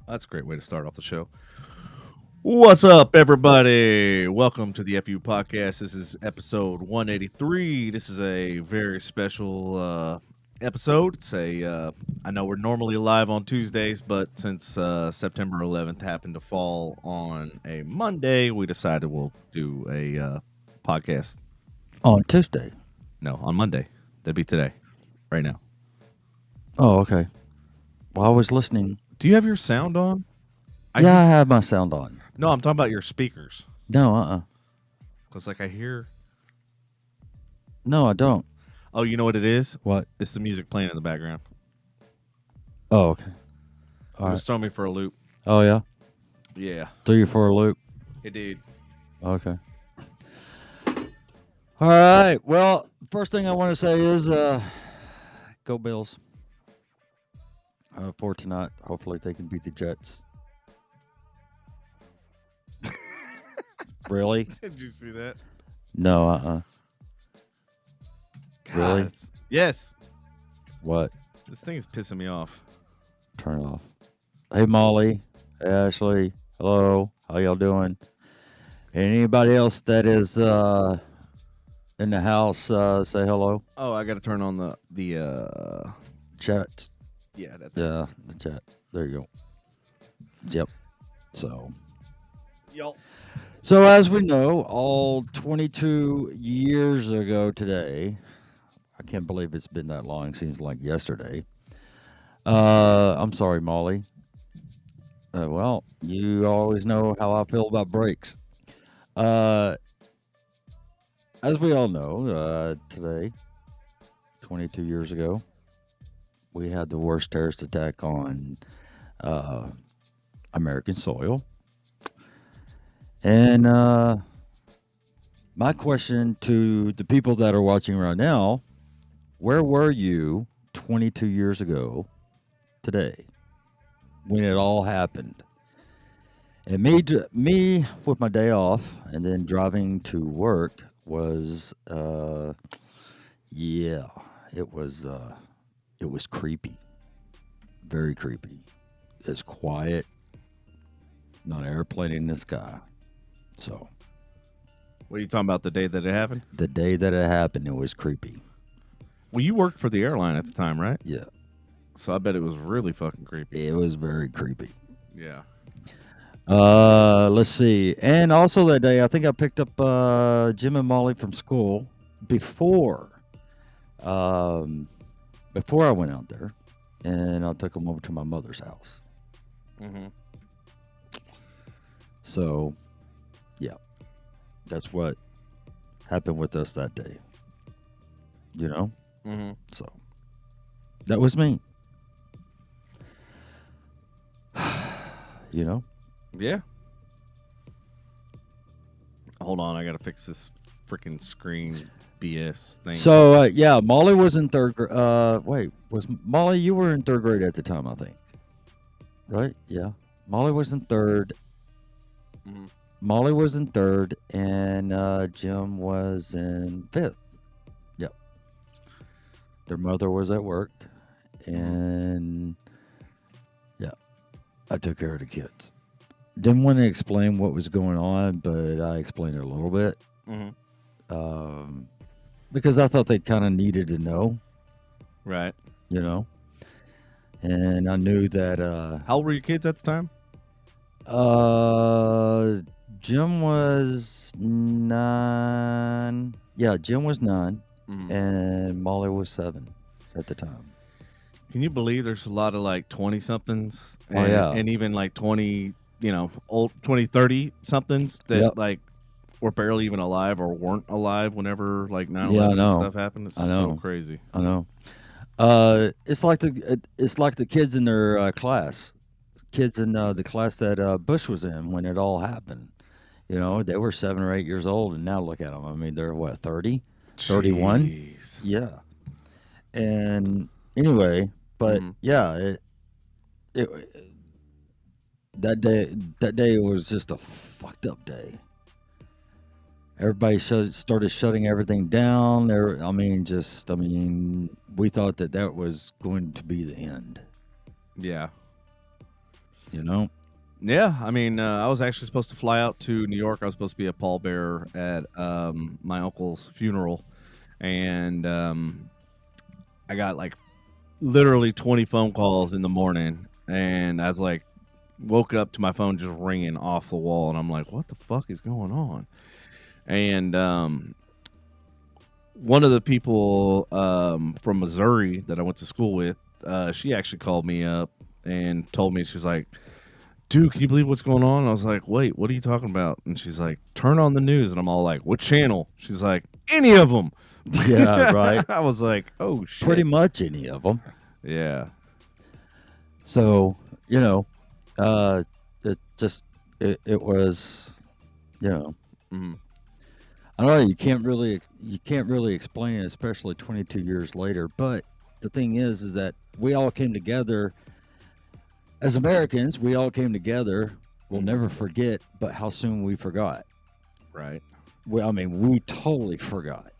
That's a great way to start off the show. What's up, everybody? Welcome to the FU podcast. This is episode 183. This is a very special episode. I know we're normally live on Tuesdays, but since September 11th happened to fall on a Monday, we decided we'll do a podcast. On Tuesday. No, on Monday. That'd be today, right now. Oh, okay. Well, I was listening. Do you have your sound on? I have my sound on. No, I'm talking about your speakers. No, Because, I hear... No, I don't. Oh, you know what it is? What? It's the music playing in the background. Oh, okay. It was throwing me for a loop. Oh, yeah? Yeah. Threw you for a loop? It did. Okay. All right. Well, first thing I want to say is go Bills. For tonight. Hopefully they can beat the Jets. Really? Did you see that? No, Really? Yes. What? This thing is pissing me off. Turn it off. Hey, Molly. Hey, Ashley. Hello. How y'all doing? Anybody else that is in the house, say hello. Oh, I got to turn on the Chat. Yeah, that thing. Yeah, the chat. There you go. Yep. So as we know, all 22 years ago today, I can't believe it's been that long. Seems like yesterday. I'm sorry, Molly. Well, you always know how I feel about breaks. As we all know, today, 22 years ago, we had the worst terrorist attack on American soil. And my question to the people that are watching right now, where were you 22 years ago today when it all happened? And me with my day off and then driving to work was, it was creepy, very creepy. It's quiet, not an airplane in the sky. So, what are you talking about? The day that it happened? The day that it happened, it was creepy. Well, you worked for the airline at the time, right? Yeah. So I bet it was really fucking creepy. It was very creepy. Yeah. Let's see. And also that day, I think I picked up Jim and Molly from school before I went out there, and I took them over to my mother's house. Mm-hmm. So, yeah, that's what happened with us that day. You know? Mm-hmm. So, that was me. You know? Yeah. Hold on, I gotta fix this freaking screen BS thing. So, yeah, Molly was in third grade. Molly, you were in third grade at the time, I think. Right? Yeah. Molly was in third. Mm-hmm. Molly was in third, and Jim was in fifth. Yep. Their mother was at work, and yeah, I took care of the kids. Didn't want to explain what was going on, but I explained it a little bit. Mm-hmm. Because I thought they kind of needed to know. Right. You know? And I knew that... How old were your kids at the time? Jim was 9. Yeah, Jim was 9. Mm-hmm. And Molly was 7 at the time. Can you believe there's a lot of 20-somethings? Oh, yeah. And even 20, old 20, 30-somethings that were barely even alive or weren't alive whenever 9/11 stuff happened. It's so crazy. I know. It's like the kids in their class. Kids in the class that Bush was in when it all happened. You know, they were 7 or 8 years old, and now look at them. I mean, they're what, 30, 31? Jeez. Yeah. And anyway, but yeah, that day was just a fucked up day. Everybody started shutting everything down. We thought that was going to be the end. Yeah. You know? Yeah, I mean, I was actually supposed to fly out to New York. I was supposed to be a pallbearer at my uncle's funeral, and I got like literally 20 phone calls in the morning, and I was like, woke up to my phone just ringing off the wall, and I'm like, what the fuck is going on? And one of the people from Missouri that I went to school with, she actually called me up and told me, she's like, dude, can you believe what's going on? And I was like, wait, what are you talking about? And she's like, turn on the news. And I'm all like, what channel? She's like, any of them. Yeah, right. I was like, oh shit. Pretty much any of them. Yeah. So, you know, it was, you know, Mhm. I don't know. You can't really explain it, especially 22 years later. But the thing is that we all came together as Americans. We all came together. We'll never forget, but how soon we forgot. Right. Well, I mean, we totally forgot.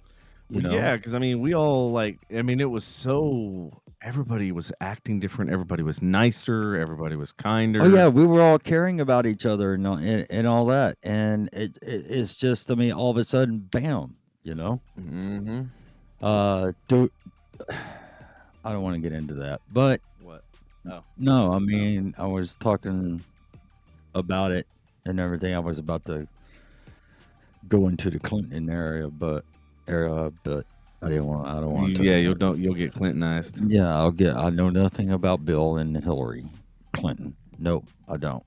You know? Yeah, because I mean, we all like, I mean, it was so, everybody was acting different. Everybody was nicer. Everybody was kinder. Oh yeah, we were all caring about each other and all that, and it's just, I mean, all of a sudden, bam, you know. Mm-hmm. Do I don't want to get into that, but What? Oh. no, I mean, I was talking about it and everything. I was about to go into the Clinton era, but I didn't want. I don't want to. Yeah, you'll get Clintonized. Yeah, I know nothing about Bill and Hillary Clinton. Nope, I don't.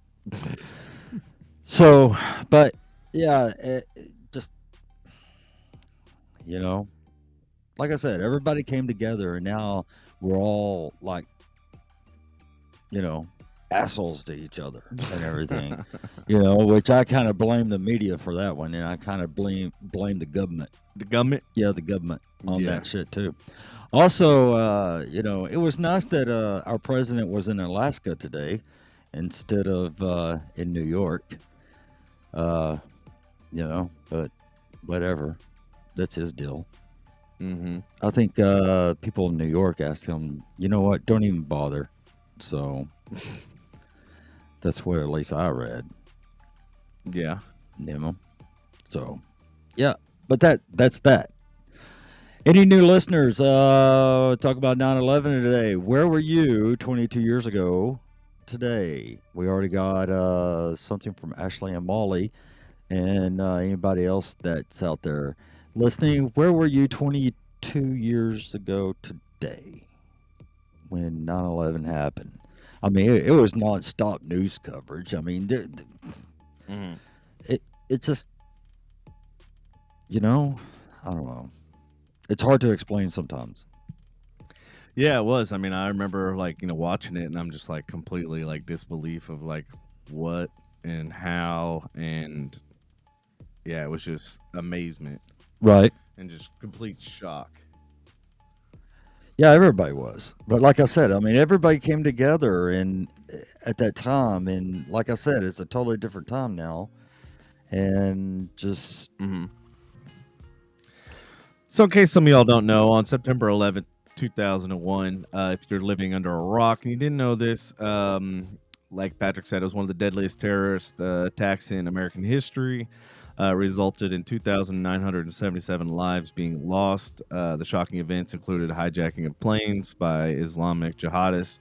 So, but yeah, it just, you know, like I said, everybody came together, and now we're all like, you know, assholes to each other and everything. You know, which I kind of blame the media for that one, and I kind of blame the government. The government? Yeah, the government on Yeah. that shit too. Also, you know, it was nice that our president was in Alaska today instead of in New York. You know, but whatever. That's his deal. Mm-hmm. I think people in New York asked him, you know what, don't even bother. So that's what at least I read. Yeah. You know? So, yeah. But that's that. Any new listeners? Talk about 9/11 today. Where were you 22 years ago today? We already got something from Ashley and Molly, and anybody else that's out there listening. Where were you 22 years ago today when 9/11 happened? I mean, it was nonstop news coverage. I mean, Mm-hmm. it just, you know, I don't know. It's hard to explain sometimes. Yeah, it was. I mean, I remember like, watching it, and I'm just like completely like disbelief of like what and how, and yeah, it was just amazement Right. and just complete shock. Yeah, everybody was. But like I said, I mean, everybody came together and at that time, and like I said, it's a totally different time now. And just Mm-hmm. So, in case some of y'all don't know, on September 11th, 2001, if you're living under a rock and you didn't know this, like Patrick said, it was one of the deadliest terrorist attacks in American history. Resulted in 2,977 lives being lost. The shocking events included hijacking of planes by Islamic jihadists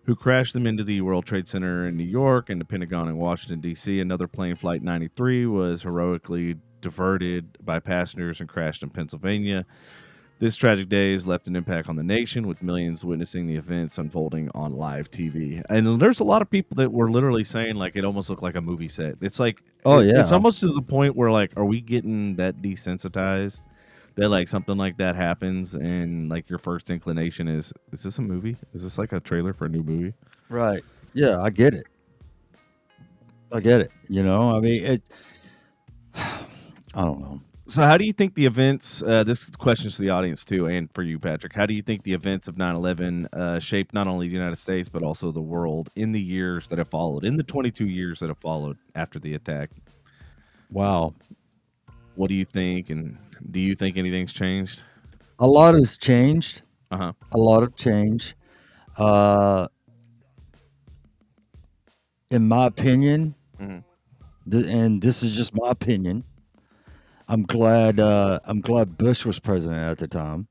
who crashed them into the World Trade Center in New York and the Pentagon in Washington, D.C. Another plane, Flight 93, was heroically diverted by passengers and crashed in Pennsylvania. This tragic day has left an impact on the nation, with millions witnessing the events unfolding on live TV. And there's a lot of people that were literally saying like it almost looked like a movie set. It's like, Oh, it's yeah. almost to the point where like, are we getting that desensitized that like something like that happens and like your first inclination is this a movie? Is this like a trailer for a new movie? Right. Yeah, I get it. You know, I mean, I don't know. So how do you think the events, this question's to the audience too, and for you, Patrick, how do you think the events of 9/11 shaped not only the United States, but also the world in the years that have followed, in the 22 years that have followed after the attack? Wow. What do you think? And do you think anything's changed? A lot has changed. Uh-huh. A lot of change. Uh, in my opinion, Mhm. and this is just my opinion, I'm glad Bush was president at the time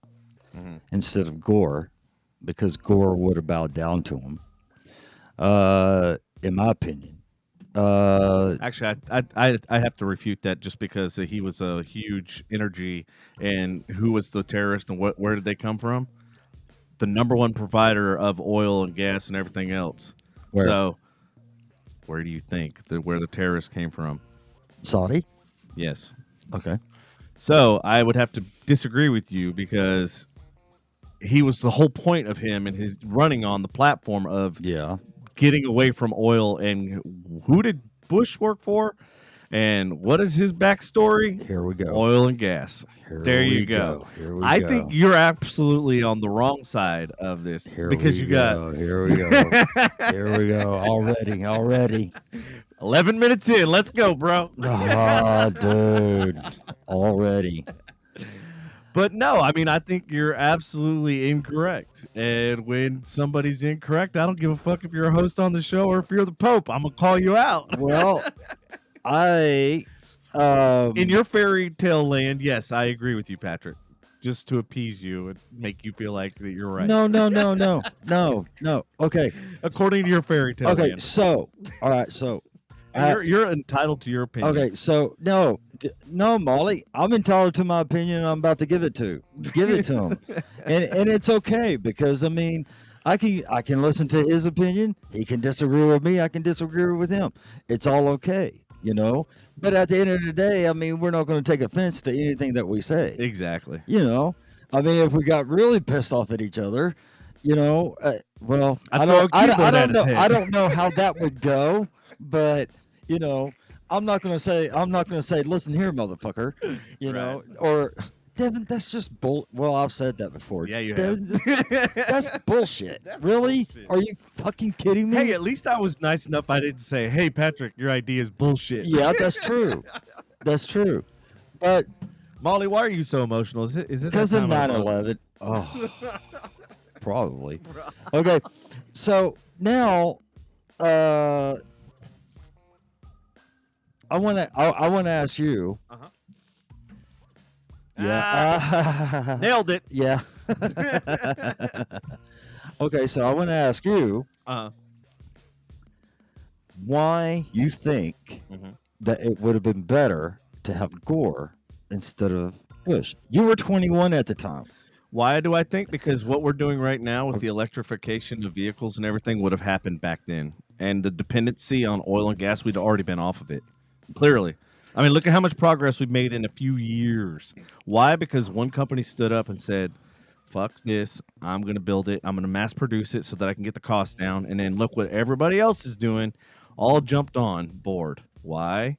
Mhm. instead of Gore, because Gore would have bowed down to him. In my opinion. Actually, I have to refute that just because he was a huge energy, and who was the terrorist and where did they come from? The number one provider of oil and gas and everything else. Where? So, where do you think where the terrorists came from? Saudi? Yes. Okay. So I would have to disagree with you because he was the whole point of him and his running on the platform of Yeah. getting away from oil. And who did Bush work for? And what is his backstory? Here we go. Oil and gas. Here There you we go. Here we I go. think you're absolutely on the wrong side of this Here because we you go. got Here we go. Here we go. Already. 11 minutes in. Let's go, bro. Ah, dude. Already. But no, I mean, I think you're absolutely incorrect. And when somebody's incorrect, I don't give a fuck if you're a host on the show or if you're the Pope. I'm going to call you out. Well, I In your fairy tale land, yes, I agree with you, Patrick. Just to appease you and make you feel like that you're right. No. Okay. According to your fairy tale Okay, land. so all right, so And you're entitled to your opinion. okay, so no, Molly, I'm entitled to my opinion, and I'm about to give it to him, and it's okay because I mean, I can listen to his opinion. He can disagree with me. I can disagree with him. It's all okay, you know. But at the end of the day, I mean, we're not going to take offense to anything that we say. Exactly. You know, I mean, if we got really pissed off at each other, you know, well, I don't know how that would go, but you know, I'm not gonna say, listen here, motherfucker, you know, or Devin, that's just bull. Well, I've said that before. Yeah, you Devin, have. That's bullshit. That's Really? bullshit. Are you fucking kidding me? Hey, at least I was nice enough. I didn't say, "Hey, Patrick, your idea is bullshit." Yeah, that's true. That's true. But Molly, why are you so emotional? Is it because of 9/11? Oh, probably. Okay, so now, I want to ask you. Uh-huh. Yeah. Nailed it. Yeah. Okay, so I want to ask you why you think that it would have been better to have Gore instead of Bush. You were 21 at the time. Why do I think? Because what we're doing right now with the electrification of vehicles and everything would have happened back then. And the dependency on oil and gas, we'd already been off of it. Clearly. I mean, look at how much progress we've made in a few years. Why? Because one company stood up and said, fuck this, I'm going to build it. I'm going to mass produce it so that I can get the cost down. And then look what everybody else is doing. All jumped on board. Why?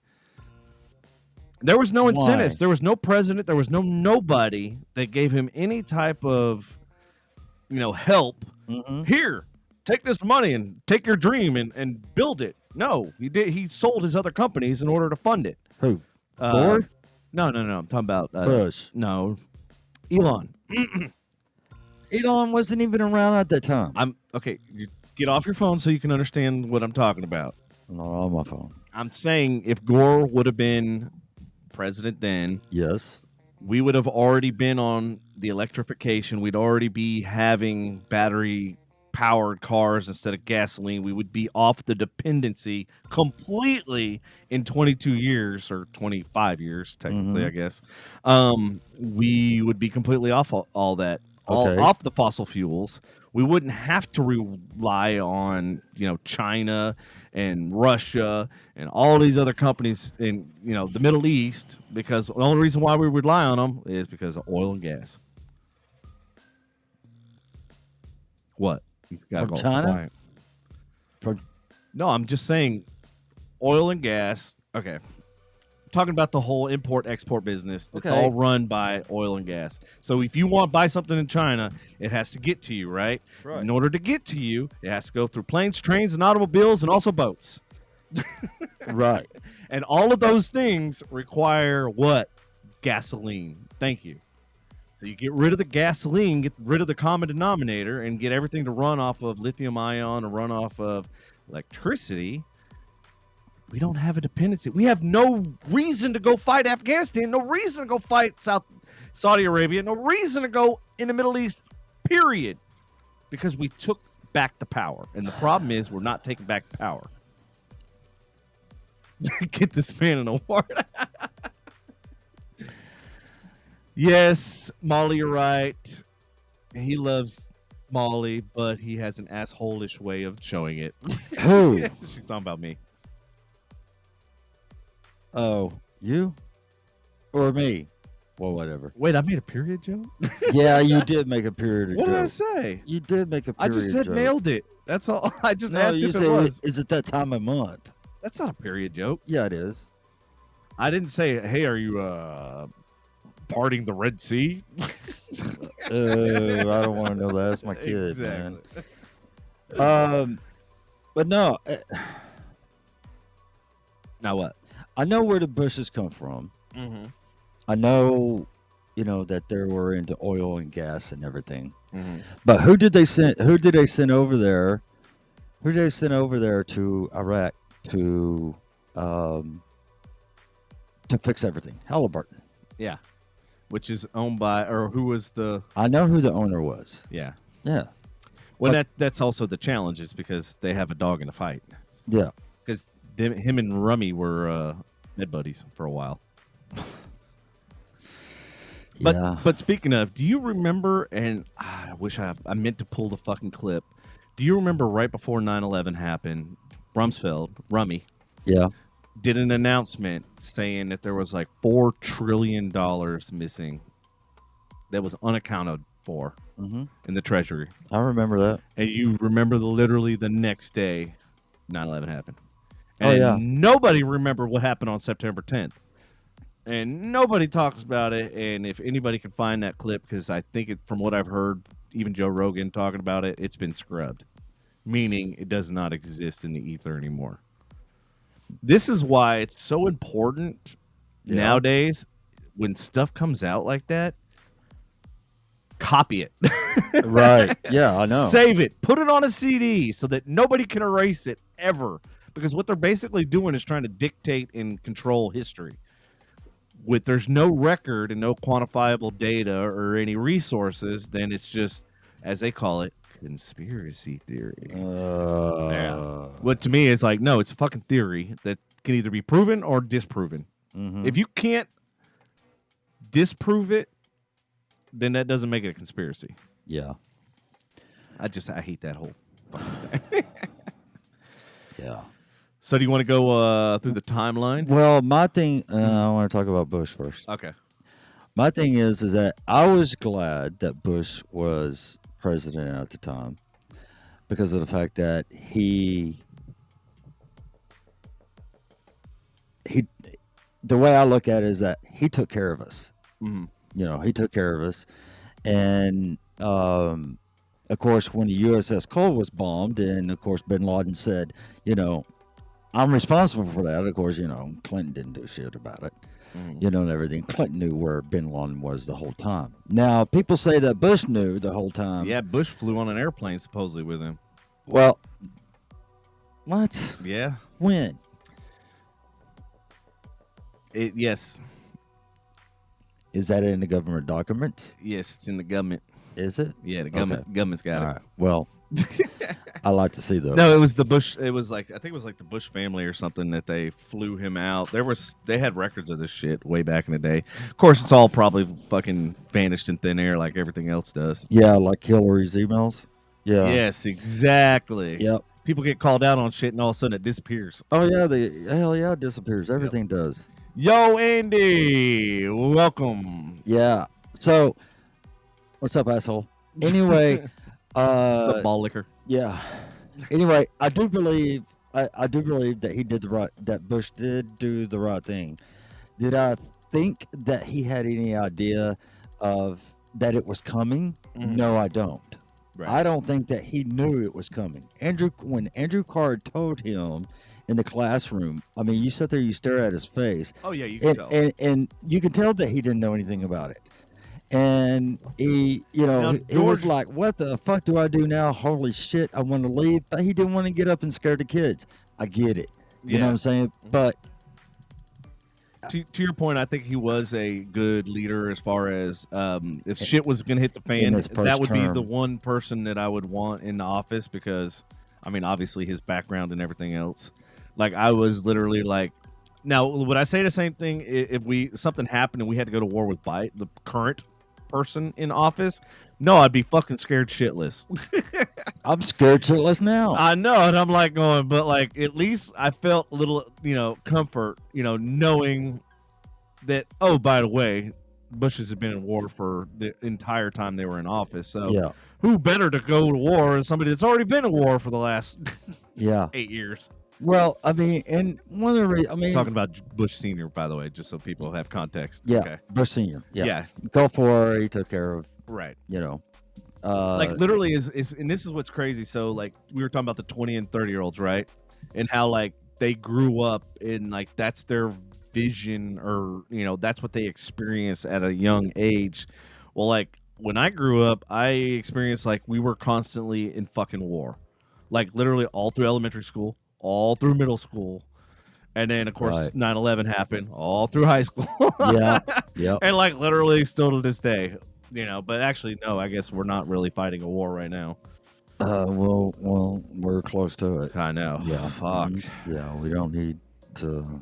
There was no incentives. There was no president. There was nobody that gave him any type of, help. Here, take this money and take your dream and build it. No, he did. He sold his other companies in order to fund it. Who? Ford? No. I'm talking about Bush. No, Elon. Elon wasn't even around at that time. I'm okay. You get off your phone so you can understand what I'm talking about. I'm not on my phone. I'm saying if Gore would have been president then, yes, we would have already been on the electrification. We'd already be having battery powered cars instead of gasoline. We would be off the dependency completely in 22 years or 25 years, technically, I guess. We would be completely off all that, off the fossil fuels. We wouldn't have to rely on, China and Russia and all these other companies in, the Middle East, because the only reason why we rely on them is because of oil and gas. What? You gotta From go China? quiet. No, I'm just saying oil and gas. Okay. Talking about the whole import-export business. It's all run by oil and gas. So if you want to buy something in China, it has to get to you, right? In order to get to you, it has to go through planes, trains, and automobiles, and also boats. Right. And all of those things require what? Gasoline. Thank you. So you get rid of the gasoline, get rid of the common denominator, and get everything to run off of lithium ion or run off of electricity. We don't have a dependency. We have no reason to go fight Afghanistan, no reason to go fight Saudi Arabia, no reason to go in the Middle East, period. Because we took back the power. And the problem is we're not taking back power. Get this man an award. Yes, Molly, you're right. He loves Molly, but he has an asshole-ish way of showing it. Who? She's talking about me. Oh, you? Or me? Well, whatever. Wait, I made a period joke? Yeah, you did make a period What joke. did I say? You did make a I period just said joke. nailed it. That's all. I just No, asked you if said, it was. is it that time of month? That's not a period joke. Yeah, it is. I didn't say, hey, are you parting the Red Sea? I don't want to know that. That's my kid, man. But no. Now what? I know where the Bushes come from. Mm-hmm. I know, that they were into oil and gas and everything. Mm-hmm. But who did they send over there? Who did they send over there to Iraq to fix everything? Halliburton. Yeah. Which is owned by, or who was the... I know who the owner was. Yeah. Yeah. Well, that's also the challenge, is because they have a dog in a fight. Yeah. Because him and Rummy were med buddies for a while. But speaking of, do you remember, and I wish I meant to pull the fucking clip. Do you remember right before 9/11 happened, Rummy, yeah, did an announcement saying that there was like $4 trillion missing that was unaccounted for in the Treasury. I remember that. And you remember literally the next day 9/11 happened. Oh, And yeah. nobody remembered what happened on September 10th. And nobody talks about it. And if anybody can find that clip, because I think from what I've heard, even Joe Rogan talking about it, it's been scrubbed, meaning it does not exist in the ether anymore. This is why it's so important nowadays when stuff comes out like that, copy it. Right. Yeah, I know. Save it. Put it on a CD so that nobody can erase it ever. Because what they're basically doing is trying to dictate and control history. There's no record and no quantifiable data or any resources, then it's just, as they call it, conspiracy theory. Yeah. What to me is like, no, it's a fucking theory that can either be proven or disproven. Mm-hmm. If you can't disprove it, then that doesn't make it a conspiracy. Yeah. I hate that whole fucking thing. Yeah. So do you want to go through the timeline? Well, my thing, I want to talk about Bush first. Okay. My thing is that I was glad that Bush was president at the time because of the fact that the way I look at it is that he took care of us. Mm-hmm. He took care of us. And, of course, when the USS Cole was bombed, and, of course, bin Laden said, I'm responsible for that. Of course, Clinton didn't do shit about it, and everything. Clinton knew where bin Laden was the whole time. Now, people say that Bush knew the whole time. Yeah, Bush flew on an airplane supposedly with him. Well, what? Yeah. When? Yes. Is that in the government documents? Yes, it's in the government. Is it? Yeah, the government's got All it. right. Well, I like to see those. No, it was the Bush. It was like, I think it was like the Bush family or something that they flew him out. They had records of this shit way back in the day. Of course, it's all probably fucking vanished in thin air like everything else does. Yeah, like Hillary's emails. Yeah. Yes, exactly. Yep. People get called out on shit and all of a sudden it disappears. Oh yeah, hell yeah, it disappears. Everything does. Yo, Andy, welcome. Yeah. So, what's up, asshole? Anyway, What's up, ball liquor? Yeah. Anyway, I do believe that he did that Bush did do the right thing. Did I think that he had any idea of that it was coming? Mm-hmm. No, I don't. Right. I don't think that he knew it was coming. When Andrew Card told him in the classroom, I mean, you sit there, you stare at his face. Oh yeah, you can tell. And you can tell that he didn't know anything about it. And he was like, what the fuck do I do now? Holy shit, I want to leave. But he didn't want to get up and scare the kids. I get it. You know what I'm saying? Mhm. But to your point, I think he was a good leader as far as if shit was going to hit the fan, his that first would be the term. one person that I would want in the office because, I mean, obviously his background and everything else. Like I was literally like, now would I say the same thing if something happened and we had to go to war with the current person in office? No, I'd be fucking scared shitless. I'm scared shitless now. I know, and I'm like going, but like at least I felt a little, comfort, knowing that. Oh, by the way, Bushes have been in war for the entire time they were in office. So, Yeah. who better to go to war than somebody that's already been in war for the last Yeah. 8 years? Well, I mean, and one of the Talking about Bush Senior, by the way, just so people have context. Yeah, Okay. Bush Senior. Yeah. Yeah. Gulf War, he took care of. Right. Like literally is and this is what's crazy. So like we were talking about the 20 and 30-year-olds, right? And how like they grew up and like that's their vision, or that's what they experience at a young age. Well, like when I grew up, I experienced like we were constantly in fucking war. Like literally all through elementary school, all through middle school. And then of course 9/11 happened all through high school. Yeah. And like literally still to this day. But actually, no, I guess we're not really fighting a war right now. Well, we're close to it. I know. Yeah. Fuck. Yeah, we don't need to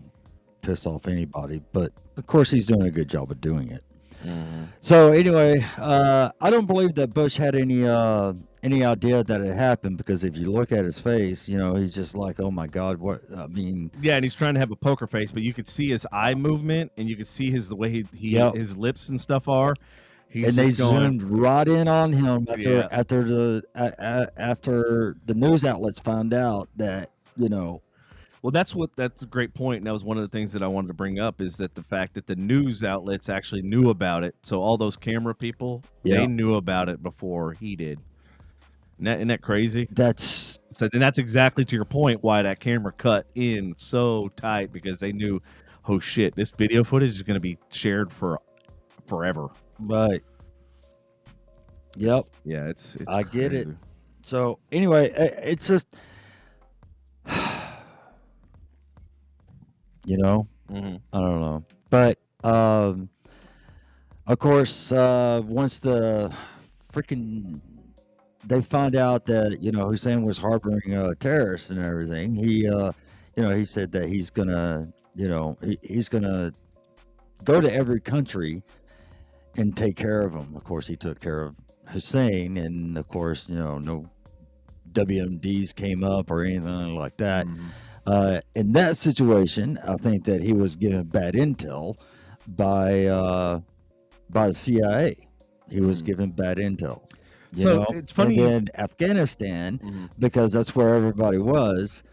piss off anybody, but of course he's doing a good job of doing it. Mhm. So anyway, I don't believe that Bush had any idea that it happened, because if you look at his face, he's just like, oh my God, what? I mean, Yeah, and he's trying to have a poker face, but you could see his eye movement, and you could see the way his lips and stuff are. And they zoomed right in on him after the news outlets found out that Well, that's a great point, and that was one of the things that I wanted to bring up, is that the fact that the news outlets actually knew about it. So all those camera people, they knew about it before he did. Isn't that crazy? And that's exactly to your point why that camera cut in so tight, because they knew, oh shit, this video footage is going to be shared for forever. Right. Yep. Yeah, it's I crazy. get it. So anyway, it's just Mm-hmm. I don't know, but of course, once the freaking they find out that Hussein was harboring terrorists and everything, he said that he's gonna he's gonna go to every country and take care of them. Of course, he took care of Hussein, and of course, no WMDs came up or anything like that. Mm-hmm. In that situation, I think that he was given bad intel by the CIA. He was given bad intel. It's funny. And then Afghanistan, because that's where everybody was.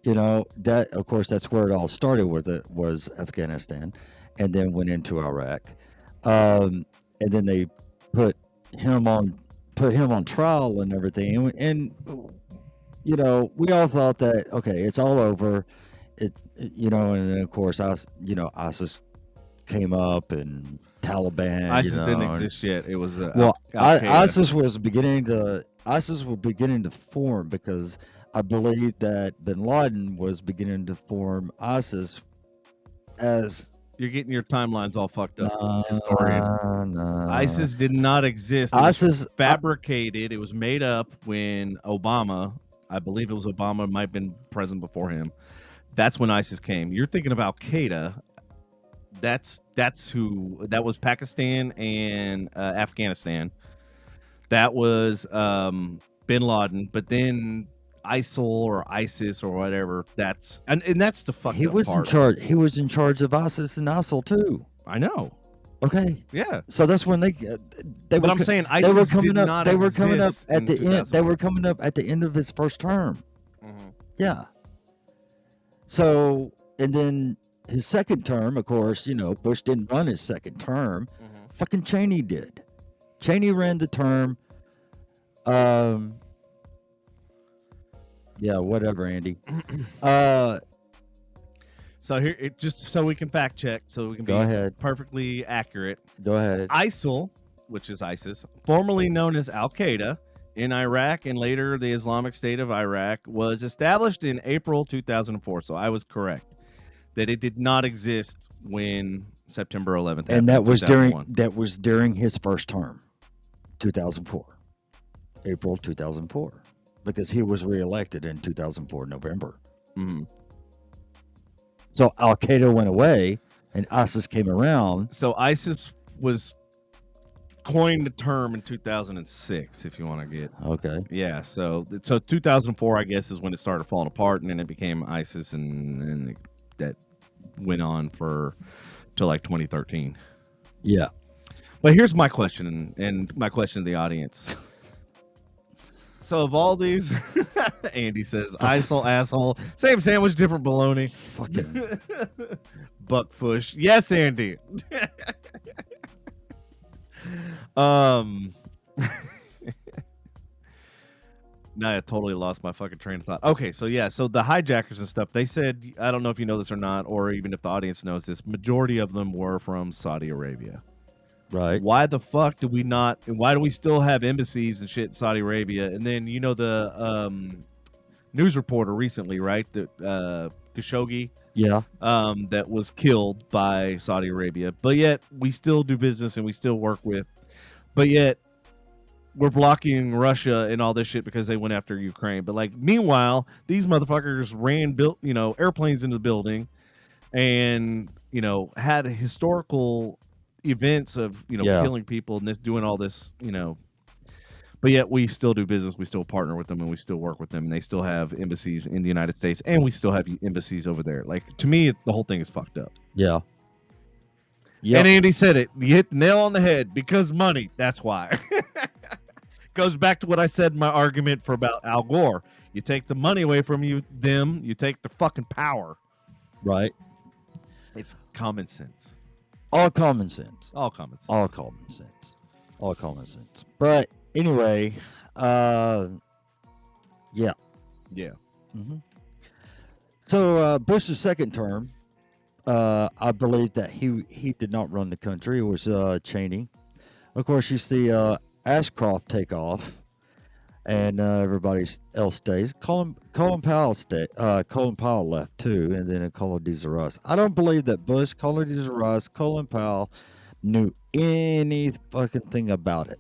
That of course that's where it all started with. It was Afghanistan, and then went into Iraq, and then they put him on trial and everything, and we all thought that okay, it's all over. And then of course ISIS came up, and Taliban. ISIS didn't exist yet. It was ISIS was beginning to form, because I believe that Bin Laden was beginning to form ISIS as. You're getting your timelines all fucked up, historian. ISIS did not exist. ISIS was fabricated. It was made up when Obama, I believe it was Obama, might have been president before him. That's when ISIS came. You're thinking of Al Qaeda. That was Pakistan and Afghanistan. That was Bin Laden, but then ISIL or ISIS or whatever. That's the fucking. He was in charge. He was in charge of ISIS and ISIL too. I know. Okay. Yeah. So that's when they. But I'm saying ISIS they were coming did up. Not they were coming up at the end. They were coming up at the end of his first term. Mm-hmm. Yeah. So, and then his second term, of course, Bush didn't run his second term. Mm-hmm. Fucking Cheney did. Cheney ran the term. Yeah, whatever, Andy. So here, just so we can fact check, so we can be perfectly accurate. Go ahead. ISIL, which is ISIS, formerly known as Al Qaeda, in Iraq and later the Islamic State of Iraq was established in April 2004. So I was correct that it did not exist when September 11th happened. And that was 2001. during his first term, 2004, April 2004, because he was reelected in 2004 November. Mm-hmm. So Al Qaeda went away, and ISIS came around. So ISIS was coined the term in 2006, if you want to get Okay. Yeah, so 2004, I guess, is when it started falling apart, and then it became ISIS, and that went on till like 2013. Yeah. But here's my question, and my question to the audience. So of all these, Andy says, ISIL asshole, same sandwich, different bologna. Fucking Buckfush. Yes, Andy. Now I totally lost my fucking train of thought. Okay, so yeah, so the hijackers and stuff, they said, I don't know if you know this or not, or even if the audience knows this, majority of them were from Saudi Arabia. right. Why the fuck do we not, and why do we still have embassies and shit in Saudi Arabia? And then, you know, the news reporter recently, right, that Khashoggi, Yeah. that was killed by Saudi Arabia, but yet we still do business and we still work with, but yet we're blocking Russia and all this shit because they went after Ukraine. But like, meanwhile, these motherfuckers built, you know, airplanes into the building, and you know, had historical events of, you know, Yeah. killing people and this, doing all this, you know. But yet we still do business, we still partner with them, and we still work with them, and they still have embassies in the United States, and we still have embassies over there. Like, to me, the whole thing is fucked up. Yeah. Yeah. And Andy said it. You hit the nail on the head. Because money. That's why. Goes back to what I said in my argument for about Al Gore. You take the money away from you take the fucking power. Right. It's common sense. All common sense. All common sense. All common sense. All common sense. But anyway, yeah. Yeah. Mm-hmm. So Bush's second term, I believe that he did not run the country. It was Cheney. Of course, you see Ashcroft take off, and everybody else stays. Colin Powell Colin Powell left too, and then Condoleezza Rice. I don't believe that Bush, Condoleezza Rice, Colin Powell knew any fucking thing about it.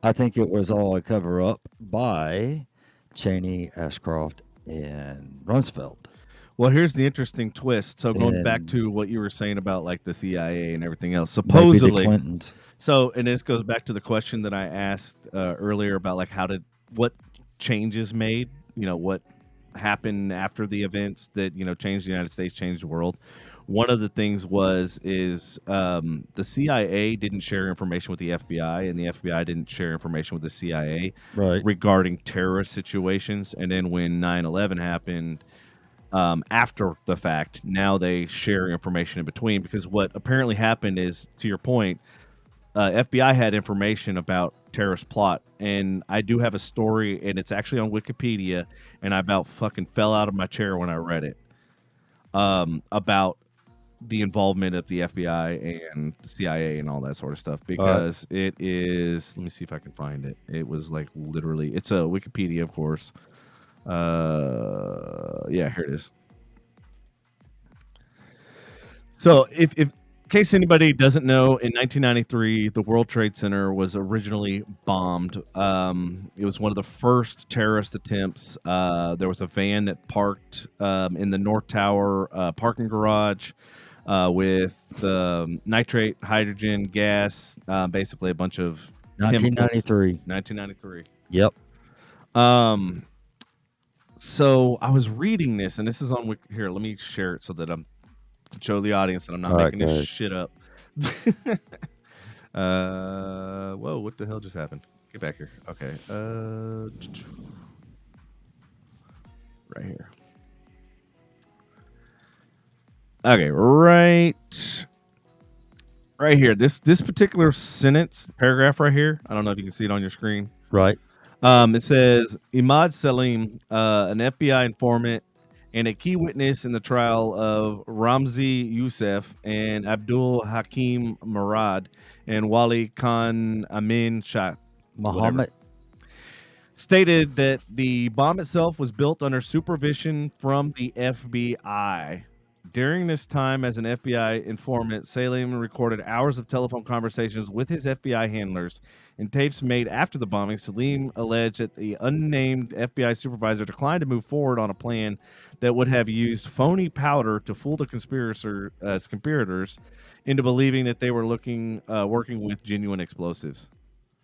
I think it was all a cover up by Cheney, Ashcroft, and Rumsfeld. Well, here's the interesting twist. So going back And to what you were saying about like the CIA and everything else, maybe the supposedly. Clintons. So, and this goes back to the question that I asked earlier about like what changes made, you know, what happened after the events that, you know, changed the United States, changed the world. One of the things is the CIA didn't share information with the FBI, and the FBI didn't share information with the CIA Right. regarding terrorist situations. And then when 9/11 happened, after the fact, now they share information in between, because what apparently happened is, to your point, FBI had information about terrorist plot, and I do have a story, and it's actually on Wikipedia, and I about fucking fell out of my chair when I read it, about the involvement of the FBI and the CIA and all that sort of stuff, because it is, let me see if I can find it. It was like literally, it's a Wikipedia, of course. Yeah, here it is. So if in case anybody doesn't know, in 1993, the World Trade Center was originally bombed. It was one of the first terrorist attempts. There was a van that parked in the North Tower parking garage with nitrate, hydrogen, gas, basically a bunch of 1993. 1993. Yep. So I was reading this, and this is on here. Let me share it so that I'm show the audience that I'm not making this shit up. Whoa, what the hell just happened? Get back here. Okay. Right here. Okay, right here. This particular paragraph right here. I don't know if you can see it on your screen. Right. It says Imad Salim, an FBI informant and a key witness in the trial of Ramzi Youssef and Abdul Hakim Murad and Wali Khan Amin Shah. Muhammad. stated that the bomb itself was built under supervision from the FBI. During this time as an FBI informant, Salem recorded hours of telephone conversations with his FBI handlers. In tapes made after the bombing, Salem alleged that the unnamed FBI supervisor declined to move forward on a plan that would have used phony powder to fool the conspirators into believing that they were working with genuine explosives.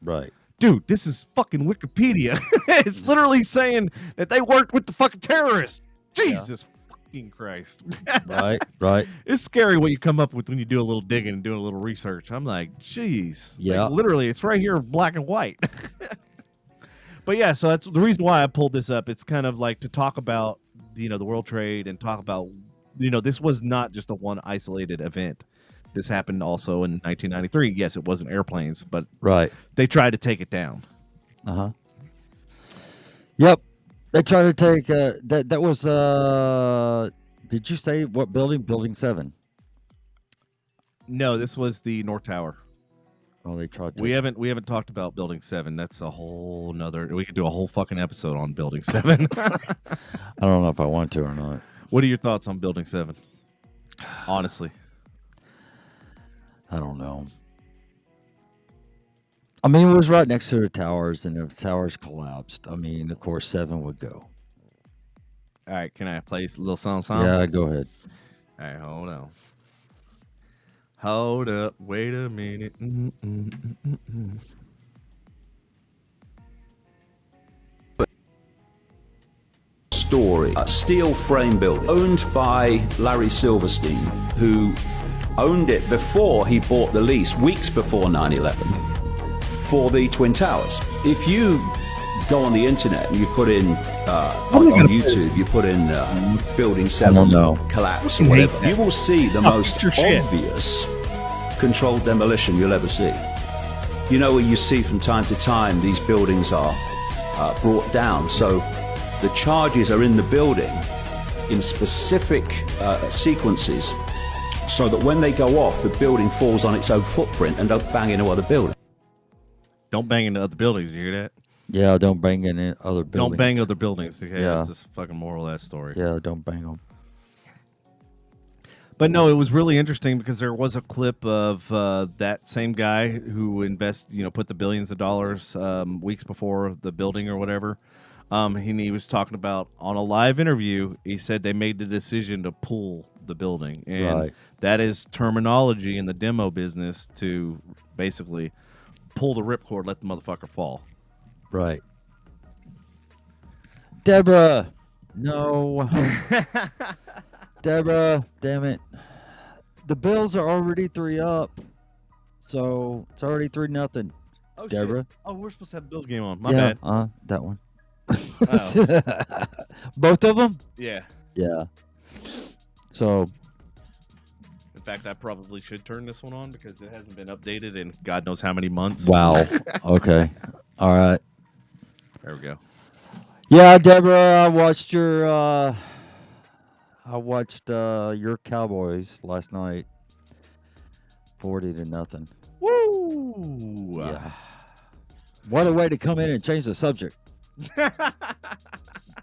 Right. Dude, this is fucking Wikipedia. It's literally saying that they worked with the fucking terrorists. Jesus fucking Christ. Right. It's scary what you come up with when you do a little digging and doing a little research. I'm like, jeez. Yeah. Like, literally, it's right here, black and white. But yeah, so that's the reason why I pulled this up. It's kind of like to talk about, the World Trade and talk about, this was not just a one isolated event. This happened also in 1993. Yes, it wasn't airplanes, but they tried to take it down. Yep. They tried to take that was did you say what building? Building 7. No, this was the North Tower. Oh, they tried to. We haven't talked about Building 7. That's a whole nother. We could do a whole fucking episode on Building 7. I don't know if I want to or not. What are your thoughts on Building 7? Honestly. I don't know. I mean, it was right next to the towers, and if the towers collapsed, I mean, of course, 7 would go. All right, can I play a little song? Yeah, go ahead. All right, hold on. Hold up, wait a minute. Story, a steel frame building owned by Larry Silverstein, who owned it before he bought the lease, weeks before 9/11, for the Twin Towers. If you go on the internet and you put in on YouTube, you put in Building 7 collapse or whatever, you will see the most obvious controlled demolition you'll ever see. You know, where you see from time to time these buildings are brought down, so the charges are in the building in specific sequences, so that when they go off, the building falls on its own footprint and don't bang into other buildings. Don't bang into other buildings. You hear that? Yeah, don't bang into other buildings. Don't bang other buildings. Okay, Yeah. That's just fucking moral of that story. Yeah, don't bang them. But no, it was really interesting because there was a clip of that same guy who put the billions of dollars weeks before the building or whatever. And he was talking about on a live interview. He said they made the decision to pull the building, and that is terminology in the demo business to basically pull the ripcord, let the motherfucker fall. Right. Deborah, no. Deborah, damn it. The Bills are already 3 up. So it's already 3-0. Oh, Deborah. Shit. Oh, we're supposed to have the Bills game on. My bad. That one. Oh. Both of them? Yeah. Yeah. So. In fact, I probably should turn this one on because it hasn't been updated in God knows how many months. Wow. Okay. All right. There we go. Yeah, Deborah, I watched your Cowboys last night. 40-0. Woo! Yeah. What a way to come in and change the subject.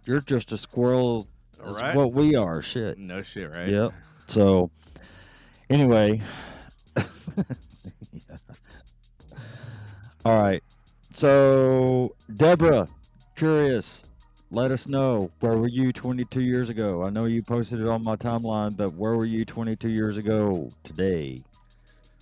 You're just a squirrel. That's right. what we are. Shit. No shit, right? Yep. So, anyway. All right. So, Deborah, curious. Let us know, where were you 22 years ago? I know you posted it on my timeline, but where were you 22 years ago today?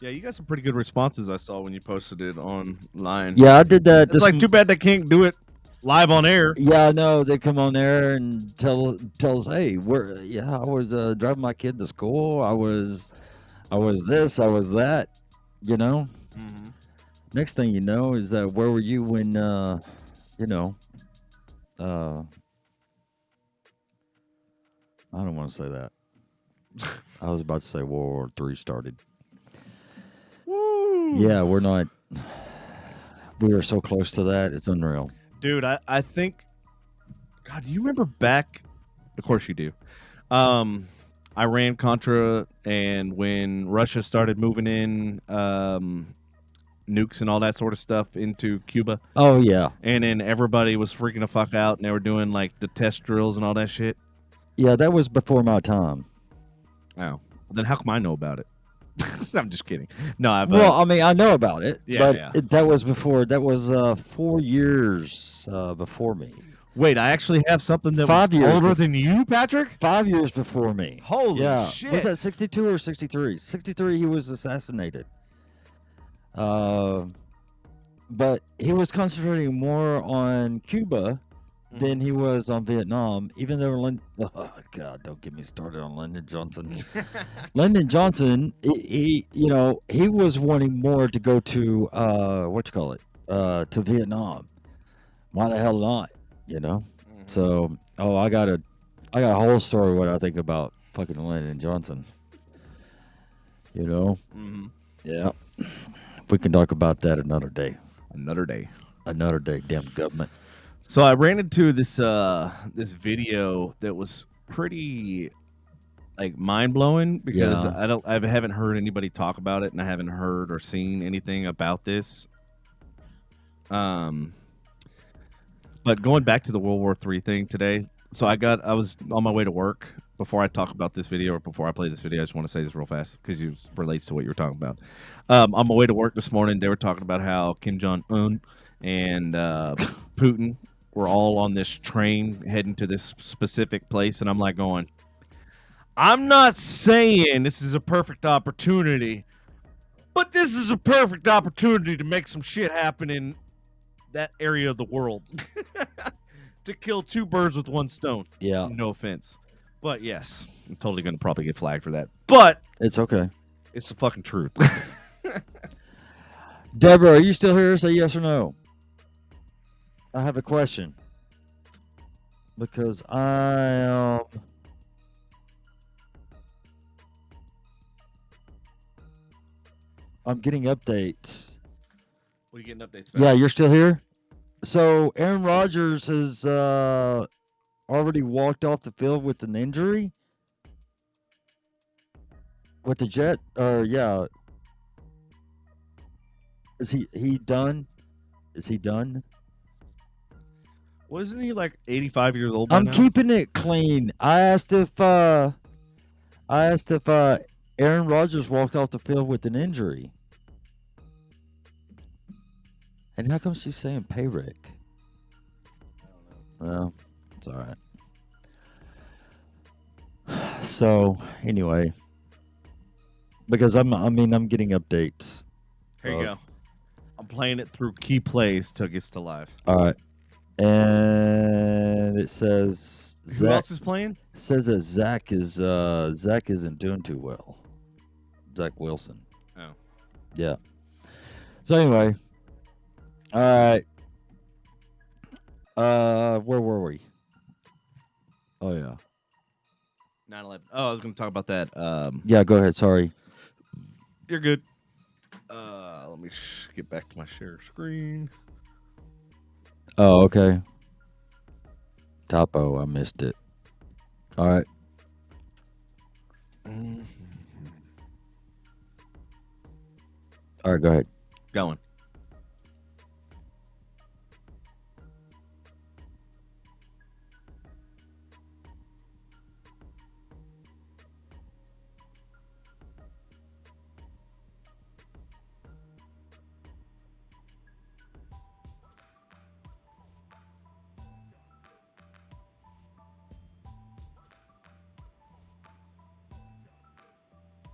Yeah, you got some pretty good responses I saw when you posted it online. Yeah, I did that. It's like too bad they can't do it live on air. Yeah, I know. They come on there and tell us, hey, I was driving my kid to school. I was this, I was that, Mm-hmm. Next thing you know is that where were you when, I don't want to say that. I was about to say World War III started. Woo! Yeah, we are so close to that. It's unreal. Dude, I think, God, do you remember back? Of course you do. Iran Contra, and when Russia started moving in nukes and all that sort of stuff into Cuba, Oh yeah, and then everybody was freaking the fuck out, and they were doing like the test drills and all that shit. yeah. That was before my time. Oh, then how come I know about it? I'm just kidding. No, I've Well, I mean, I know about it, Yeah, but yeah. that was before. That was 4 years before me. wait. I actually have something that 5 was years older bef- than you, Patrick. 5 years before me. Holy Yeah, shit! was that 62 or 63? 63. He was assassinated. But he was concentrating more on Cuba than he was on Vietnam. Even though oh God, don't get me started on Lyndon Johnson. Lyndon Johnson, he was wanting more to go to to Vietnam. Why the hell not? So, I got a whole story what I think about fucking Lyndon Johnson. Mm-hmm. Yeah. We can talk about that another day. Another day. Another day, damn government. So I ran into this this video that was pretty like mind blowing because Yeah. I haven't heard anybody talk about it, and I haven't heard or seen anything about this. But going back to the World War III thing today, so I was on my way to work. Before I talk about this video or before I play this video, I just want to say this real fast because it relates to what you were talking about. On my way to work this morning, they were talking about how Kim Jong-un and Putin were all on this train heading to this specific place, and I'm like going, I'm not saying this is a perfect opportunity, but this is a perfect opportunity to make some shit happen in that area of the world. To kill two birds with one stone. Yeah. No offense. But yes, I'm totally going to probably get flagged for that. But It's okay. it's the fucking truth. Deborah, are you still here? Say yes or no. I have a question. Because I'm getting updates. What are you getting updates about? Yeah, you're still here? So Aaron Rodgers has already walked off the field with an injury? With the Jet? Yeah. Is he done? Is he done? Wasn't he like 85 years old by I'm now? keeping it clean. I asked if Aaron Rodgers walked off the field with an injury. And how come she's saying pay Rick? Well, it's all right. So anyway, because I'm getting updates. Here you go. I'm playing it through key plays till it gets to live. All right, and it says Who else is playing? says that Zach isn't doing too well. Zach Wilson. Oh. Yeah. So anyway, all right. Where were we? Oh yeah. 9/11. Oh, I was going to talk about that. Yeah, go ahead. Sorry. You're good. Let me get back to my share screen. Oh, okay. Topo, I missed it. All right. All right, go ahead. Going.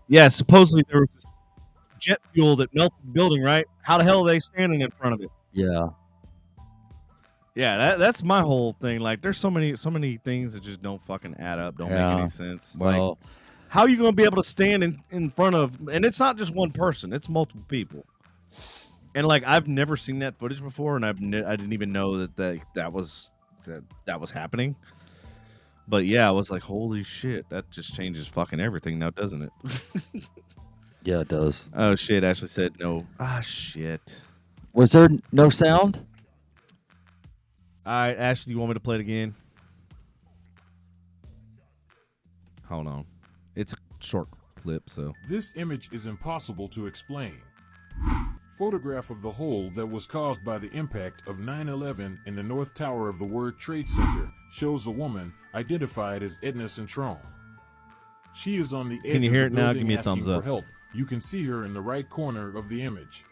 Yeah, supposedly there was this jet fuel that melted the building, right? How the hell are they standing in front of it? Yeah. Yeah, that's my whole thing. Like, there's so many things that just don't fucking add up, don't make any sense. Well, Like, how are you going to be able to stand in front of? And it's not just one person; it's multiple people. And like, I've never seen that footage before, and I didn't even know that was happening. But yeah, I was like, holy shit, that just changes fucking everything now, doesn't it? yeah, it does. Oh shit, Ashley said no. Ah shit. Was there no sound? All right, Ashley, you want me to play it again? Hold on. It's a short clip, so. This image is impossible to explain. Photograph of the hole that was caused by the impact of 9/11 in the North Tower of the World Trade Center shows a woman identified as Edna Centron. She is on the edge Can you of hear the it now? building Give me a asking thumbs for up. help. You can see her in the right corner of the image.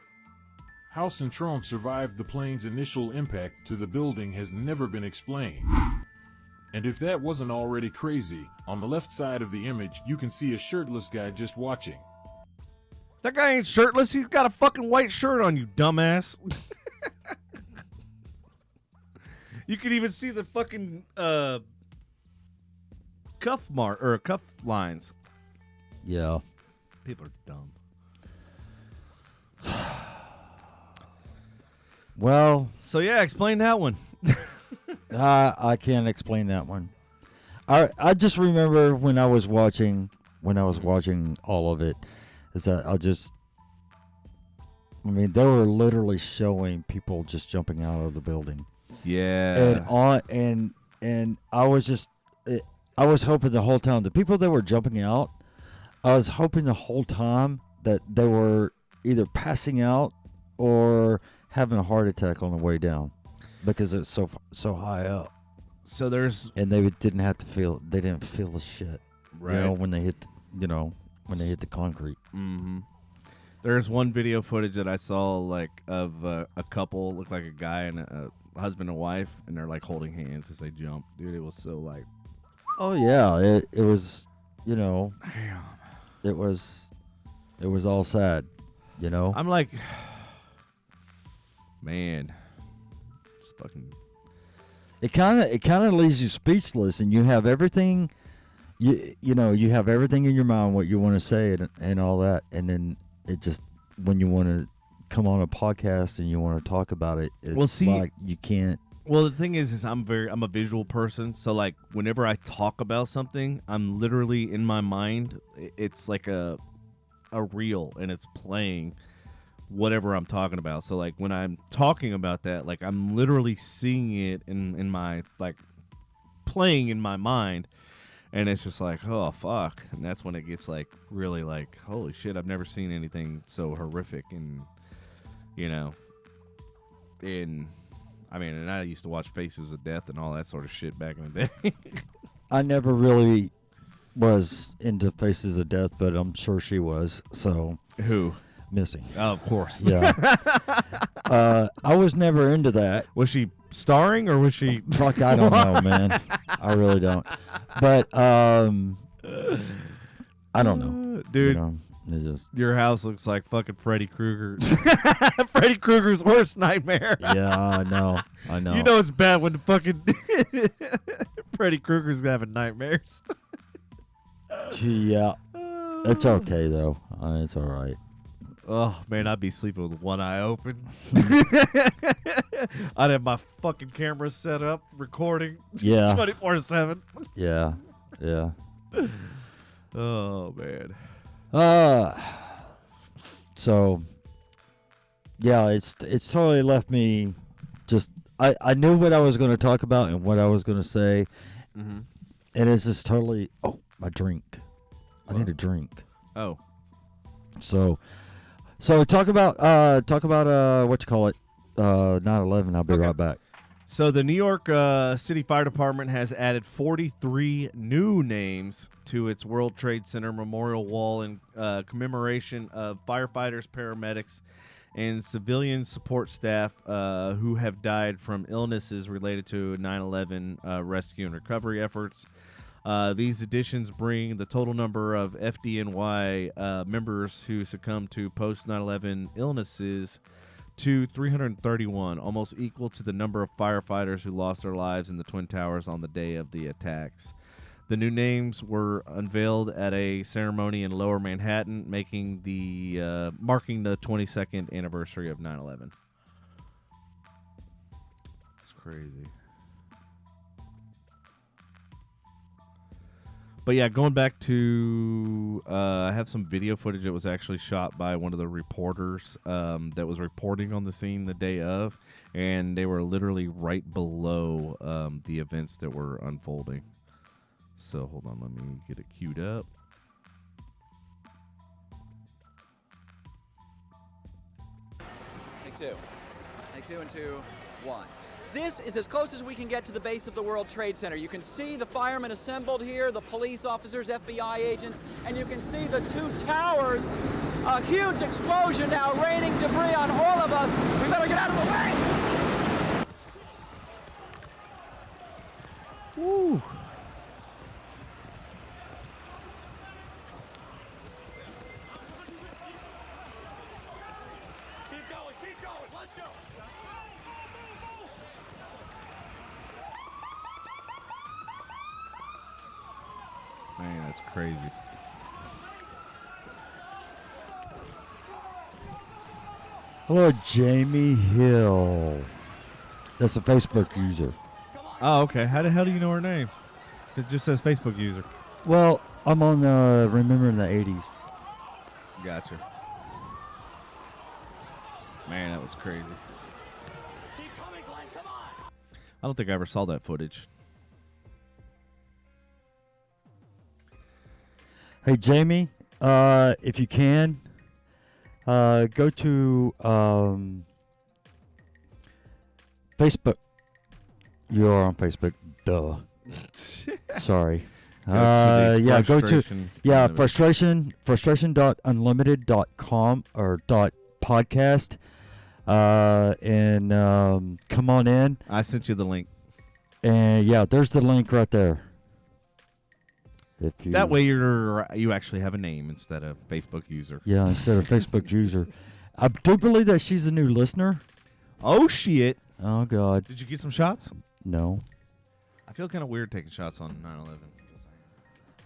How Centron survived the plane's initial impact to the building has never been explained. And if that wasn't already crazy, on the left side of the image you can see a shirtless guy just watching. That guy ain't shirtless. He's got a fucking white shirt on, you dumbass. You can even see the fucking cuff lines. Yeah. People are dumb. Well, So yeah, explain that one. I can't explain that one. I just remember when I was watching all of it, is that I mean, they were literally showing people just jumping out of the building. Yeah. And I was hoping the whole time, the people that were jumping out, I was hoping the whole time that they were either passing out or having a heart attack on the way down, because it's so high up. So there's And they didn't feel the shit, right. you know, when they hit the concrete. Mm-hmm. There's one video footage that I saw, like, of a couple, looked like a guy and a husband and wife, and they're like holding hands as they jump. Dude, it was so like, Oh yeah, it was, you know, damn. it was all sad, you know. I'm like, man, it's fucking. It kind of leaves you speechless, and you have everything, you know, you have everything in your mind what you want to say and all that, and then it just, when you want to come on a podcast and you want to talk about it, it's like you can't. Well, the thing is I'm a visual person, so like whenever I talk about something, I'm literally in my mind. It's like a reel, and it's playing whatever I'm talking about. So like when I'm talking about that, like I'm literally seeing it in my, like, playing in my mind, and it's just like, oh fuck, and that's when it gets like really like, holy shit, I've never seen anything so horrific. And you know, and I used to watch Faces of Death and all that sort of shit back in the day. I never really was into Faces of Death, but I'm sure she was. So Who? Missy. Oh, of course. Yeah. I was never into that. Was she starring or was she? Fuck, I don't know, man. I really don't. But I don't know, Dude. You know, it's just, Your house looks like fucking Freddy Krueger. Freddy Krueger's worst nightmare. yeah, I know. You know it's bad when the fucking Freddy Krueger's having nightmares. Yeah, it's okay though. It's all right. Oh man, I'd be sleeping with one eye open. I'd have my fucking camera set up, recording. Yeah. 24/7. Yeah. Oh man. So yeah, it's totally left me just, I knew what I was going to talk about and what I was going to say, Mm-hmm. and it's just totally, oh, my drink. I need a drink. Oh. So talk about what you call it, 9/11. I'll be right back. So the New York City Fire Department has added 43 new names to its World Trade Center memorial wall in commemoration of firefighters, paramedics, and civilian support staff who have died from illnesses related to 9/11 rescue and recovery efforts. These additions bring the total number of FDNY members who succumbed to post 9/11 illnesses to 331, almost equal to the number of firefighters who lost their lives in the Twin Towers on the day of the attacks. The new names were unveiled at a ceremony in Lower Manhattan, marking the 22nd anniversary of 9/11. It's crazy. But yeah, going back to, I have some video footage that was actually shot by one of the reporters that was reporting on the scene the day of, and they were literally right below the events that were unfolding. So hold on, let me get it queued up. two. Take 2 and 2, 1. This is as close as we can get to the base of the World Trade Center. You can see the firemen assembled here, the police officers, FBI agents, and you can see the two towers. A huge explosion now, raining debris on all of us. We better get out of the way. Woo. Keep going, let's go. Man, that's crazy. Hello, Jamie Hill. That's a Facebook user. Oh, okay. How the hell do you know her name? It just says Facebook user. Well, I'm on Remembering the 80s. Gotcha. Man, that was crazy. Keep coming, Glenn, come on. I don't think I ever saw that footage. Hey, Jamie, if you can, go to Facebook. You are on Facebook. Duh. Sorry. Yeah, go to frustration.unlimited.com or .podcast and come on in. I sent you the link. And yeah, there's the link right there. If you, That way you actually have a name instead of Facebook user. Yeah, instead of Facebook user. I do believe that she's a new listener. Oh, shit. Oh, God. Did you get some shots? No. I feel kind of weird taking shots on 9/11.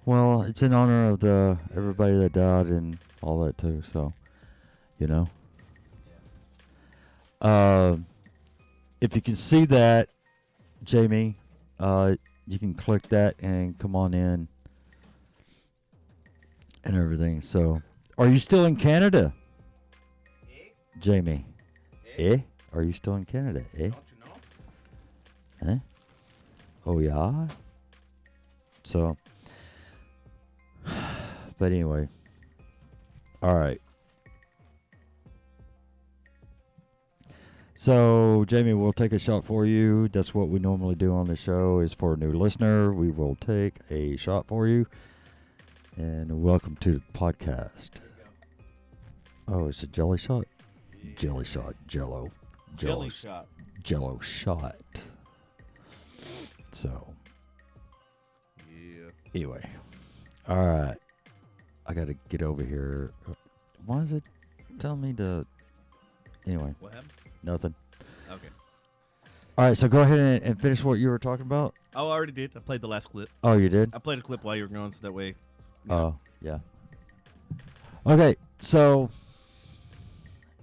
Well, it's in honor of everybody that died and all that too. So, you know. If you can see that, Jamie, you can click that and come on in and everything. So, are you still in Canada, Jamie? Are you still in Canada? Don't you know? Huh? Oh, yeah? So, but anyway. All right. So, Jamie, we'll take a shot for you. That's what we normally do on the show is for a new listener. We will take a shot for you. And welcome to the podcast. Oh, it's a jelly shot? Jelly shot. Jello. Jelly shot. Jello shot. So, Yeah. anyway. All right. I got to get over here. Why is it telling me to... Anyway, What happened? nothing. Okay. All right, so go ahead and finish what you were talking about. Oh, I already did. I played the last clip. Oh, you did? I played a clip while you were going, so that way. Oh, yeah. Okay, so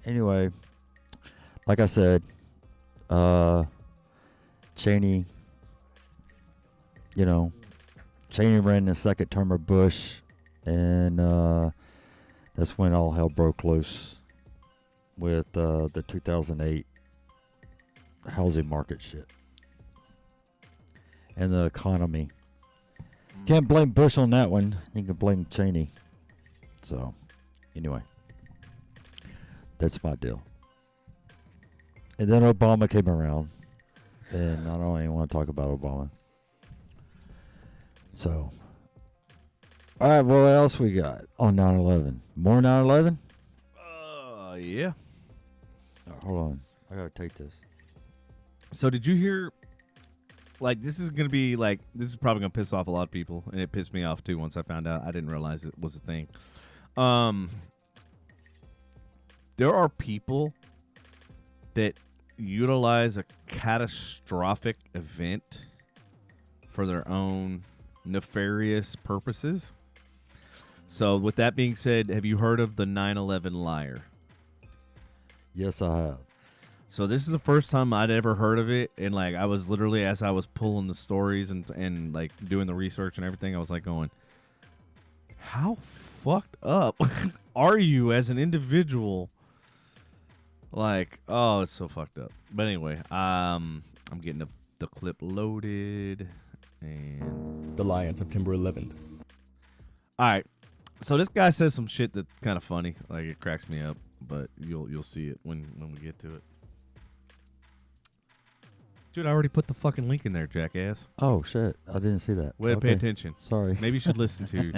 anyway, like I said, Cheney, Cheney ran the second term of Bush, and that's when all hell broke loose with the 2008 housing market shit and the economy. Can't blame Bush on that one. You can blame Cheney. So, anyway, that's my deal. And then Obama came around, and I don't even want to talk about Obama. So, all right, what else we got on 9/11? More 9/11? Yeah. Hold on, I gotta take this. So did you hear? Like, this is probably gonna piss off a lot of people, and it pissed me off too once I found out. I didn't realize it was a thing. There are people that utilize a catastrophic event for their own nefarious purposes. So with that being said, have you heard of the 9/11 liar? Yes, I have. So this is the first time I'd ever heard of it, and like I was literally, as I was pulling the stories and like doing the research and everything, I was like going, how fucked up are you as an individual? Like, oh, it's so fucked up. But anyway, I'm getting the clip loaded, and The lie on September 11th. all right. So this guy says some shit that's kind of funny, like it cracks me up. but you'll see it when we get to it. Dude, I already put the fucking link in there, jackass. Oh shit! I didn't see that. Way to pay attention. Sorry. Maybe you should listen to.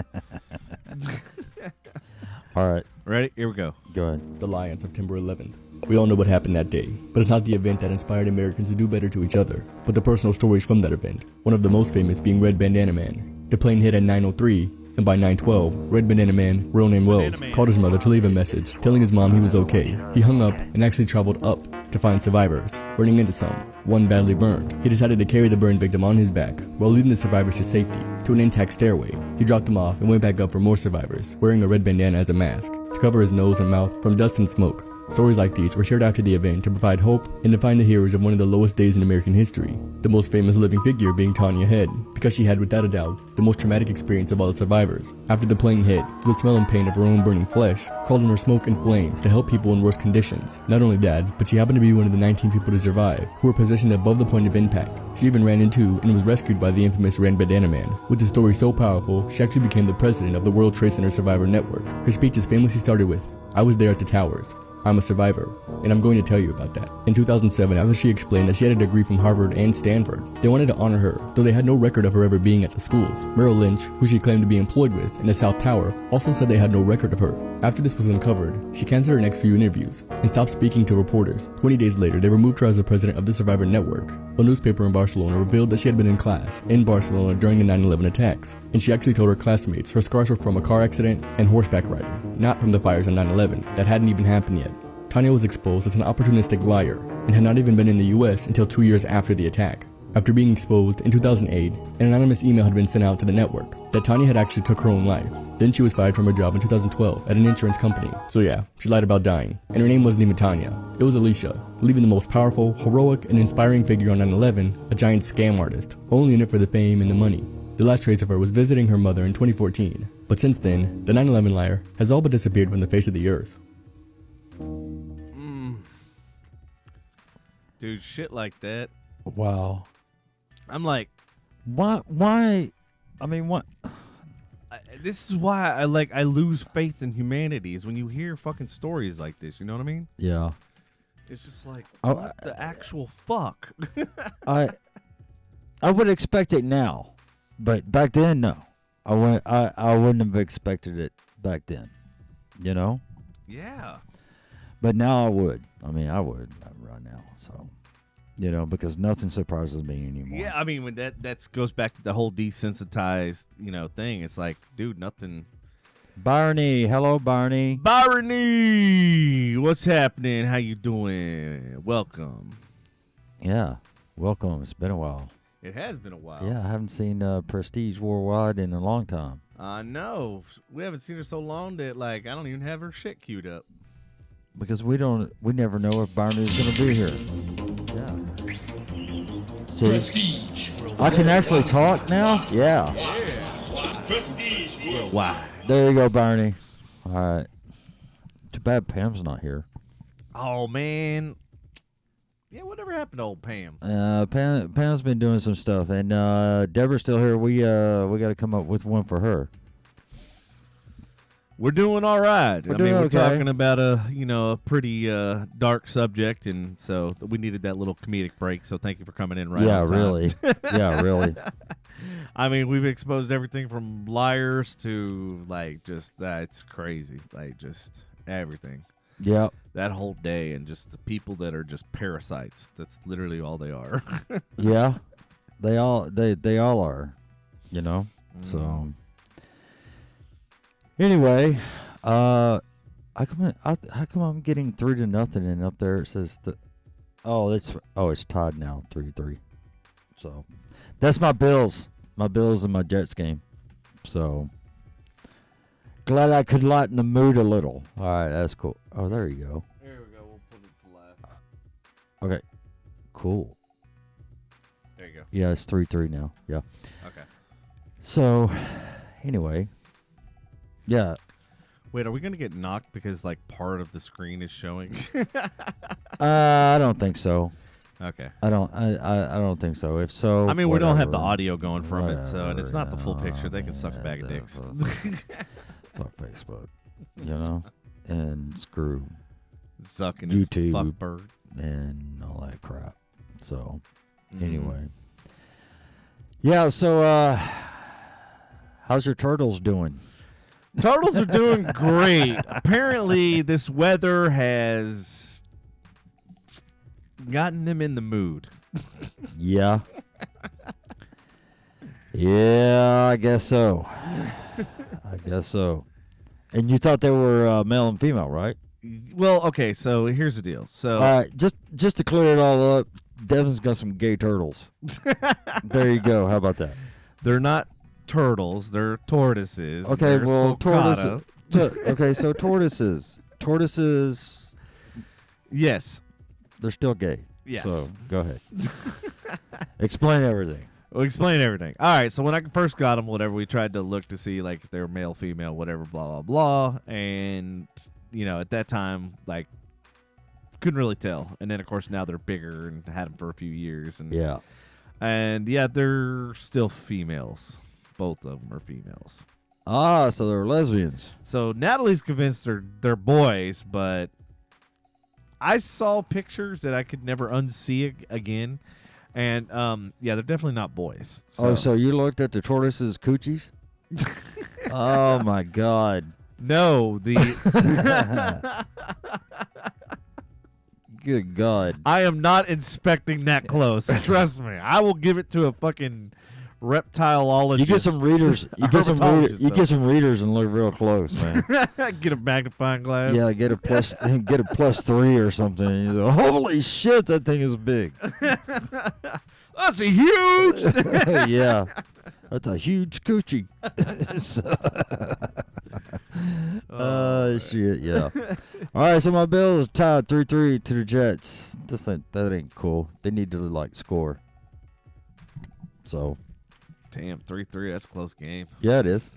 All right. Ready? Here we go. Go ahead. The lie on September 11th. We all know what happened that day, but it's not the event that inspired Americans to do better to each other, but the personal stories from that event. One of the most famous being Red Bandana Man. The plane hit at 9:03, and by 9:12, Red Bandana Man, real name Wells, called his mother to leave a message, telling his mom he was okay. He hung up and actually traveled up to find survivors, running into some. One badly burned. He decided to carry the burned victim on his back, while leading the survivors to safety, to an intact stairway. He dropped them off and went back up for more survivors, wearing a red bandana as a mask, to cover his nose and mouth from dust and smoke. Stories like these were shared after the event to provide hope and to find the heroes of one of the lowest days in American history. The most famous living figure being Tanya Head, because she had without a doubt the most traumatic experience of all the survivors. After the plane hit, through the smell and pain of her own burning flesh, crawled in her smoke and flames to help people in worse conditions. Not only that, but she happened to be one of the 19 people to survive, who were positioned above the point of impact. She even ran into and was rescued by the infamous Red Bandana Man. With the story so powerful, she actually became the president of the World Trade Center Survivor Network. Her speech is famously started with, "I was there at the towers. I'm a survivor, and I'm going to tell you about that." In 2007, after she explained that she had a degree from Harvard and Stanford, they wanted to honor her, though they had no record of her ever being at the schools. Merrill Lynch, who she claimed to be employed with in the South Tower, also said they had no record of her. After this was uncovered, she canceled her next few interviews and stopped speaking to reporters. 20 days later, they removed her as the president of the Survivor Network. A newspaper in Barcelona revealed that she had been in class in Barcelona during the 9/11 attacks, and she actually told her classmates her scars were from a car accident and horseback riding, not from the fires on 9/11 that hadn't even happened yet. Tanya was exposed as an opportunistic liar and had not even been in the US until 2 years after the attack. After being exposed in 2008, an anonymous email had been sent out to the network that Tanya had actually took her own life. Then she was fired from her job in 2012 at an insurance company. So yeah, she lied about dying, and her name wasn't even Tanya. It was Alicia, leaving the most powerful, heroic, and inspiring figure on 9/11, a giant scam artist, only in it for the fame and the money. The last trace of her was visiting her mother in 2014, but since then, the 9/11 liar has all but disappeared from the face of the earth. Dude, shit like that. Wow. I'm like, Why? I mean, what? this is why I lose faith in humanity is when you hear fucking stories like this. You know what I mean? Yeah. It's just like, Oh, what the actual fuck? I would expect it now, but back then, no. I wouldn't have expected it back then. You know? Yeah. But now I would. I mean, I would right now. So, you know, because nothing surprises me anymore. Yeah, I mean, when that goes back to the whole desensitized, thing. It's like, dude, nothing. Barney, hello, Barney. Barney, what's happening? How you doing? Welcome. Yeah, welcome. It's been a while. It has been a while. Yeah, I haven't seen Prestige Worldwide in a long time. I know. We haven't seen her so long that I don't even have her shit queued up. Because we never know if Barney's going to be here. Yeah. See, Prestige. I can actually talk now? Yeah. Prestige. Wow. There you go, Barney. All right. Too bad Pam's not here. Oh, man. Yeah, whatever happened to old Pam? Pam's been doing some stuff, and Deborah's still here. We got to come up with one for her. We're doing all right. We're we're okay. talking about a pretty dark subject, and so we needed that little comedic break. So thank you for coming in right Yeah, on time. really. Yeah, really. I mean, we've exposed everything from liars to it's crazy, just everything. Yep. That whole day, and just the people that are just parasites. That's literally all they are. Yeah. They all are, you know. So anyway, how come I'm getting 3-0, and up there it says it's tied now 3-3. So that's my Bills and my Jets game. So glad I could lighten the mood a little. All right, that's cool. Oh, there you go. There we go. We'll put it to left. Okay, cool. There you go. Yeah, it's 3-3 now. Yeah. Okay. So anyway, yeah. Wait, are we gonna get knocked because part of the screen is showing? I don't think so. Okay. I don't think so. If so, I mean, we don't have the whatever. audio going from it, so and it's not the full Whatever, picture. They can suck a bag of man, dicks. Fuck Facebook, you know, and screw Zuck and his YouTube. fuck bird. and all that crap. So, anyway. Yeah, so how's your turtles doing? Turtles are doing great. Apparently, this weather has gotten them in the mood. Yeah. Yeah, I guess so. I guess so. And you thought they were male and female, right? Well, okay, so here's the deal. So, All right, just to clear it all up, Devin's got some gay turtles. There you go. How about that? they're not turtles, they're tortoises. Okay, They're well, sulcata. okay, so tortoises. Tortoises, Yes. they're still gay. Yes. So, go ahead. Explain everything. We'll explain everything. All right, so when I first got them, whatever, we tried to look to see, like, if they were male, female, whatever, blah, blah, blah. And, you know, at that time, like, couldn't really tell. And then, of course, now they're bigger and had them for a few years. And Yeah. And, yeah, they're still females. Both of them are females. Ah, so they're lesbians. So Natalie's convinced they're boys, but I saw pictures that I could never unsee again. And, yeah, they're definitely not boys. So you looked at the tortoises' coochies? Oh, my God. No, Good God. I am not inspecting that close. Trust me. I will give it to a fucking reptileologist. You get some readers. You get some Herpetologist, you get some readers and look real close, man. Get a magnifying glass. Yeah, get a +3 or something. You go, holy shit, that thing is big. That's a huge. Yeah, that's a huge coochie. Shit, yeah. All right, so my Bills is tied 3-3 to the Jets. That ain't cool. They need to like score. So. Damn, 3-3. That's a close game. Yeah, it is.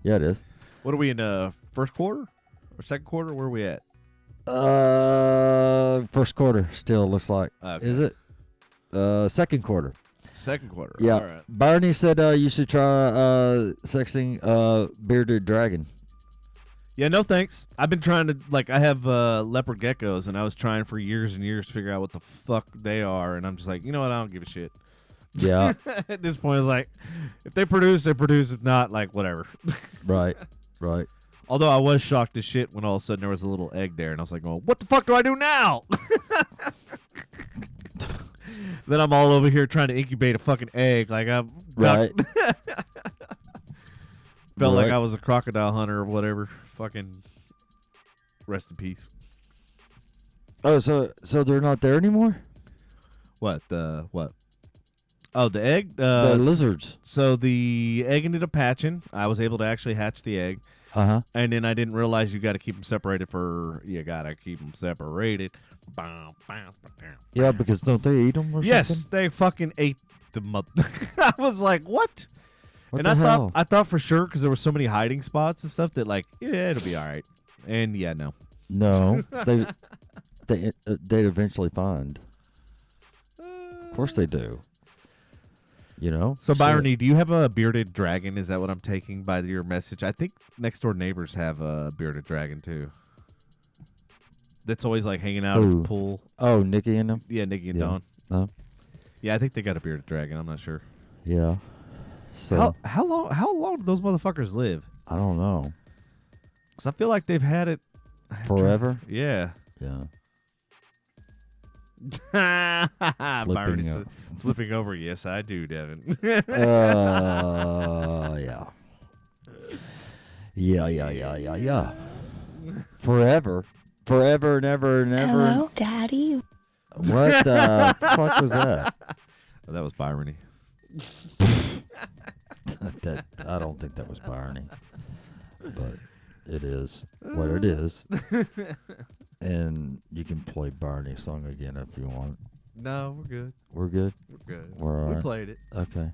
Yeah, it is. What are we in first quarter or second quarter? Where are we at? First quarter still looks like. Okay. Is it? Second quarter. Second quarter. Yeah. All right. Barney said you should try sexting bearded dragon. Yeah, no thanks. I've been trying to, like, I have leopard geckos, and I was trying for years and years to figure out what the fuck they are, and I'm just like, you know what? I don't give a shit. Yeah. At this point, it's like, if they produce, they produce. If not, like, whatever. Right. Although I was shocked as shit when all of a sudden there was a little egg there, and I was like, well, what the fuck do I do now? Then I'm all over here trying to incubate a fucking egg. Like, I'm Right. felt like Right. I was a crocodile hunter or whatever. Fucking rest in peace. Oh, so they're not there anymore? What? What? Oh, the egg? The lizards. So the egg ended up hatching. I was able to actually hatch the egg. Uh-huh. And then I didn't realize you got to keep them separated you got to keep them separated. Yeah, because don't they eat them or Yes, something? they fucking ate the mother. I was like, what? What And the hell? I thought for sure because there were so many hiding spots and stuff that, like, yeah, it'll be all right. And yeah, no. No. They'd eventually find. Of course they do. You know? So, Shit. Byrony, do you have a bearded dragon? Is that what I'm taking by your message? I think next door neighbors have a bearded dragon, too. That's always, like, hanging out at Who? the pool. Oh, Nikki and them? Yeah, Nikki and Yeah. Dawn. No? Yeah, I think they got a bearded dragon. I'm not sure. Yeah. So, How long do those motherfuckers live? I don't know. Because I feel like they've had it Forever? Yeah. Yeah. Byron Flipping said, flipping over. Yes, I do, Devin. Yeah. Yeah. Forever and ever and ever. Hello, Daddy. What the fuck was that? Oh, that was Byrony. I don't think that was Barney, but it is what it is. And you can play Barney's song again if you want. No, we're good. We're good. We're good. We're all We right. played it. Okay.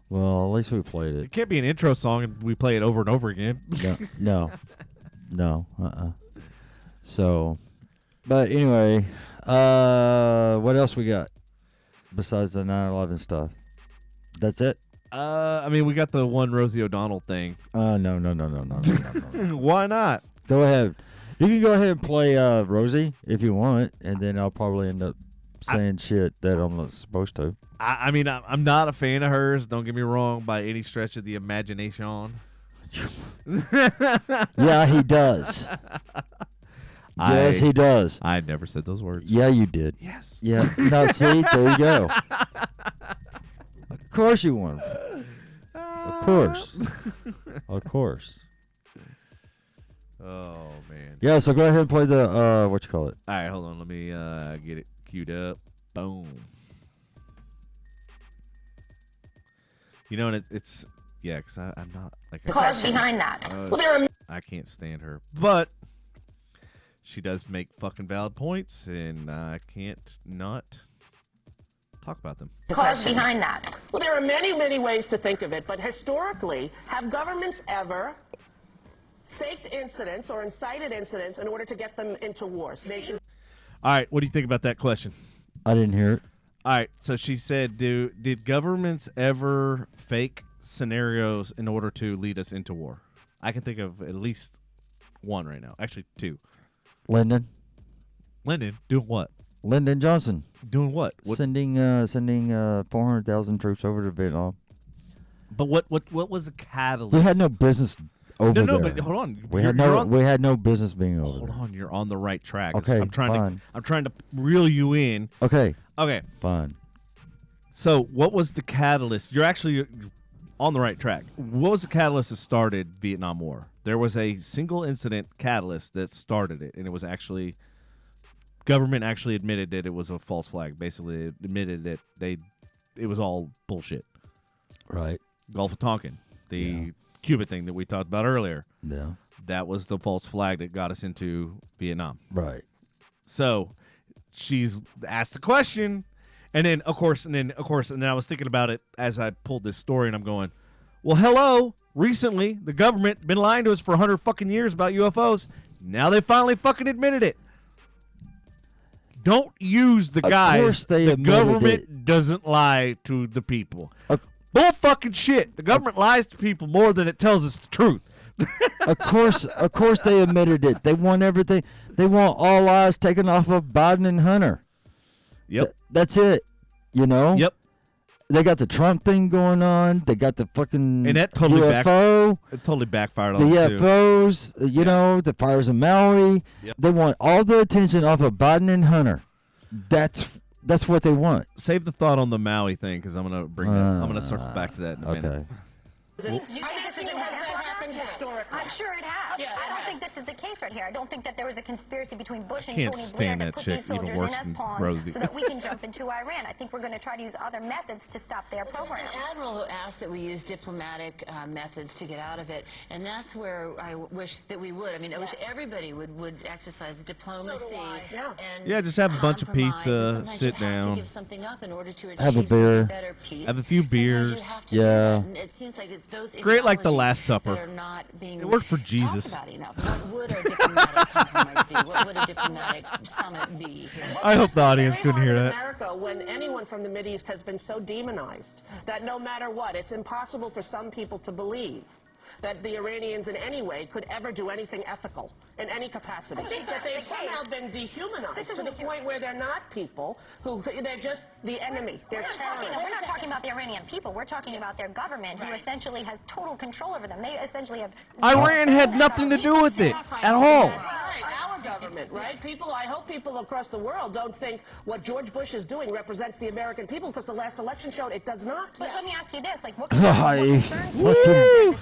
Well, at least we played It it. can't be an intro song and we play it over and over again. No. So, but anyway, what else we got besides the 9/11 stuff? That's it. I mean, we got the one Rosie O'Donnell thing. No. Why not? Go ahead. You can go ahead and play Rosie if you want, and then I'll probably end up saying shit that I'm not supposed to. I mean, I'm not a fan of hers. Don't get me wrong by any stretch of the imagination. Yeah, he does. Yes, he does. I never said those words. Yeah, you did. Yes. Yeah. No, see, there you go. Of course you won. Of course. Of course. Oh man. Yeah, so go ahead and play the what you call it. All right, hold on. Let me get it queued up. Boom. You know, and it's yeah, because I'm not like The cause behind that. I can't stand her, but she does make fucking valid points, and I can't not talk about them. The cause behind that. Well, there are many, many ways to think of it, but historically, have governments ever faked incidents or incited incidents in order to get them into wars? Nations. All right, what do you think about that question? I didn't hear it. All right, so she said, did governments ever fake scenarios in order to lead us into war? I can think of at least one right now. Actually, two. Lyndon Doing what? Lyndon Johnson. Doing what? Sending 400,000 troops over to Vietnam. But what was the catalyst? We had no business over there. No, but hold on. We had no business being over there. Hold on, you're on the right track. Okay, I'm trying fine. to reel you in. Okay. Fine. So, what was the catalyst? You're actually on the right track. What was the catalyst that started Vietnam War? There was a single incident catalyst that started it, and it was actually government actually admitted that it was a false flag. Basically, it admitted that it was all bullshit. Right. Gulf of Tonkin, the Cuba thing that we talked about earlier. Yeah. That was the false flag that got us into Vietnam. Right. So she's asked the question, and then of course, and then I was thinking about it as I pulled this story, and I'm going, well, hello. Recently, the government been lying to us for 100 fucking years about UFOs. Now they finally fucking admitted it. Don't use the guys. Course they the admitted government it. doesn't lie to the people. Bull fucking shit. The government lies to people more than it tells us the truth. Of course they admitted it. They want everything. They want all eyes taken off of Biden and Hunter. Yep. That's it. You know? Yep. They got the Trump thing going on. They got the fucking And that totally UFO. It totally backfired The on them, too. UFOs, you know, the fires in Maui. Yep. They want all the attention off of Biden and Hunter. That's what they want. Save the thought on the Maui thing, because I'm gonna bring that. I'm gonna circle back to that in a minute. Okay. I'm sure it has. Yeah, I don't think this is the case right here. I don't think that there was a conspiracy between Bush and Can't Tony Blair stand to that put chick, these even soldiers worse in than us pawns Rosie. so that we can jump into Iran. I think we're going to try to use other methods to stop their program. There's an admiral who asked that we use diplomatic methods to get out of it, and that's where I wish that we would. I mean, I wish everybody would exercise diplomacy. And Yeah, just have a bunch of compromise. pizza, And sometimes sit you have down. to give something up in order to achieve Have a beer. better peace. Have a few Sometimes you beers. have to do Yeah. that, and it seems like it's those Great like the ideologies Last Supper. that are not being It worked for talked Jesus. about enough. What would a diplomatic compromise be? What would a diplomatic summit be here? I hope the audience Very couldn't hard hear in that. America, when anyone from the Mideast has been so demonized that no matter what, it's impossible for some people to believe that the Iranians in any way could ever do anything ethical in any capacity. That they've somehow been dehumanized to the point where they're not people who, they're just the enemy. They're terrorists. We're not talking about the Iranian people. We're talking about their government, who essentially has total control over them. They essentially have. Iran had nothing to do with it at all. That's right, our government, right? I hope people across the world don't think what George Bush is doing represents the American people, because the last election showed it does not. But let me ask you this: like, what You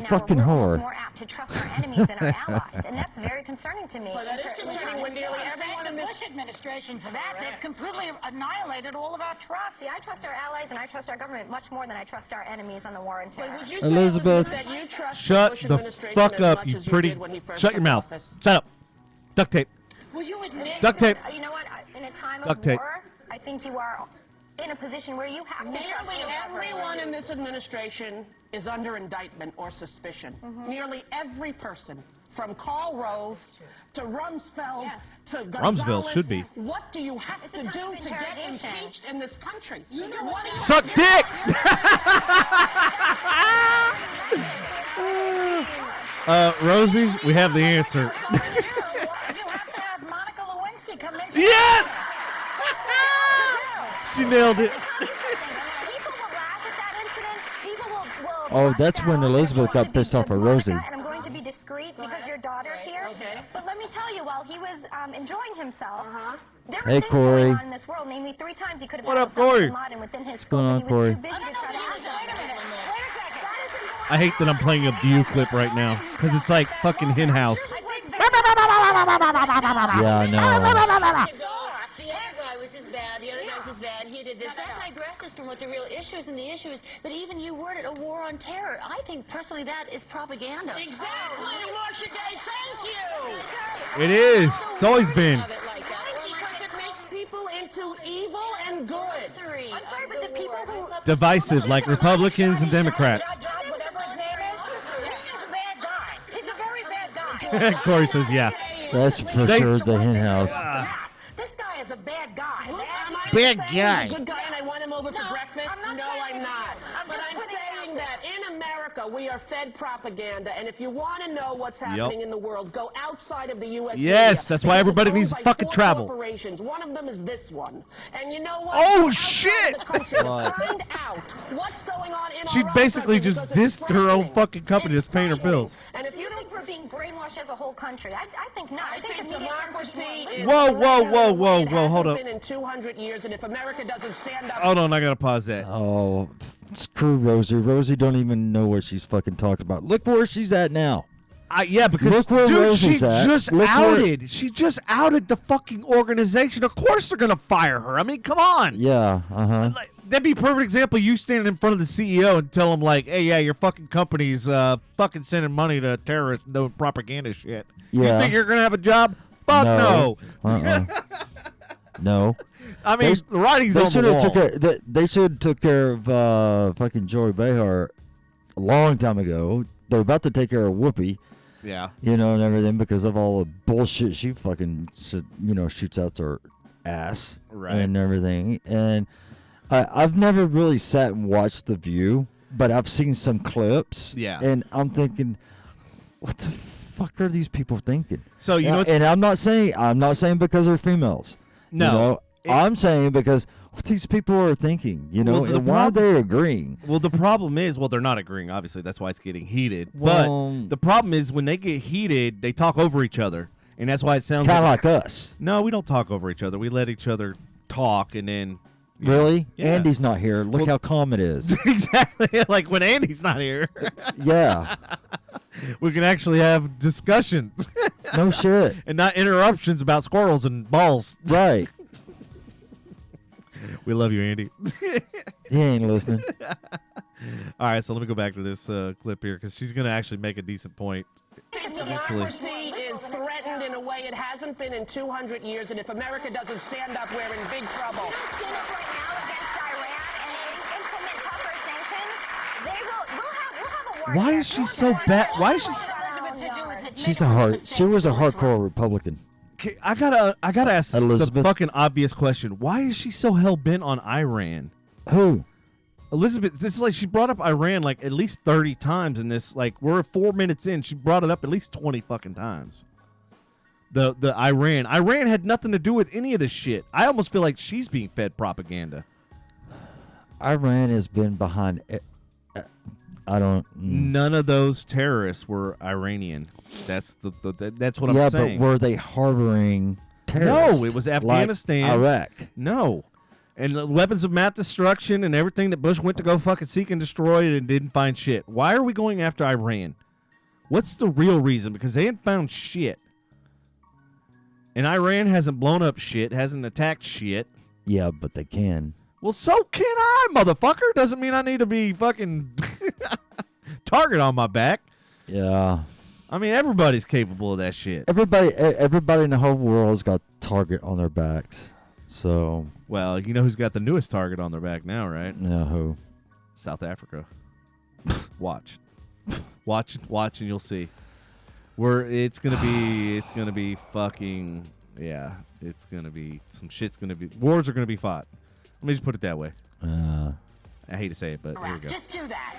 fucking whore. more apt to trust our enemies than our allies, and that's very concerning to me. Well, that is concerning when nearly everyone in this administration for that. They've completely annihilated all of our trust. See, I trust our allies and I trust our government much more than I trust our enemies on the war and terror. Would you say, Elizabeth. that you trust Shut Bush the administration fuck as up, much you as you pretty. did when he first Shut your took mouth. office? Shut up. Duct tape. Will you admit Duct tape. You know what? In a time Duct of tape. war, I think you are in a position where you have to trust Nearly your everyone government. in this administration is under indictment or suspicion. Nearly every person, from Karl Rove to Rumsfeld to Gonzalez. Rumsfeld should be. What do you have to do to get impeached in this country? What do you Suck have to dick. do? Rosie, we have the answer. Yes! She nailed it. People will laugh at that incident. People will Oh, rush that's when down. Elizabeth I'm got going to pissed be off at Monica, Rosie. And I'm going to be discreet because your daughter's here. Okay. But let me tell you, while he was enjoying himself, there were Hey, things Corey. going on in this world. Namely, 3 times he could have What had up, Corey? Osama bin Laden within his going on, scope, but he was Corey? too busy to try to ask him. Wait a minute. Wait a second. That is important. I hate that I'm playing a View clip right now because it's like fucking Hen House. Yeah, I know. The other guy was as bad. The other guy was as bad. He did this. That digresses from what the real issue is, and the issue is that even you worded a war on terror. I think personally that is propaganda. Exactly, Marcia Gay, thank you. It is. It's always been. Of it like that. Or like Because it makes people into evil and good. I'm sorry, but the people who... Divisive, like Republicans and Democrats. Whatever his name is, he's a bad guy. He's a very bad guy. Corey says, yeah. That's for They- sure the hen house. This guy is a bad guy. Am I Bad saying guy. he's a good guy and I want him over for breakfast? I'm not No, saying I'm not. that. But I'm saying that in America, we are fed propaganda, and if you want to know what's happening in the world, go outside of the U.S. Yes, media, that's why because everybody it's needs owned to by fucking 4 travel. corporations. One of them is this one. And you know what? Oh, Outside shit! of the country to Right. find out what's going on in She our own basically country just because it's dissed her own frightening. fucking company It's that's paying her frightening. bills. And if you think we're being brainwashed as a whole country? I think not. I think the media democracy is Whoa, whoa, threatened whoa, in a way whoa, it whoa, hold hasn't up. been in 200 years, and if America doesn't stand up, Hold on, I gotta pause that. Oh, screw Rosie. Rosie don't even know what she's fucking talking about. Look where she's at now. Yeah, because Look where dude, Rosie's she at. just Look where- outed. She just outed the fucking organization. Of course they're gonna fire her. I mean, come on. Yeah, uh-huh. Like, that'd be a perfect example. You standing in front of the CEO and tell him like, "Hey, yeah, your fucking company's fucking sending money to terrorists, no propaganda shit." Yeah. You think you're gonna have a job? Fuck no. Uh-uh. No. I mean, They- the writing's They on the should have wall. took care. They should have took care of fucking Joey Behar a long time ago. They're about to take care of Whoopi, Yeah. you know, and everything because of all the bullshit she fucking, shoots out her ass Right. and everything. And I've never really sat and watched The View, but I've seen some clips. Yeah. And I'm thinking, what the fuck are these people thinking? So you know, and I'm not saying because they're females. No. You know, I'm saying because what these people are thinking, you know, Well, the and why are problem- they agreeing? well, the problem is, they're not agreeing. Obviously, that's why it's getting heated. Well- but the problem is when they get heated, they talk over each other, and that's why it sounds Kind of like us. No, we don't talk over each other. We let each other talk, and then Really? Yeah. Andy's not here. Look how calm it is. exactly like when Andy's not here, Yeah. we can actually have discussions No shit. and not interruptions about squirrels and balls. Right. We love you, Andy. He ain't listening. All right, so let me go back to this clip here because she's gonna actually make a decent point. democracy is threatened in a way it hasn't been in 200 years, and if America doesn't stand up, we're in big trouble. Right now against Iran and implement tougher sanctions, we'll have a war. Why is she so bad? Why is she? She was a hardcore Republican. Okay, I gotta ask the Elizabeth? fucking obvious question. Why is she so hell bent on Iran? Who? Elizabeth, this is like she brought up Iran like at least 30 times in this. Like we're 4 minutes in, she brought it up at least 20 fucking times. The Iran had nothing to do with any of this shit. I almost feel like she's being fed propaganda. Iran has been behind. I don't. None of those terrorists were Iranian. That's that's what I'm Yeah, saying. but were they harboring terrorists? No, it was like Afghanistan, Iraq. No. And the weapons of mass destruction and everything that Bush went to go fucking seek and destroy and didn't find shit. Why are we going after Iran? What's the real reason? Because they ain't found shit. And Iran hasn't blown up shit, hasn't attacked shit. Yeah, but they can. Well, so can I, motherfucker. Doesn't mean I need to be fucking target on my back. Yeah. I mean, everybody's capable of that shit. Everybody in the whole world's got target on their backs. So. Well, you know who's got the newest target on their back now, right? Yeah, who? South Africa. Watch, and you'll see. It's gonna be fucking, yeah. It's gonna be some shit's gonna be. Wars are gonna be fought. Let me just put it that way. I hate to say it, but here we go. Just do that.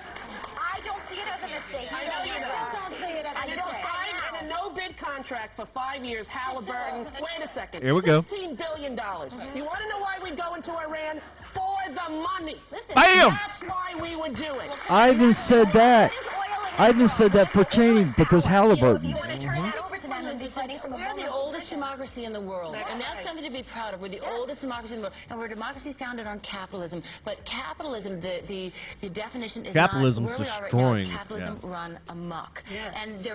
I don't see it as a mistake. I know you don't see it as a mistake. I don't find no-bid contract for 5 years, Halliburton. Wait a second. Here we go. $16 billion. You want to know why we'd go into Iran? For the money. Bam! That's why we would do it. I even said that. I even said that for Cheney because Halliburton. We're the oldest democracy in the world, and that's something to be proud of. We're the oldest democracy in the world, and we're a democracy founded on capitalism. But capitalism, the definition is Capitalism's not where we are destroying, right now. Capitalism yeah. run amok, and there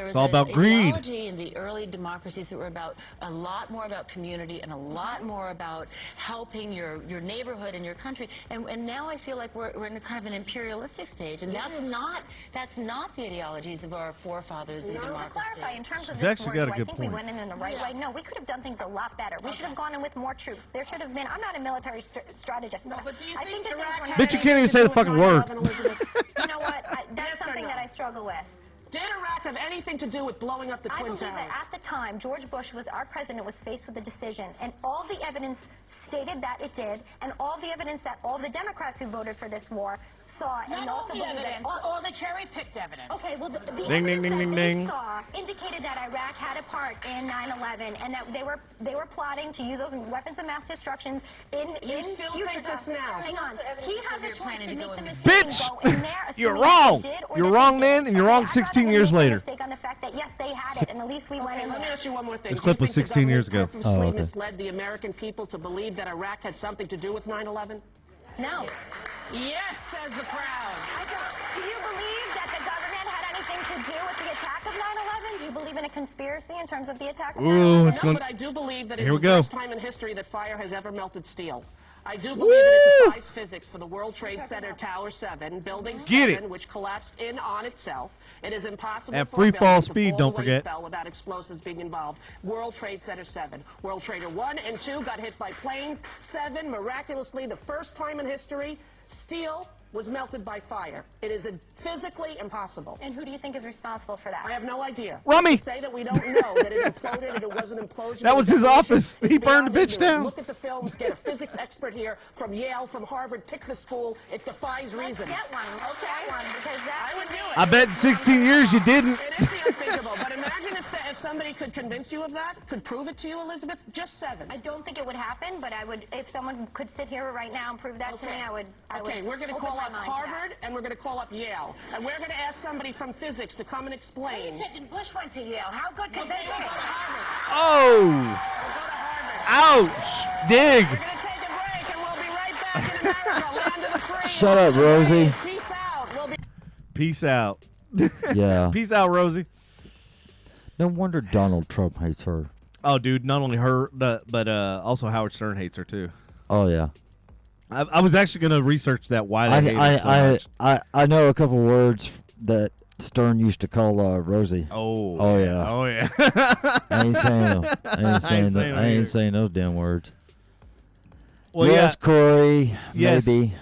was all about greed. ideology in the early democracies that were about a lot more about community and a lot more about helping your neighborhood and your country. And now I feel like we're in a kind of an imperialistic stage, and that's not the ideologies of our forefathers. To clarify, in terms of She's this actually war, got a do I good think we point. went in the right way? No, we could have done things a lot better. We should have gone in with more troops. There should have been. I'm not a military strategist, but do you I think think that Iraq things were Bitch, you can't even say the fucking word. You know what? That's Yes or something no? that I struggle with. Did Iraq have anything to do with blowing up the I Twin believe Towers? that at the time, George Bush was our president, was faced with a decision, and all the evidence stated that it did, and all the evidence that all the Democrats who voted for this war saw, and also believe that or the cherry-picked evidence. Okay, well, the Ding, ding, evidence ding, that ding, they ding. saw indicated that Iraq had a part in 9/11, and that they were plotting to use those weapons of mass destruction in still future think this times. now? Hang on, he has a choice planning to to go make the in. mistake Bitch! and go in there, You're assuming that wrong. they did or You're that wrong they then, didn't. and you're wrong Okay, I'd rather 16 them years make a later. mistake on the fact that yes, they had it, and at least we went in Let me there. ask you one more thing. This Do clip you was think the 16 years government ago. purposely Oh, okay. misled the American people to believe that Iraq had something to do with 9/11? No. Yes, says the crowd. Do you believe that the government had anything to do with the attack of 9/11? Do you believe in a conspiracy in terms of the attack of 9/11? Ooh, it's No, going. but I do believe that Here it's we the go. first time in history that fire has ever melted steel. I do believe that it defies physics for the World Trade Center Tower 7, Building Get 7, it. which collapsed in on itself. It is impossible At for free a fall building to speed, fall don't the way forget. it fell without explosives being involved. World Trade Center 7. World Trader 1 and 2 got hit by planes. 7, miraculously, the first time in history, steel was melted by fire. It is physically impossible. And who do you think is responsible for that? I have no idea. Rummy. To say that we don't know that it imploded and it was an implosion. That was his office. It's He burned the beyond bitch ignorant. down. Look at the films. Get a physics expert here from Yale, from Harvard. Pick the school. It defies reason. Get one. Let's get one, because that I would do it. I bet in 16 years you didn't. It is the unthinkable. But imagine if somebody could convince you of that, could prove it to you, Elizabeth. Just 7. I don't think it would happen, but I would. If someone could sit here right now and prove that to me, I would. Okay, we're going to open call my up mind to that. Harvard and we're going to call up Yale. And we're going to ask somebody from physics to come and explain. Bush went to Yale. How good could they We'll go to be? Harvard. Oh, We'll go to Harvard. ouch, dig. We're going to take a break and we'll be right back in America, land of the free. Shut up, Rosie. Peace out. We'll be Peace out. Yeah. Peace out, Rosie. No wonder Donald Trump hates her. Oh, dude, not only her, but also Howard Stern hates her too. Oh yeah. I was actually going to research that. Why they hate her so much. I know a couple words that Stern used to call Rosie. Oh. Oh yeah. Oh yeah. I ain't saying them. I ain't saying saying that. I them ain't either. saying those damn words. Well, yes, Corey. Yes. Maybe.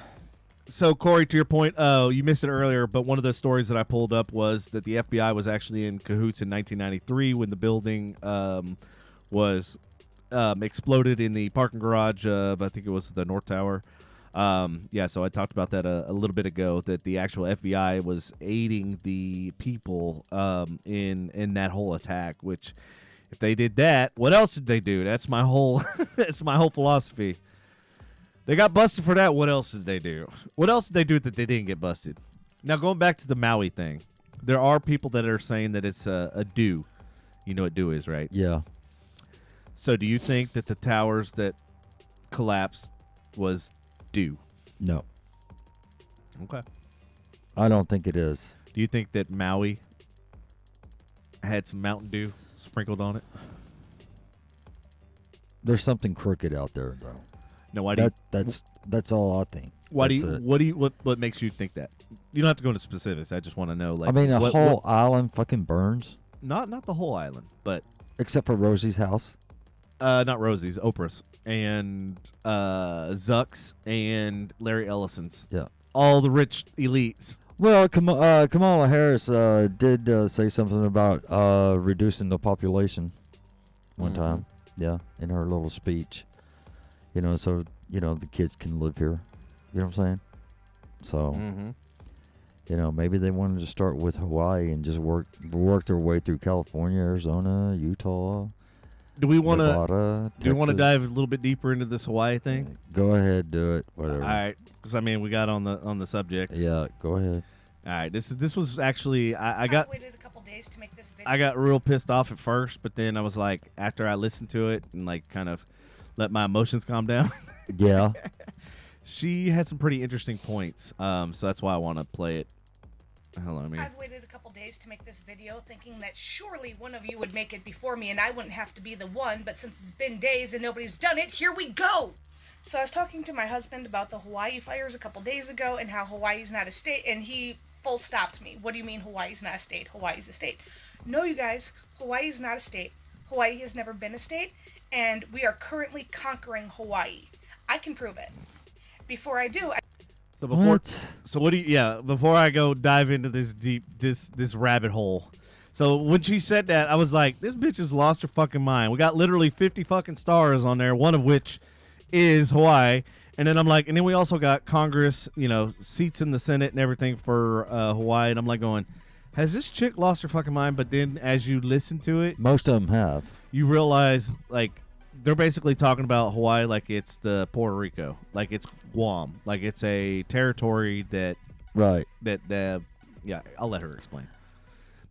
So, Corey, to your point, you missed it earlier, but one of the stories that I pulled up was that the FBI was actually in cahoots in 1993 when the building was exploded in the parking garage of, I think it was the North Tower. Yeah, so I talked about that a little bit ago, that the actual FBI was aiding the people in that whole attack, which if they did that, what else did they do? That's my whole that's my whole philosophy. They got busted for that. What else did they do? What else did they do that they didn't get busted? Now, going back to the Maui thing, there are people that are saying that it's a do. You know what do is, right? Yeah. So do you think that the towers that collapsed was due? No. Okay. I don't think it is. Do you think that Maui had some Mountain Dew sprinkled on it? There's something crooked out there, though. No, why do you, That's all I think. why do That's you it. what makes you think that? You don't have to go into specifics. I just want to know, like, I mean, the what- whole what- island fucking burns, not the whole island, but except for Rosie's house. not Rosie's, Oprah's, and Zuck's, and Larry Ellison's. Yeah. All the rich elites. Well, Kamala Harris did say something about reducing the population one time. Yeah, in her little speech. You know, so, you know, the kids can live here. You know what I'm saying? So, You know, maybe they wanted to start with Hawaii and just work their way through California, Arizona, Utah. Do we want Nevada, to? Do we want to Texas. dive a little bit deeper into this Hawaii thing? Go ahead, do it. Whatever. All right, because I mean, we got on the subject. Yeah, go ahead. All right, this was actually I waited a couple days to make this video. I got real pissed off at first, but then I was like, after I listened to it and like kind of let my emotions calm down. Yeah. She had some pretty interesting points, so that's why I want to play it. Hold on, I've waited a couple days to make this video, thinking that surely one of you would make it before me and I wouldn't have to be the one, but since it's been days and nobody's done it, here we go! So I was talking to my husband about the Hawaii fires a couple days ago and how Hawaii's not a state, and he full stopped me. What do you mean Hawaii's not a state? Hawaii's a state. No, you guys, Hawaii's not a state. Hawaii has never been a state, and we are currently conquering Hawaii. I can prove it. Before I do, So before I go dive into this rabbit hole. So when she said that, I was like, this bitch has lost her fucking mind. We got literally 50 fucking stars on there, one of which is Hawaii. And then I'm like, and then we also got Congress, seats in the Senate and everything for Hawaii. And I'm like going, has this chick lost her fucking mind? But then as you listen to it, most of them have. You realize like they're basically talking about Hawaii like it's the Puerto Rico, like it's Guam, like it's a territory that right. Yeah, I'll let her explain.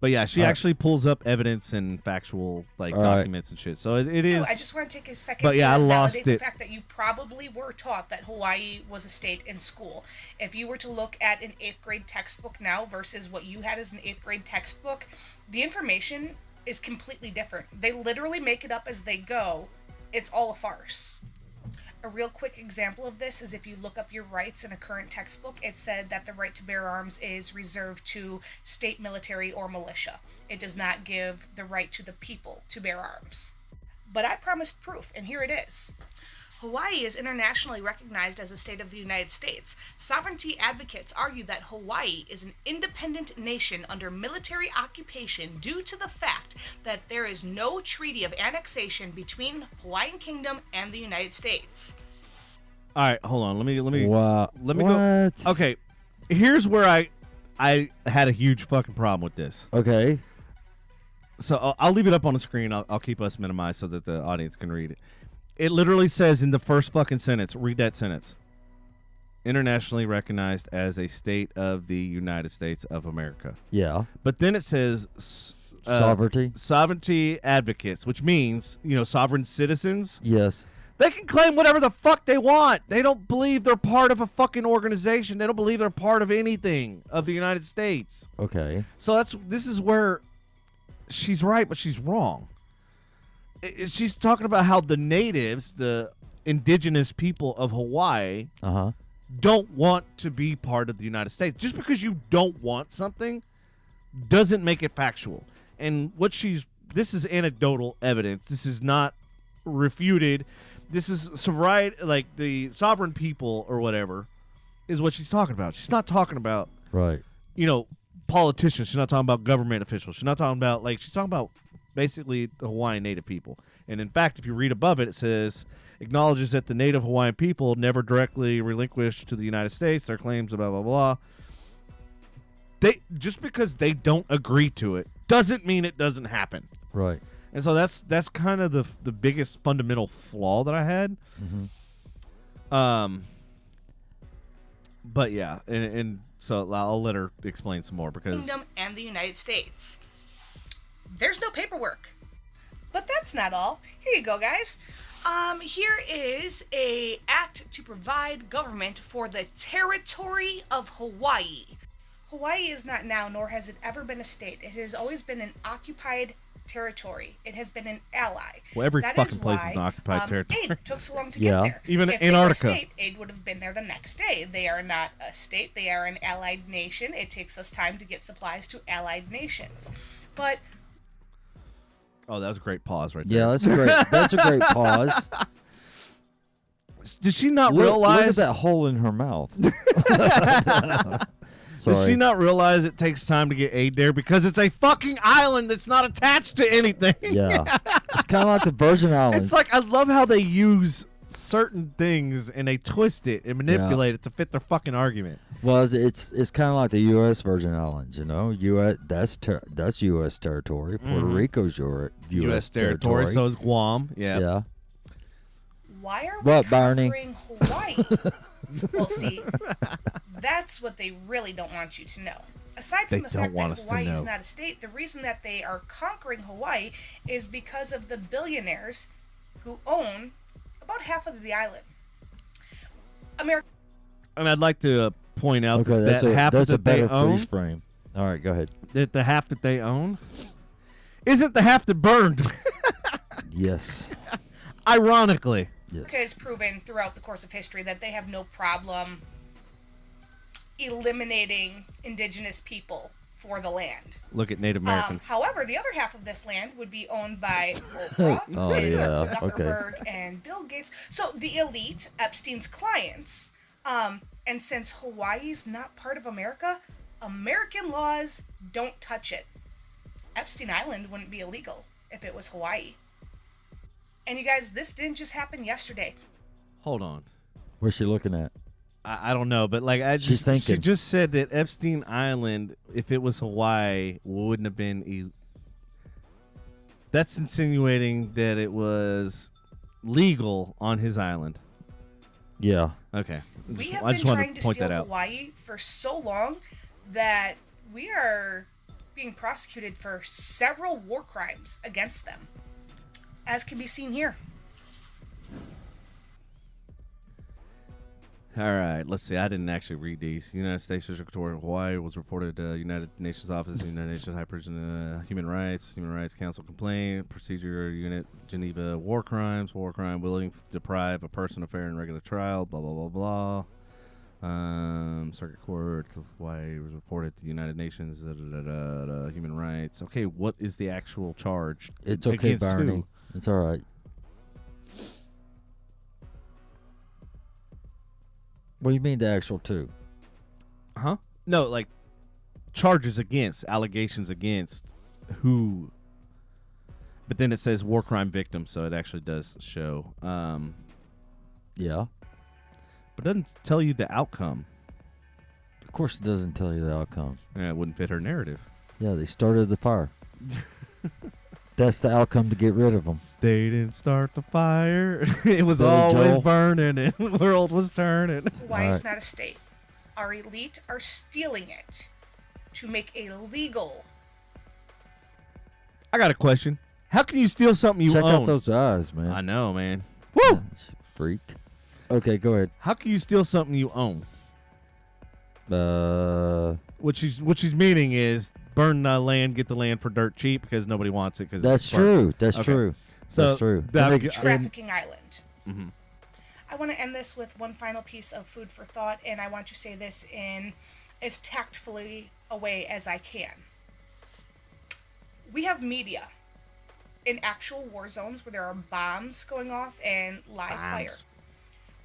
But yeah, she actually pulls up evidence and factual documents and shit. So it is. I just want to take a second to validate lost the it. fact that you probably were taught that Hawaii was a state in school. If you were to look at an 8th grade textbook now versus what you had as an 8th grade textbook, the information is completely different. They literally make it up as they go. It's all a farce. A real quick example of this is if you look up your rights in a current textbook, it said that the right to bear arms is reserved to state military or militia. It does not give the right to the people to bear arms. But I promised proof, and here it is. Hawaii is internationally recognized as a state of the United States. Sovereignty advocates argue that Hawaii is an independent nation under military occupation due to the fact that there is no treaty of annexation between Hawaiian Kingdom and the United States. All right, hold on. Let me Wow. let me What? go. Okay, here's where I had a huge fucking problem with this. Okay. So I'll leave it up on the screen. I'll keep us minimized so that the audience can read it. It literally says in the first fucking sentence, read that sentence. Internationally recognized as a state of the United States of America. Yeah. But then it says sovereignty. Sovereignty advocates, which means, sovereign citizens. Yes. They can claim whatever the fuck they want. They don't believe they're part of a fucking organization. They don't believe they're part of anything of the United States. Okay. So this is where she's right, but she's wrong. She's talking about how the natives, the indigenous people of Hawaii, don't want to be part of the United States. Just because you don't want something doesn't make it factual. And this is anecdotal evidence. This is not refuted. This is like the sovereign people or whatever is what she's talking about. She's not talking about right. Politicians. She's not talking about government officials. She's not talking about she's talking about basically the Hawaiian Native people. And in fact, if you read above it, it says, acknowledges that the Native Hawaiian people never directly relinquished to the United States their claims, blah, blah, blah. Just because they don't agree to it doesn't mean it doesn't happen. Right. And so that's kind of the biggest fundamental flaw that I had. Mm-hmm. But yeah, and so I'll let her explain some more because Kingdom and the United States. There's no paperwork. But that's not all. Here you go, guys. Here is a act to provide government for the territory of Hawaii. Hawaii is not now, nor has it ever been a state. It has always been an occupied territory. It has been an ally. Well, every That fucking is place why, is an occupied territory. Aid took so long to get there. Even if Antarctica. They were a state, aid would have been there the next day. They are not a state. They are an allied nation. It takes us time to get supplies to allied nations. But oh, that was a great pause right there. Yeah, that's a great pause. Did she not realize look at that hole in her mouth? Does she not realize it takes time to get aid there because it's a fucking island that's not attached to anything? Yeah. It's kind of like the Virgin Islands. It's like I love how they use certain things and they twist it and manipulate it to fit their fucking argument. Well, it's kind of like the U.S. Virgin Islands, you know. U.S. That's U.S. territory. Puerto Rico's U.S. territory. So is Guam. Yeah. Yeah. Why are What, we Barney? conquering Hawaii? Well, see, that's what they really don't want you to know. Aside from the fact that Hawaii is not a state, the reason that they are conquering Hawaii is because of the billionaires who own about half of the island. America. And I'd like to point out Okay, that half that's a that they better own, freeze frame. All right, go ahead. that the half that they own isn't the half that burned. Yes. Ironically. Yes. America has proven throughout the course of history that they have no problem eliminating indigenous people for the land. Look at Native Americans. However, the other half of this land would be owned by Oprah, Oh, and yeah, Zuckerberg, and Bill Gates. So the elite, Epstein's clients, and since Hawaii's not part of America, American laws don't touch it. Epstein Island wouldn't be illegal if it was Hawaii. And you guys, this didn't just happen yesterday. Hold on. Where's she looking at? I don't know, but like She's thinking. she just said that Epstein Island, if it was Hawaii, wouldn't have been. That's insinuating that it was legal on his island. Yeah. Okay. We have I been just wanted trying to to point steal that out. Hawaii for so long that we are being prosecuted for several war crimes against them, as can be seen here. All right, let's see. I didn't actually read these. United States District Court of Hawaii was reported to United Nations Office, United Nations High Commissioner Human Rights Council complaint, procedure unit, Geneva, war crime, willing to deprive a person of fair and regular trial, blah, blah, blah, blah. Circuit Court of Hawaii was reported to United Nations, human rights. Okay, what is the actual charge? It's okay, Against Barney. who? It's all right. What do you mean the actual two? Huh? No, like charges against, allegations against who. But then it says war crime victim, so it actually does show. Yeah. But it doesn't tell you the outcome. Of course it doesn't tell you the outcome. Yeah, it wouldn't fit her narrative. Yeah, they started the fire. That's the outcome to get rid of them. They didn't start the fire. It was Billy always Joel. burning and the world was turning. Hawaii is Right. not a state. Our elite are stealing it to make a legal. I got a question. How can you steal something you Check own? out those eyes, man. I know, man. Woo! Freak. Okay, go ahead. How can you steal something you own? What she's meaning is burn the land, get the land for dirt cheap because nobody wants it. Cause That's it's burnt. true. That's Okay. true. So That's true. that- And they- Trafficking Island. Mhm. I want to end this with one final piece of food for thought, and I want to say this in as tactfully a way as I can. We have media in actual war zones where there are bombs going off and live fire.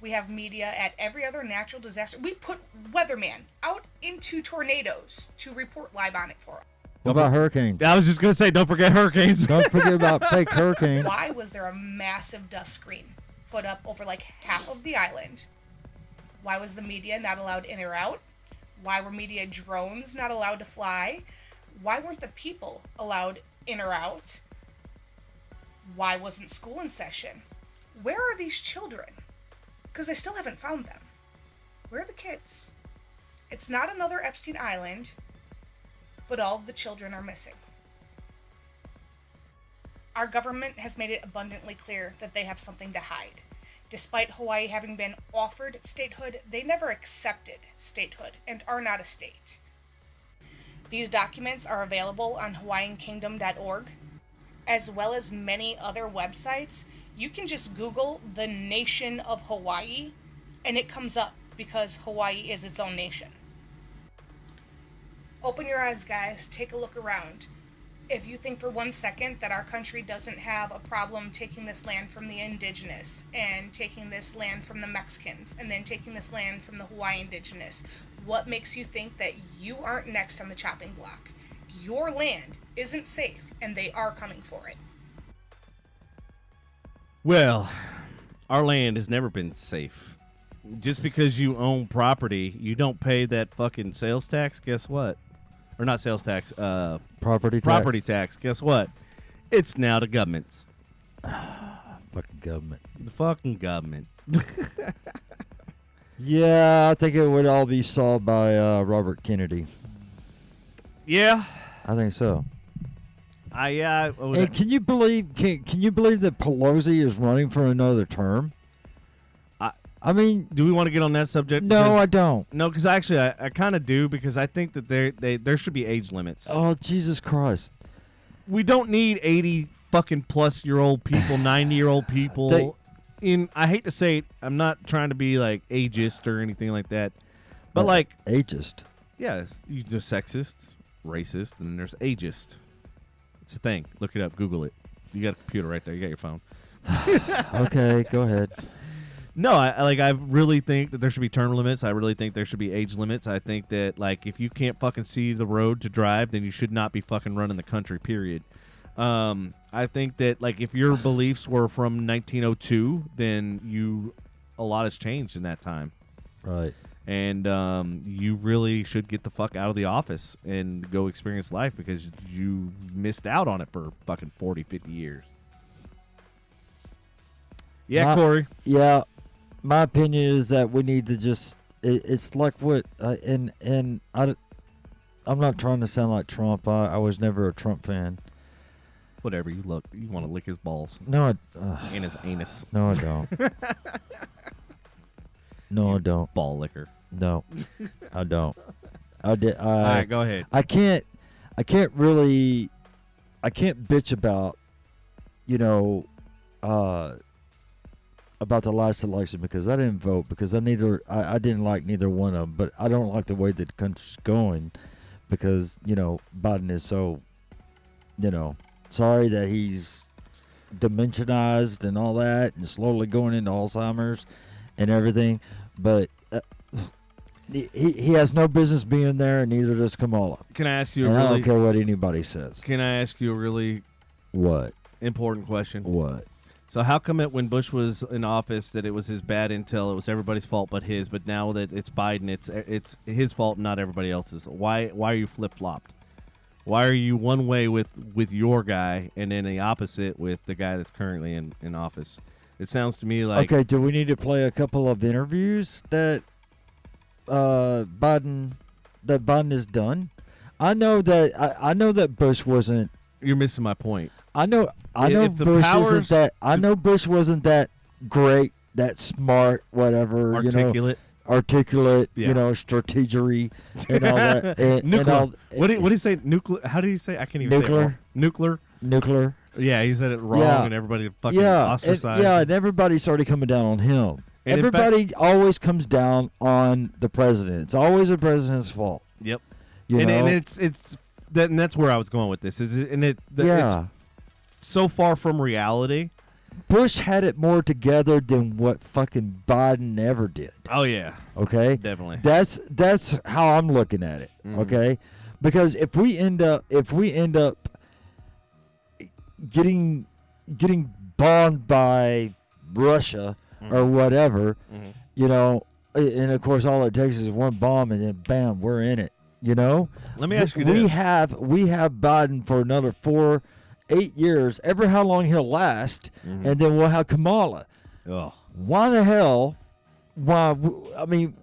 We have media at every other natural disaster. We put weatherman out into tornadoes to report live on it for us. What about hurricanes? I was just going to say, don't forget hurricanes. Don't forget about fake hurricanes. Why was there a massive dust screen put up over like half of the island? Why was the media not allowed in or out? Why were media drones not allowed to fly? Why weren't the people allowed in or out? Why wasn't school in session? Where are these children? Because I still haven't found them. Where are the kids? It's not another Epstein Island, but all of the children are missing. Our government has made it abundantly clear that they have something to hide. Despite Hawaii having been offered statehood, they never accepted statehood and are not a state. These documents are available on hawaiiankingdom.org, as well as many other websites. You can just Google the nation of Hawaii, and it comes up because Hawaii is its own nation. Open your eyes, guys. Take a look around. If you think for 1 second that our country doesn't have a problem taking this land from the indigenous and taking this land from the Mexicans and then taking this land from the Hawaii indigenous, what makes you think that you aren't next on the chopping block? Your land isn't safe, and they are coming for it. Well, our land has never been safe. Just because you own property, you don't pay that fucking sales tax. Guess what? Or not sales tax. Property tax. Guess what? It's now the government's. Fucking government. The fucking government. Yeah, I think it would all be solved by Robert Kennedy. Yeah, I think so. And can you believe? Can you believe that Pelosi is running for another term? I mean, do we want to get on that subject? No, I don't. No, because actually, I kind of do, because I think that there should be age limits. Oh, Jesus Christ! We don't need 80 fucking plus year old people, 90-year-old people. I hate to say it, I'm not trying to be like ageist or anything like that, but like ageist. Yeah, you know, sexist, racist, and then there's ageist. It's a thing. Look it up. Google it. You got a computer right there. You got your phone. Okay, go ahead. No, I really think that there should be term limits. I really think there should be age limits. I think that, like, if you can't fucking see the road to drive, then you should not be fucking running the country, period. I think that, like, if your beliefs were from 1902, then a lot has changed in that time. Right. And you really should get the fuck out of the office and go experience life, because you missed out on it for fucking 40, 50 years. Yeah, Corey. Yeah. My opinion is that we need to just. It's like what, and I'm not trying to sound like Trump. I was never a Trump fan. Whatever, you want to lick his balls. No, and his anus. No, I don't. No, I don't. Ball licker. No, I don't. All right, go ahead. I can't bitch about, about the last election, because I didn't vote, because I didn't like neither one of them, but I don't like the way that the country's going, because, Biden is so, sorry that he's dimensionized and all that, and slowly going into Alzheimer's and everything, but he has no business being there, and neither does Kamala. Can I ask you I don't care what anybody says. Can I ask you a really important question? What? So how come when Bush was in office that it was his bad intel, it was everybody's fault but his, but now that it's Biden, it's his fault, not everybody else's? Why are you flip-flopped? Why are you one way with your guy and then the opposite with the guy that's currently in office? It sounds to me like... Okay, do we need to play a couple of interviews that Biden has done? I know that Bush wasn't... You're missing my point. I know Bush wasn't that great, that smart, whatever, articulate, strategery and all that. Nuclear. What do you say? Nuclear? How do you say? I can't even say it. Nuclear. Yeah, he said it wrong, and everybody fucking ostracized. And everybody started coming down on him. And everybody always comes down on the president. It's always the president's fault. Yep. And that's where I was going with this. It's so far from reality. Bush had it more together than what fucking Biden ever did. Oh yeah. Okay. Definitely. That's how I'm looking at it. Mm-hmm. Okay. Because if we end up getting bombed by Russia or whatever, and of course all it takes is one bomb and then bam, we're in it. Let me ask you this. We have Biden for another 8 years, ever how long he'll last, and then we'll have Kamala. Oh. Why the hell? Why? I mean,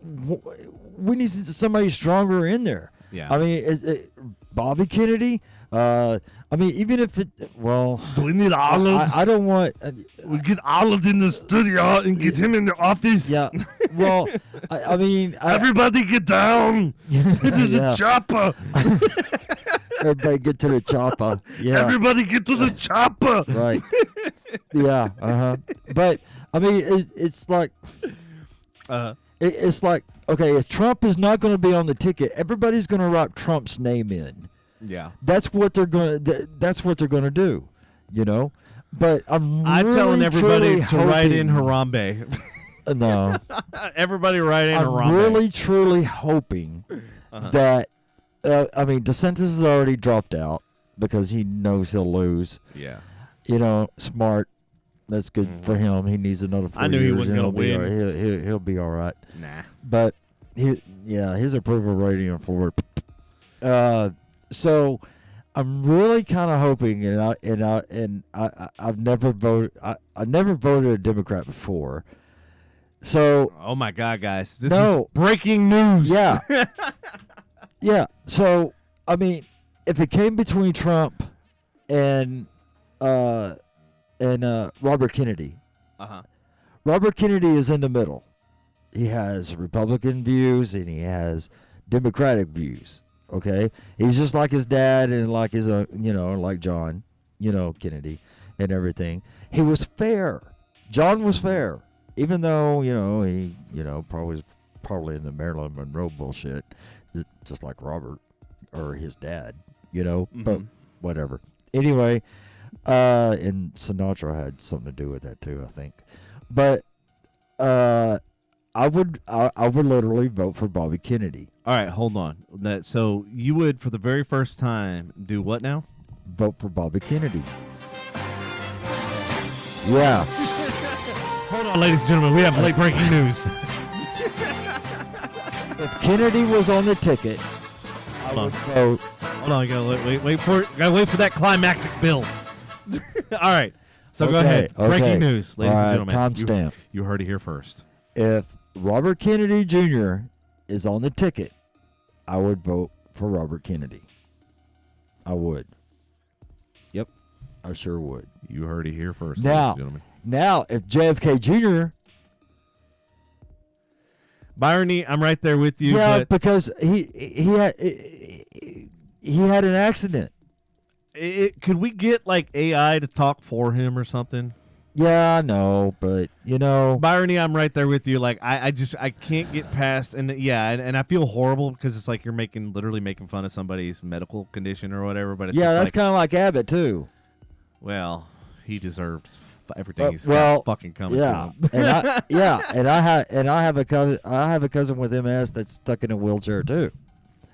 we need somebody stronger in there. Yeah. I mean, Bobby Kennedy. I mean, even if it, well, do we need Olive? I don't want. We get Olive in the studio and get him in the office. Yeah. Well, I mean, everybody get down. It is a chopper. Everybody get to the chopper. Yeah. Everybody get to the chopper. Right. Yeah. But I mean, it's like. It's like, okay, if Trump is not going to be on the ticket, everybody's going to write Trump's name in. Yeah, that's what they're going to. That's what they're going to do, But I'm telling everybody to write in Harambe. No, everybody write in Harambe. I'm really truly hoping that. I mean, DeSantis has already dropped out because he knows he'll lose. Yeah, smart, That's good for him. He needs another 4 I knew he years. wasn't and gonna he'll be win. all right. He'll be all right. Nah. But his approval rating for so I'm really kind of hoping, I've never voted. I never voted a Democrat before. So Oh my God, guys! This is breaking news. yeah, yeah. So I mean, if it came between Trump and Robert Kennedy, Robert Kennedy is in the middle. He has Republican views and he has Democratic views. Okay, he's just like his dad and like his like John, Kennedy and everything. He was fair. John was fair, even though he probably in the Marilyn Monroe bullshit, just like Robert or his dad. But whatever. Anyway, and Sinatra had something to do with that too, I think. But I would literally vote for Bobby Kennedy. All right, hold on. So you would, for the very first time, do what now? Vote for Bobby Kennedy. Yeah. Hold on, ladies and gentlemen. We have late breaking news. If Kennedy was on the ticket, I would vote. Hold on, wait for it. Gotta wait for that climactic build. All right. So go ahead. Breaking news, ladies and gentlemen. Timestamp. You heard it here first. If Robert Kennedy Jr. is on the ticket, I would vote for Robert Kennedy. I would. Yep, I sure would. You heard it here first, now, ladies and gentlemen. Now, if JFK Jr. Byrony, I'm right there with you. Yeah, but because he had an accident. Could we get like AI to talk for him or something? Yeah, I know, but Byrony, I'm right there with you. Like I can't get past, and and I feel horrible because it's like you're literally making fun of somebody's medical condition or whatever. But it's that's kind of like Abbott too. Well, he deserves everything he's got fucking coming to him. And I have a cousin. I have a cousin with MS that's stuck in a wheelchair too.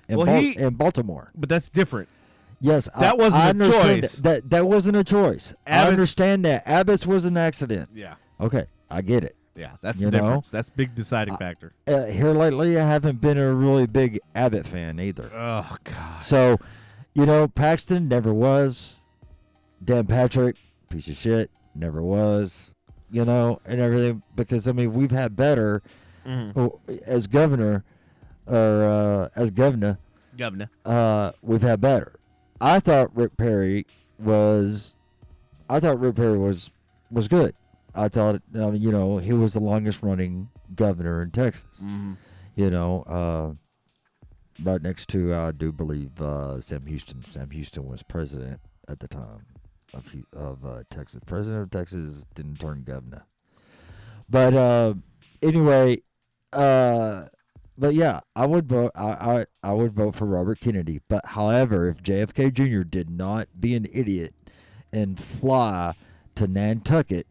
In Baltimore. But that's different. Yes, that wasn't a choice. That wasn't a choice. I understand that. Abbott's was an accident. Yeah. Okay, I get it. Yeah, that's the difference. That's a big deciding factor. Here lately, I haven't been a really big Abbott fan either. Oh, God. So, Paxton never was. Dan Patrick, piece of shit, never was. And everything. Because, we've had better as governor, we've had better. I thought Rick Perry was good. I thought, he was the longest running governor in Texas. Right next to, I do believe, Sam Houston. Sam Houston was president at the time of Texas. President of Texas didn't turn governor. But anyway, but yeah, I would vote. I would vote for Robert Kennedy. But however, if JFK Jr. did not be an idiot and fly to Nantucket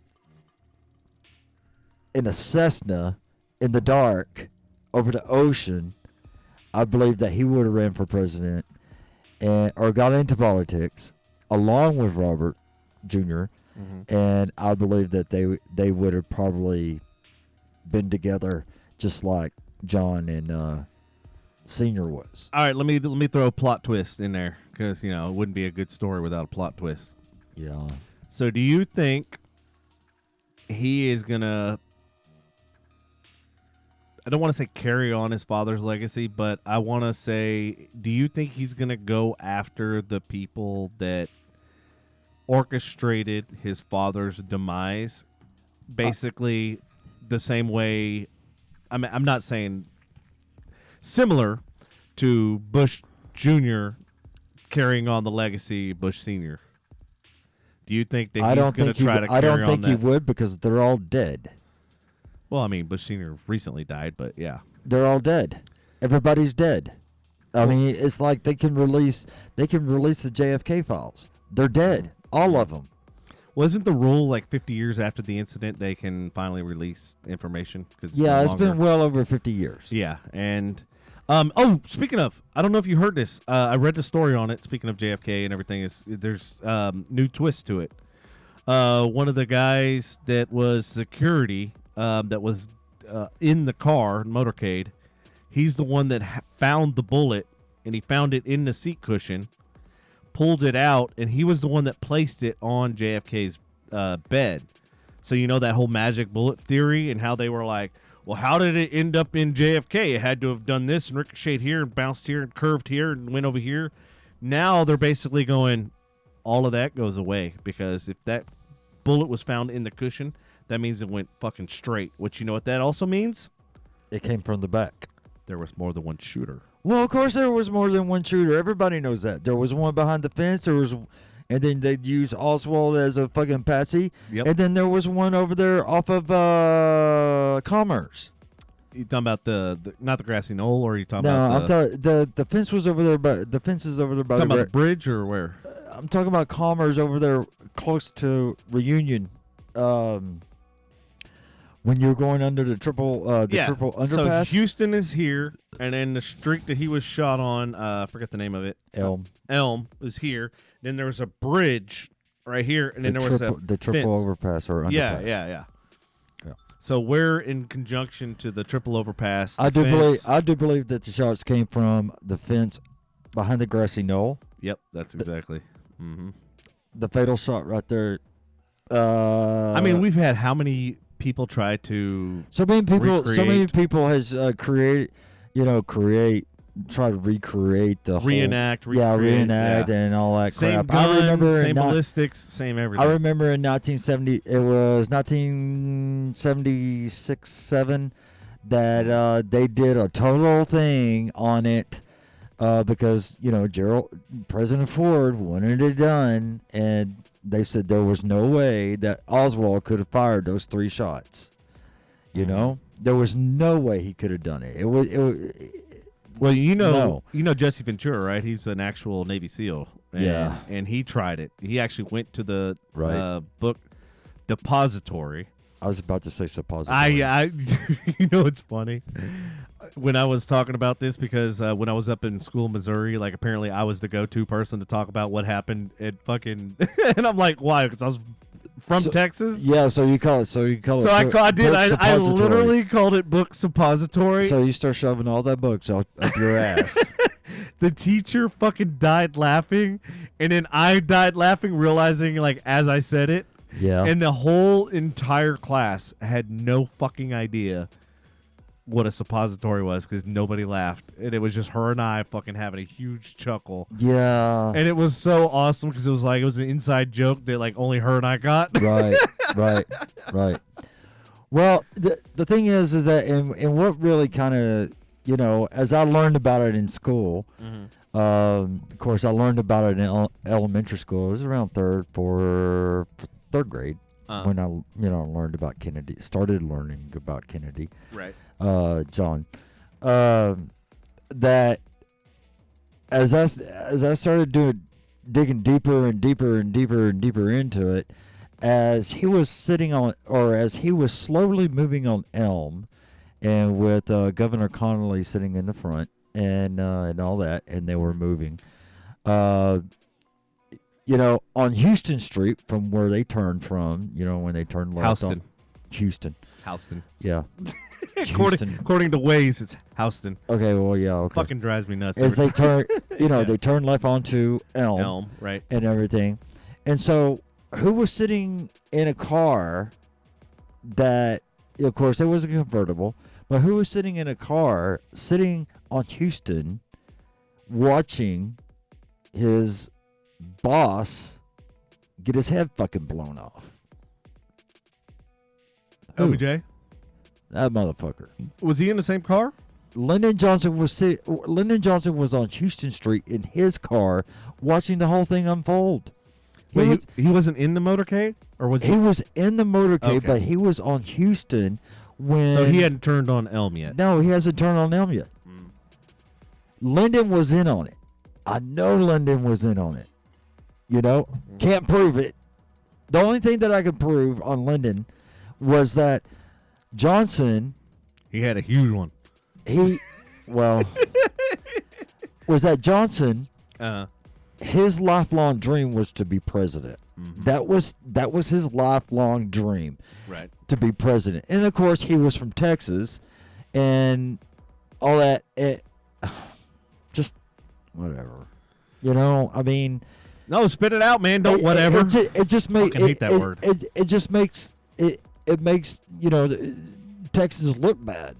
in a Cessna in the dark over the ocean, I believe that he would have ran for president or got into politics along with Robert Jr. And I believe that they would have probably been together just like John and Senior was. All right, let me throw a plot twist in there because it wouldn't be a good story without a plot twist. Yeah. So, do you think he is gonna? I don't want to say carry on his father's legacy, but I want to say, do you think he's gonna go after the people that orchestrated his father's demise, basically the same way? I'm not saying similar to Bush Jr. carrying on the legacy of Bush Sr. Do you think that he's going to try to carry on that? I don't think he would because they're all dead. Well, Bush Sr. recently died, but yeah. They're all dead. Everybody's dead. It's like they can release the JFK files. They're dead. All of them. Wasn't the rule like 50 years after the incident they can finally release information? It's been well over 50 years. Yeah, and speaking of, I don't know if you heard this. I read the story on it. Speaking of JFK and everything, there's new twist to it. one of the guys that was security that was in the car, motorcade, he's the one that found the bullet, and he found it in the seat cushion, pulled it out, and he was the one that placed it on JFK's bed. So you know that whole magic bullet theory and how they were like, well, how did it end up in JFK? It had to have done this and ricocheted here and bounced here and curved here and went over here. Now they're basically going, all of that goes away, because if that bullet was found in the cushion, that means it went fucking straight. Which, you know what that also means? It came from the back. There was more than one shooter. Well, of course there was more than one shooter. Everybody knows that. There was one behind the fence. And then they'd use Oswald as a fucking patsy. Yep. And then there was one over there off of Commerce. You talking about the not the grassy knoll, or are you talking No, about I'm talking the fence was over there, but the fence is over there by talking about the bridge, or where? I'm talking about Commerce over there, close to Reunion. When you're going under the triple underpass. So Houston is here, and then the street that he was shot on, I forget the name of it. Elm is here. Then there was a bridge right here, and then there was the triple overpass or underpass. Yeah. So we're in conjunction to the triple overpass. I do believe that the shots came from the fence behind the grassy knoll. Yep, that's exactly. The fatal shot right there. I mean, we've had how many people try to so many people has try to recreate the reenact and all that same crap. Gun, I remember same ballistics, same everything. I remember in 1976-7 that they did a total thing on it because President Ford wanted it done, and they said there was no way that Oswald could have fired those 3 shots. There was no way he could have done it. Well, you know Jesse Ventura, right? He's an actual Navy SEAL. And he tried it. He actually went to the book depository. I was about to say suppository. It's funny. When I was talking about this, because when I was up in school in Missouri, like apparently I was the go-to person to talk about what happened at fucking, and I'm like, why? Because I was from Texas. Yeah, so you call it. So I literally called it book suppository. So you start shoving all that books up your ass. The teacher fucking died laughing, and then I died laughing, realizing like as I said it. Yeah. And the whole entire class had no fucking idea what a suppository was, because nobody laughed, and it was just her and I fucking having a huge chuckle. Yeah. And it was so awesome because it was an inside joke that like only her and I got. Right. Well, the thing is that and what really kind of as I learned about it in school, of course I learned about it in elementary school. It was around third grade when I learned about Kennedy. Started learning about Kennedy. Right. John, that as I started digging deeper and deeper and deeper and deeper into it, as he was slowly moving on Elm, and with Governor Connolly sitting in the front and all that, and they were moving, on Houston Street from where they turned from, when they turned left on Houston. Yeah. According to Waze, it's Houston. Okay, well, yeah, okay. Fucking drives me nuts. As they turn, they turn left onto Elm, right, and everything. And so, who was sitting in a car that, of course, it was a convertible, but who was sitting in a car, sitting on Houston, watching his boss get his head fucking blown off? OBJ? That motherfucker. Was he in the same car? Lyndon Johnson was on Houston Street in his car watching the whole thing unfold. He wasn't in the motorcade? Or was he? He was in the motorcade, but he was on Houston when... So he hadn't turned on Elm yet? No, he hasn't turned on Elm yet. Lyndon was in on it. I know Lyndon was in on it. Can't prove it. The only thing that I could prove on Lyndon was that Johnson... He had a huge one. Was that Johnson... his lifelong dream was to be president. That was his lifelong dream, Right. to be president. And of course, he was from Texas, and all that. Just whatever, I mean, No, spit it out, man. Don't whatever. It just makes. Fucking hate that word. It just makes it makes Texas look bad.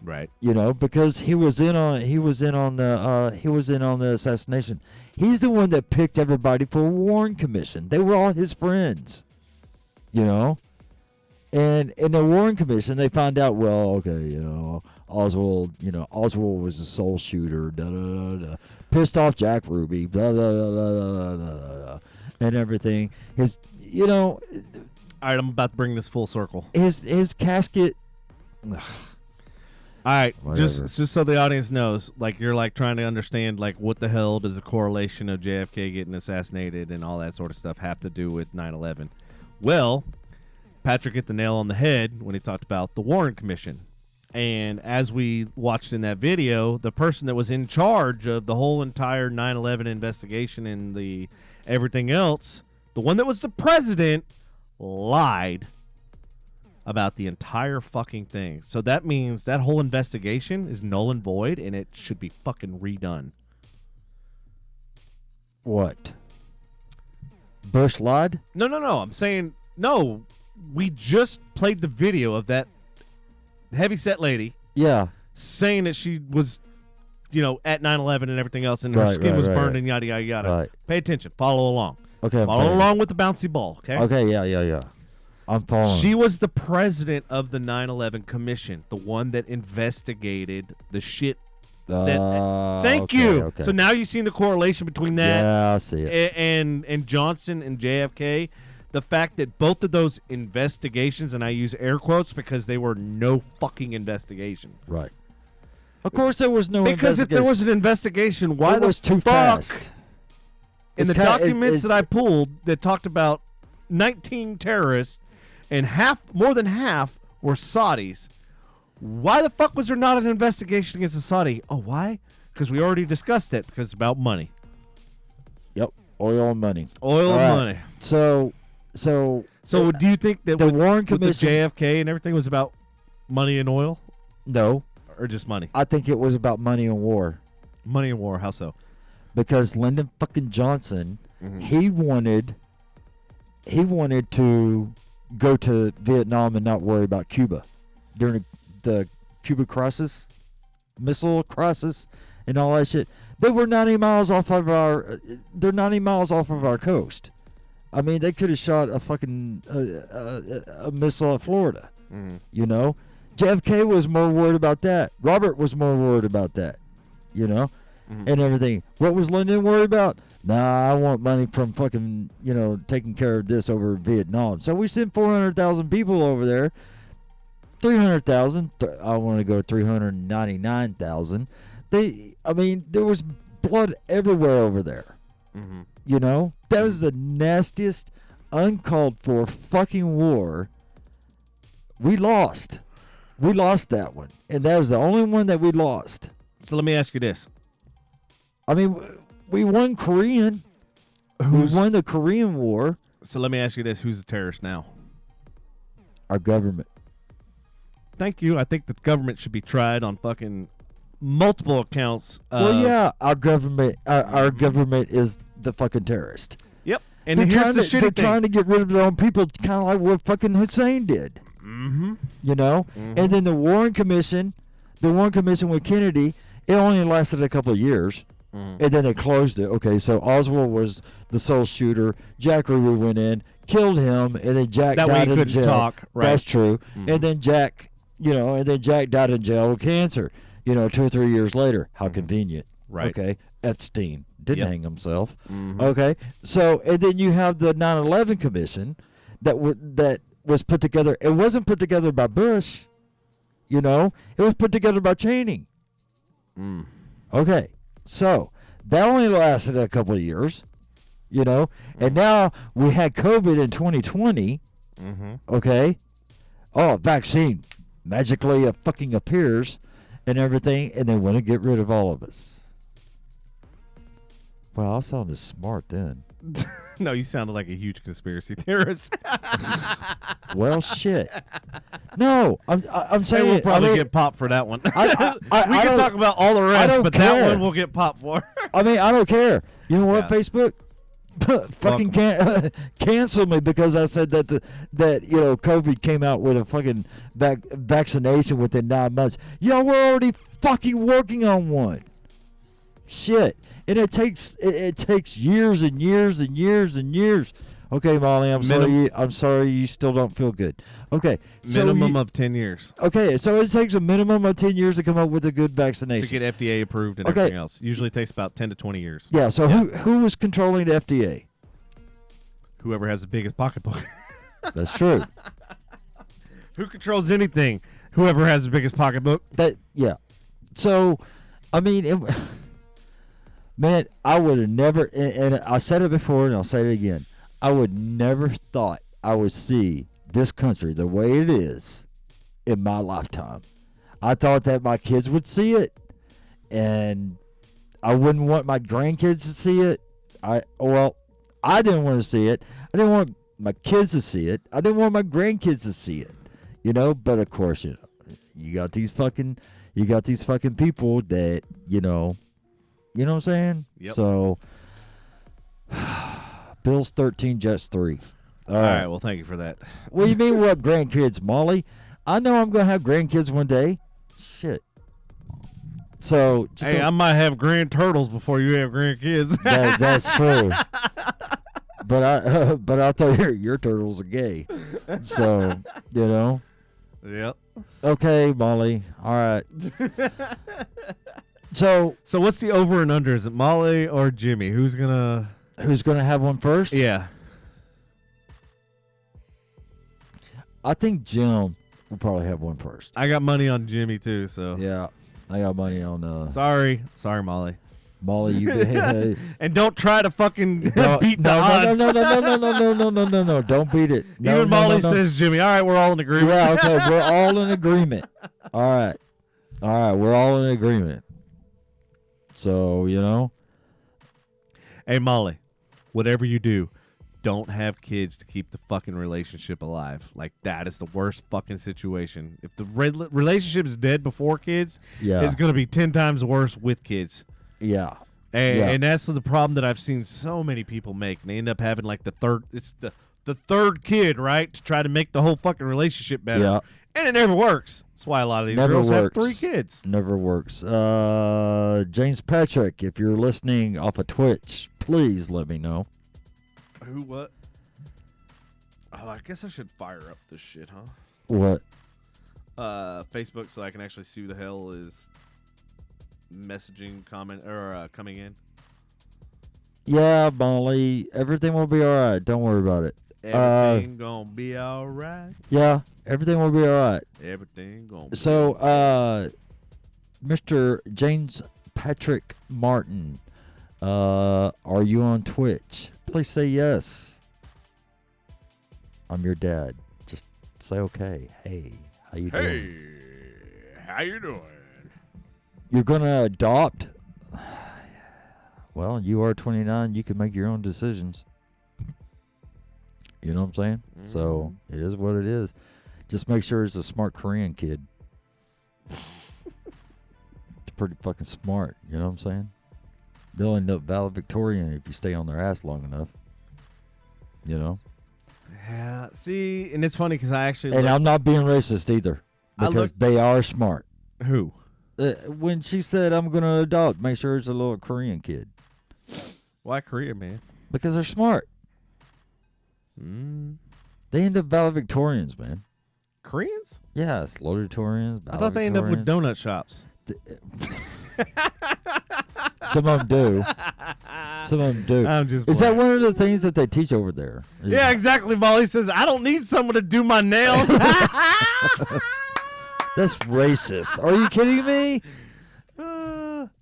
Right. Because he was in on the assassination. He's the one that picked everybody for a Warren Commission. They were all his friends. And in the Warren Commission, they found out, well, okay, Oswald was the sole shooter, da da da da, pissed off Jack Ruby, blah blah blah blah blah, blah, and everything. His, All right, I'm about to bring this full circle. His casket. All right, Whatever. just so the audience knows, like you're like trying to understand like what the hell does the correlation of JFK getting assassinated and all that sort of stuff have to do with 9/11? Well, Patrick hit the nail on the head when he talked about the Warren Commission. And as we watched in that video, the person that was in charge of the whole entire 9/11 investigation and the everything else, the one that was the president, lied about the entire fucking thing. So that means that whole investigation is null and void, and it should be fucking redone. What? Bush lied? No. I'm saying, no, we just played the video of that heavyset lady. Yeah. Saying that she was, at 9/11 and everything else, and her Right, skin was right, burned right. and yada, yada, yada. Right. Pay attention. Follow along. Okay. Follow along with the bouncy ball, okay? Okay, yeah. I'm following. She was the president of the 9/11 Commission, the one that investigated the shit. Thank you. Okay. So now you've seen the correlation between that Yeah, I see it. and Johnson and JFK. The fact that both of those investigations, and I use air quotes because they were no fucking investigation. Right. Of course, there was no Because if there investigation. was an investigation, why It the was too fuck? fast. In the documents that I pulled that talked about 19 terrorists and more than half were Saudis. Why the fuck was there not an investigation against the Saudi? Oh, why? Because we already discussed it. Because it's about money. Yep. Oil and money. Oil All and right. money. So do you think that the with, Warren with the Commission- JFK and everything was about money and oil? No. Or just money? I think it was about money and war. Money and war. How so? Because Lyndon fucking Johnson, Mhm. he wanted to go to Vietnam and not worry about Cuba during the Cuba crisis, missile crisis, and all that shit. They were 90 miles off of our. They're 90 miles off of our coast. I mean, they could have shot a fucking a missile at Florida. Mhm. JFK was more worried about that. Robert was more worried about that. Mhm. And everything. What was Lyndon worried about? Nah, I want money from fucking, taking care of this over Vietnam. So we sent 400,000 people over there. 300,000. I want to go 399,000. There was blood everywhere over there. Mhm. That was the nastiest, uncalled for fucking war. We lost. We lost that one. And that was the only one that we lost. So let me ask you this. I mean, we won Korean. We won the Korean War. So let me ask you this. Who's the terrorist now? Our government. Thank you. I think the government should be tried on fucking multiple accounts. Well, yeah, our government is the fucking terrorist. Yep. And They're here's trying the to, shitty they're thing. trying to get rid of their own people, kind of like what fucking Hussein did. Mm-hmm. And then the Warren Commission with Kennedy, it only lasted a couple of years. And then they closed it. Okay, so Oswald was the sole shooter. Jack Ruby went in, killed him, and then Jack That way died he in couldn't jail. talk, right. That's true. And then Jack died in jail with cancer. 2 or 3 years later. How convenient. Right. Okay. Epstein didn't Yep. hang himself. Mhm. Okay. So and then you have the 9/11 Commission that was put together. It wasn't put together by Bush. It was put together by Cheney. Okay. So that only lasted a couple of years. And now we had COVID in 2020. Okay. Oh, vaccine magically fucking appears and everything, and they want to get rid of all of us. Well, I sounded smart then. No, you sounded like a huge conspiracy theorist. Well, shit. No, I'm saying we'll probably I mean, get popped for that one. I We can don't- talk about all the I rest, don't but that care. one we'll get popped for. I mean, I don't care. You know what, Yeah. Facebook? Fucking cancel me because I said that COVID came out with a fucking vaccination within 9 months. Y'all were already fucking working on one. Shit, and it takes years and years and years and years. Okay, Molly, I'm sorry you still don't feel good. Okay, Minimum of 10 years Okay, so it takes a minimum of 10 years to come up with a good to vaccination. get FDA approved and Okay. everything else. Usually takes about 10 to 20 years. Yeah. So who was controlling the FDA? Whoever has the biggest pocketbook. That's true. Who controls anything? Whoever has the biggest pocketbook. Yeah. So, I mean, man, I would have never, and I said it before, and I'll say it again. I would never thought I would see this country the way it is in my lifetime. I thought that my kids would see it, and I wouldn't want my grandkids to see it. I didn't want to see it. I didn't want my kids to see it. I didn't want my grandkids to see it. But of course, you got these fucking people that you know what I'm saying. Yep. So, Bills 13, Jets 3. All right. Well, thank you for that. What do you mean, what grandkids, Molly? I know I'm gonna have grandkids one day. Shit. So, Hey, I might have grand turtles before you have grandkids. that's true. But I thought your turtles are gay. So, Yep. Okay, Molly. All right. So what's the over and under? Is it Molly or Jimmy? Who's gonna have one first? Yeah. I think Jim will probably have one first. I got money on Jimmy too, so Yeah. I got money on Sorry, Molly. Molly, you and don't try to fucking beat the no, odds. No. Don't beat it. No, Even Molly says Jimmy. All right, we're all in agreement. Yeah, okay, we're all in agreement. All right, we're all in agreement. So, Hey, Molly, whatever you do, don't have kids to keep the fucking relationship alive. Like, that is the worst fucking situation. If the relationship is dead before kids, it's going to be 10 times worse with kids. Yeah. And that's the problem that I've seen so many people make. And they end up having like the third kid, right? To try to make the whole fucking relationship better. Yeah. And it never works. That's why a lot of these girls have 3 kids. Never works. James Patrick, if you're listening off of Twitch, please let me know. Who, what? Oh, I guess I should fire up this shit, huh? What? Facebook, so I can actually see who the hell is messaging, comment, or coming in. Yeah, Molly, everything will be all right. Don't worry about it. Everything gonna be all right. Yeah, everything will be all right. Everything gonna be So, all right. Mr. James Patrick Martin, are you on Twitch? Please say yes. I'm your dad. Just say okay. Hey, how you doing? Hey, how you doing? You're gonna adopt? Well, you are 29. You can make your own decisions. You know what I'm saying? Mm-hmm. So it is what it is. Just make sure it's a smart Korean kid. It's pretty fucking smart. You know what I'm saying? They'll end up valedictorian if you stay on their ass long enough. Yeah. See, and it's funny because I actually. And I'm not being racist either, because they are smart. Who? When she said I'm gonna adopt, make sure it's a little Korean kid. Why Korea, man? Because they're smart. They end up valedictorians, man. Koreans? Yes, valedictorians. I thought they end up with donut shops. Some of them do. Some of them do. I'm just Is that playing. one of the things that they teach over there? Yeah, exactly. Molly says, I don't need someone to do my nails. That's racist. Are you kidding me?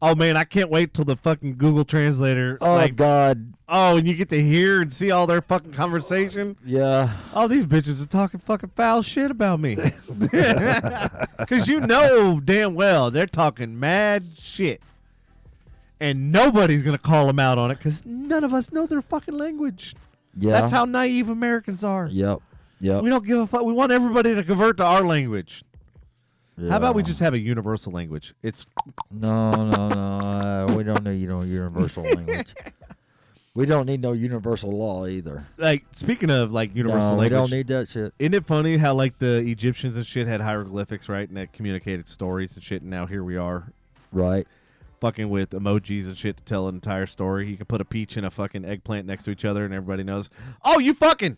Oh, man, I can't wait till the fucking Google Translator. Oh, God. Oh, and you get to hear and see all their fucking conversation. Yeah. All these bitches are talking fucking foul shit about me. Because you know damn well they're talking mad shit. and nobody's gonna call them out on it because none of us know their fucking language. Yeah. That's how naive Americans are. Yep. Yep. We don't give a fuck. We want everybody to convert to our language. Yeah. How about we just have a universal language? It's No. We don't need universal language. We don't need no universal law either. like, speaking of like universal No, we language, don't need that shit. isn't it funny how like the Egyptians and shit had hieroglyphics, right? And that communicated stories and shit. And now here we are, Right. fucking with emojis and shit to tell an entire story. You can put a peach and a fucking eggplant next to each other, and everybody knows. Oh, you fucking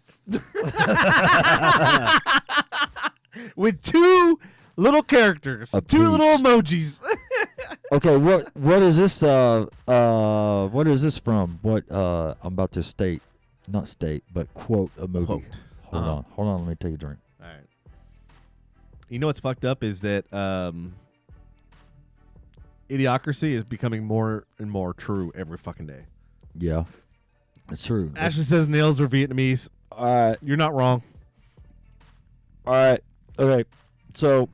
with two little characters, two little emojis. Okay, what is this? What is this from? What I'm about to state, not state, but quote a movie. Quote. Hold on. Let me take a drink. All right. You know what's fucked up is that idiocracy is becoming more and more true every fucking day. Yeah, it's true. Ashley says nails are Vietnamese. All right, you're not wrong. All right, okay. So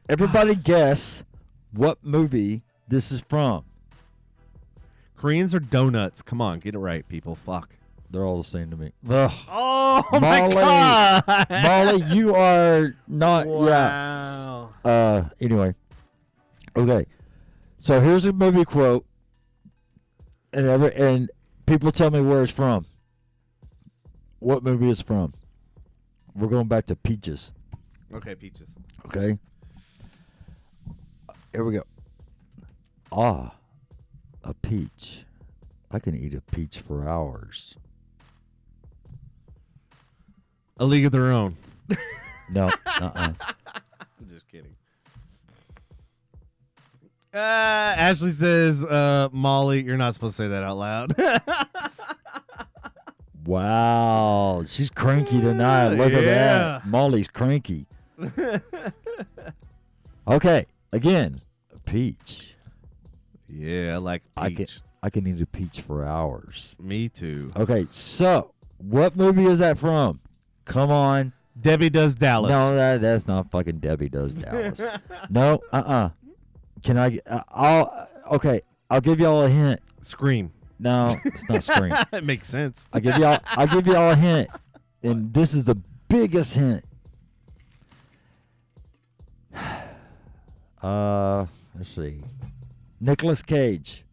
everybody guess what movie this is from. Koreans are donuts. Come on, get it right, people. Fuck. They're all the same to me. Ugh. Oh Molly, my god, Molly, you are not. Wow. Yeah. Anyway. Okay. So here's a movie quote, and people tell me where it's from. What movie it's from? We're going back to Peaches. Okay, peaches. Okay. Here we go. Ah, a peach. I can eat a peach for hours. A League of Their Own. No. I'm just kidding. Ashley says, Molly, you're not supposed to say that out loud. Wow. She's cranky tonight. Look at that. Molly's cranky. Okay. Again, a peach. Yeah, I like peach. I can eat a peach for hours. Me too. Okay, so what movie is that from? Come on. Debbie Does Dallas. No, that's not fucking Debbie Does Dallas. No, Can I? I'll give y'all a hint. Scream. No, it's not Scream. It makes sense. I'll give y'all a hint, and this is the biggest hint. Let's see. Nicolas Cage.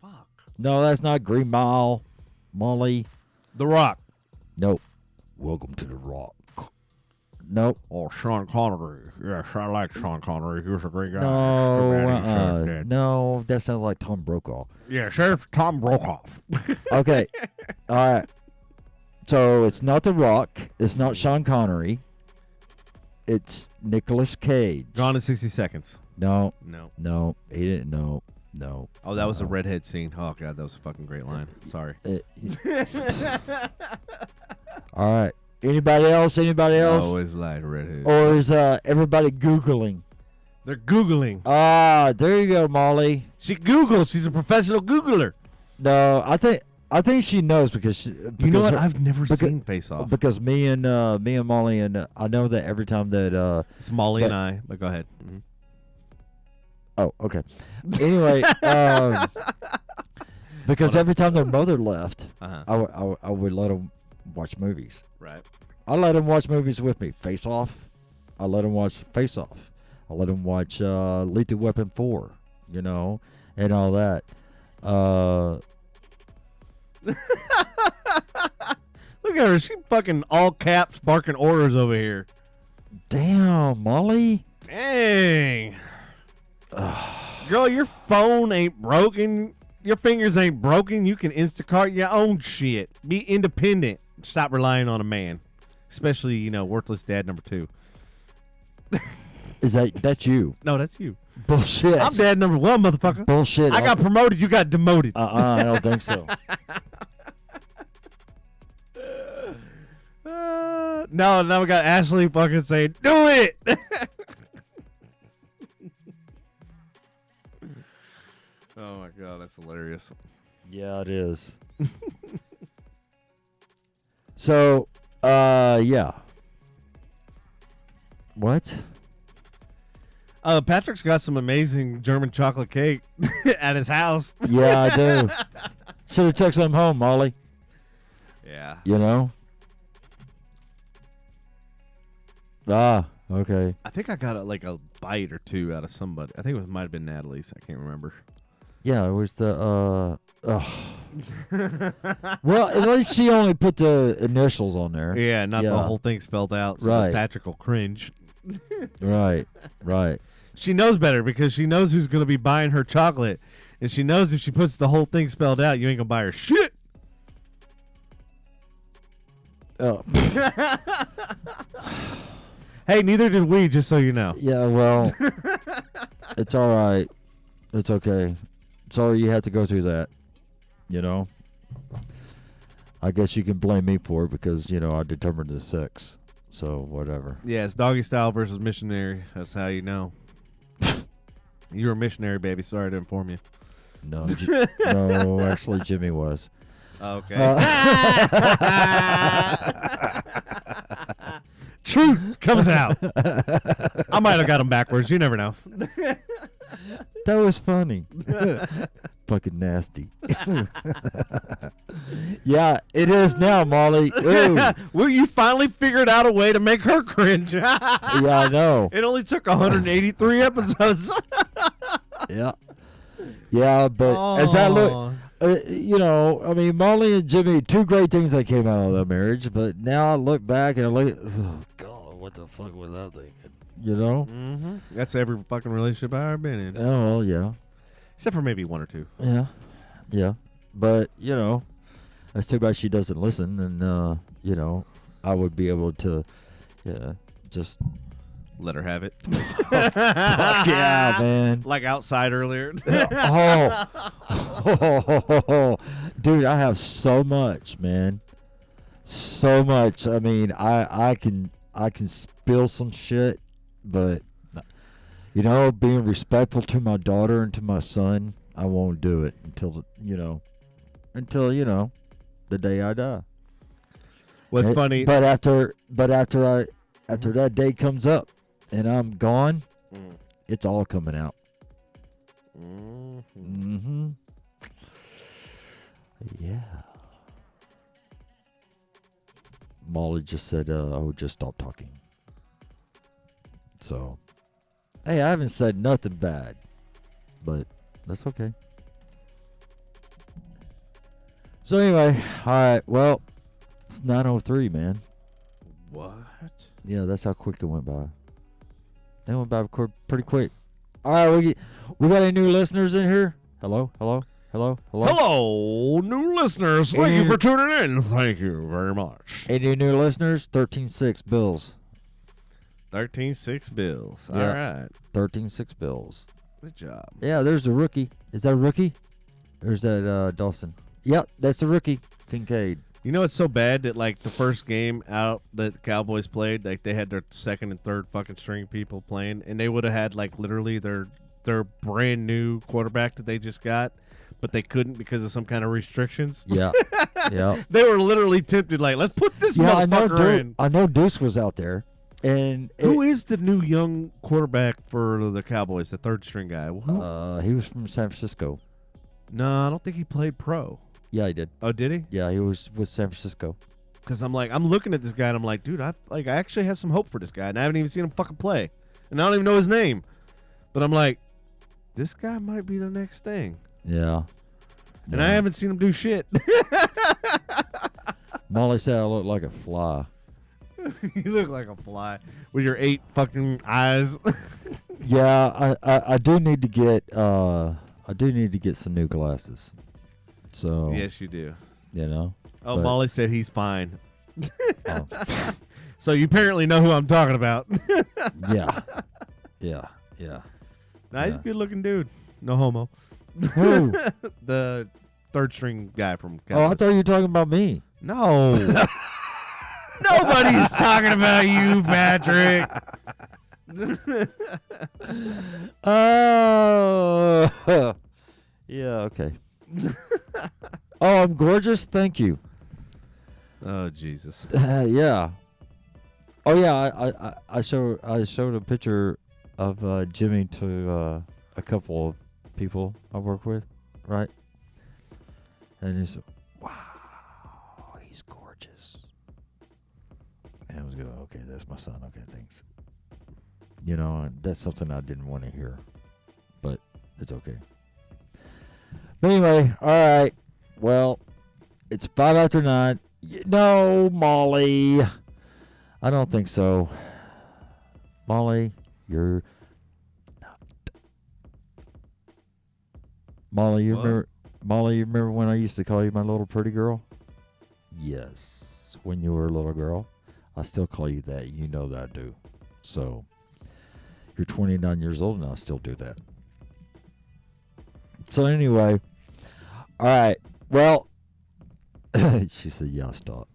Fuck. No, that's not Green Mile. Molly. The Rock. Nope. Welcome to the Rock. Nope. Oh, Sean Connery. Yes, I like Sean Connery. He was a great guy. No, that sounds like Tom Brokaw. Yeah, Sheriff Tom Brokaw. Okay. All right. So it's not The Rock. It's not Sean Connery. It's Nicolas Cage. Gone in 60 Seconds. No. No. He didn't. No. Oh, that was a redhead scene. Oh, God, that was a fucking great line. Sorry. All right. Anybody else? I always lied, redhead. Or is everybody Googling? They're Googling. Ah, there you go, Molly. She Googled. She's a professional Googler. No, I think she knows because you know what? I've never seen Face Off. Because me and Molly and I know that every time that it's Molly and I. But go ahead. Mm-hmm. Oh, okay. Anyway, because every time their mother left, I would let them watch movies. Right. I let them watch movies with me. Face Off. I let them watch Face Off. I let them watch Lethal Weapon 4, and all that. Look at her. She fucking all caps barking orders over here. Damn, Molly. Dang. Girl, your phone ain't broken. Your fingers ain't broken. You can Instacart your own shit. Be independent. Stop relying on a man. Especially, worthless dad number 2. That's you? No, that's you. Bullshit. I'm dad number 1, motherfucker. Bullshit. I got promoted. You got demoted. I don't think so. No, now we got Ashley fucking saying, do it. Oh my God, that's hilarious. Yeah, it is. So, yeah. What? Patrick's got some amazing German chocolate cake at his house. Yeah, I do. Should have took some home, Molly. Yeah. You know? Ah, okay. I think I got like a bite or two out of somebody. I think it might have been Natalie's. I can't remember. Yeah, it was the well, at least she only put the initials on there. Yeah, not the whole thing spelled out. So Right. Patrick will cringe. Right. She knows better because she knows who's going to be buying her chocolate, and she knows if she puts the whole thing spelled out, you ain't gonna buy her shit. Oh. Hey, neither did we. Just so you know. Yeah, well, it's all right. It's okay. Sorry you had to go through that. You know? I guess you can blame me for it because, you know, I determined the sex. So, whatever. Yeah, it's doggy style versus missionary. That's how you know. You were a missionary, baby. Sorry to inform you. No, no, actually, Jimmy was. Okay. Truth comes out. I might have got him backwards. You never know. That was funny. Fucking nasty. Yeah, it is now, Molly. Ooh. Well, you finally figured out a way to make her cringe. Yeah, I know. It only took 183 episodes. Yeah, but as I look, you know, I mean, Molly and Jimmy, two great things that came out of that marriage. But now I look back and I look, oh God, what the fuck was I thinking? You know? Mm-hmm. That's every fucking relationship I've ever been in. Oh, well, yeah. Except for maybe one or two. Yeah. But, you know, that's too bad she doesn't listen. And, you know, I would be able to, just let her have it. Fuck yeah, man. Like outside earlier. Dude, I have so much, man. So much. I mean, I can spill some shit, but you know, being respectful to my daughter and to my son, I won't do it until the day I die. What's funny? But after that day comes up and I'm gone, it's all coming out. Mm-hmm. Yeah. Molly just said, "Oh, just stop talking." So, hey, I haven't said nothing bad, but that's okay. So anyway, all right. Well, it's 9:03, man. What? Yeah, that's how quick it went by. It went by pretty quick. All right, we got any new listeners in here? Hello, new listeners. Thank you for tuning in. Thank you very much. Any new listeners? 13.6 bills. 13.6 bills. All Yeah. right. 13.6 bills. Good job. Yeah, there's the rookie. Is that a rookie? Or is that Dawson? Yep, that's the rookie. Kincaid. You know, it's so bad that like the first game out that the Cowboys played, like they had their second and third fucking string people playing, and they would have had like literally their brand new quarterback that they just got, but they couldn't because of some kind of restrictions. Yeah, yeah. They were literally tempted, like, let's put this motherfucker in. I know Deuce was out there, and who is the new young quarterback for the Cowboys? The third string guy. He was from San Francisco. No, I don't think he played pro. Yeah, he did. Oh, did he? Yeah, he was with San Francisco. Because I'm looking at this guy and I'm like, dude, I actually have some hope for this guy, and I haven't even seen him fucking play, and I don't even know his name, but I'm like, this guy might be the next thing. Yeah. And I haven't seen him do shit. Molly said I look like a fly. You look like a fly with your 8 fucking eyes. Yeah, I do need to get some new glasses. So yes, you do. You know. Oh, Molly said he's fine. Oh. So you apparently know who I'm talking about. Yeah. Nah, he's a good-looking dude. No homo. Who? The third string guy from Cowboys. Oh, I thought you were talking about me. No. Nobody's talking about you, Patrick. Oh. Yeah, okay. Oh, I'm gorgeous. Thank you. Oh, Jesus. Yeah. Oh, yeah. I showed a picture of Jimmy to a couple of people I work with, right? And he said, "Wow, he's gorgeous." And I was going, "Okay, that's my son. Okay, thanks." You know, and that's something I didn't want to hear, but it's okay. But anyway, all right. Well, it's 5 after 9. No, Molly. I don't think so. Molly, you're not. Molly, you What? remember? Molly, you remember when I used to call you my little pretty girl? Yes, when you were a little girl. I still call you that. You know that I do. So, you're 29 years old and I still do that. So anyway, all right. Well, she said, "Yeah, stop."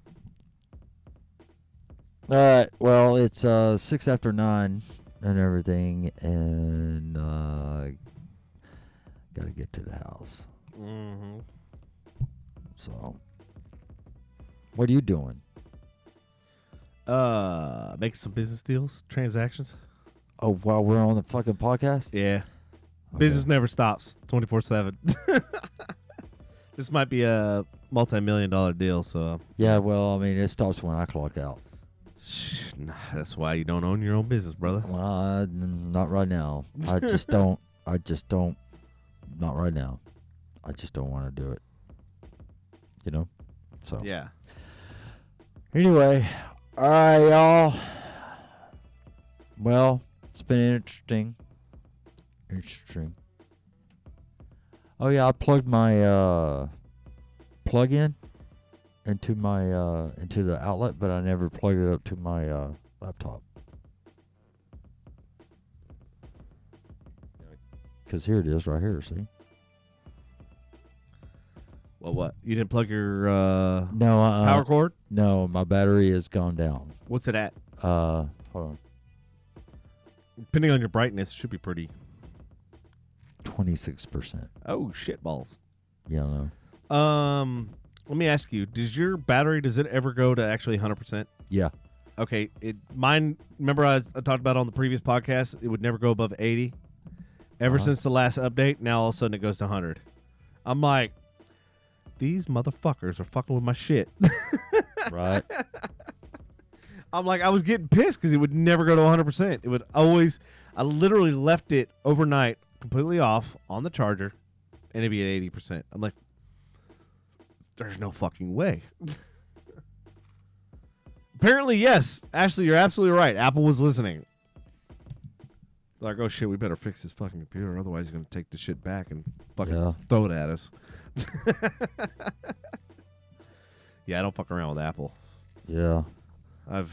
All right. Well, it's 6 after 9 and everything, and gotta get to the house. Mm-hmm. So, what are you doing? Making some business deals, transactions. Oh, while we're on the fucking podcast? Yeah. Okay. Business never stops 24/7. This might be a multi-million-dollar deal, so Yeah, well, I mean, it stops when I clock out. nah, that's why you don't own your own business, brother. Well, not right now. I just don't. Not right now. I just don't want to do it. You know? So. Yeah. Anyway, all right, y'all. Well, it's been interesting. Oh yeah, I plugged my plug-in into my into the outlet, but I never plugged it up to my laptop. Because here it is, right here. See? Well, what? You didn't plug your No, power cord? No, my battery has gone down. What's it at? Hold on. Depending on your brightness, it should be pretty. 26%. Oh, shit balls. Yeah, I know. Let me ask you: does your battery, does it ever go to actually 100%? Yeah. Okay. Mine. Remember, I talked about on the previous podcast. It would never go above 80. Ever since the last update, now all of a sudden it goes to 100. I'm like, these motherfuckers are fucking with my shit. Right. I'm like, I was getting pissed because it would never go to 100%. It would always. I literally left it overnight completely off on the charger, and it'd be at 80%. I'm like, there's no fucking way. Apparently, yes. Ashley, you're absolutely right. Apple was listening. Like, oh shit, we better fix this fucking computer, otherwise he's gonna take the shit back and fucking throw it at us. Yeah, I don't fuck around with Apple. Yeah. I've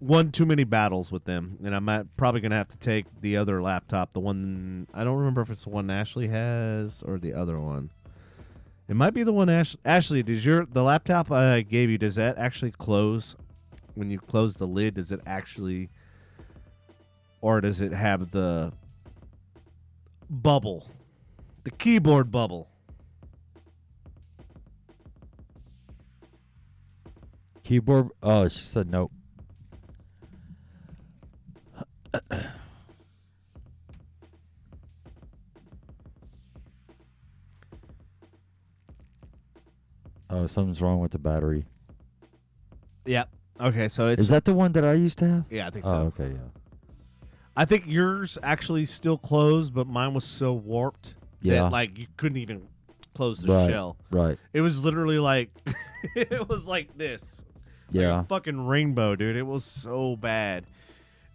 won too many battles with them, and I'm probably gonna have to take the other laptop, the one I don't remember if it's the one Ashley has or the other one. It might be the one Ashley. Does the laptop I gave you? Does that actually close when you close the lid? Does it actually, or does it have the bubble, the keyboard bubble? Keyboard. Oh, she said nope. Oh, something's wrong with the battery. Yeah. Okay, so it's... Is that the one that I used to have? Yeah, I think so. Oh, okay, yeah. I think yours actually still closed, but mine was so warped Yeah. that, like, you couldn't even close the shell. Right. It was literally like... it was like this. Yeah. Like a fucking rainbow, dude. It was so bad.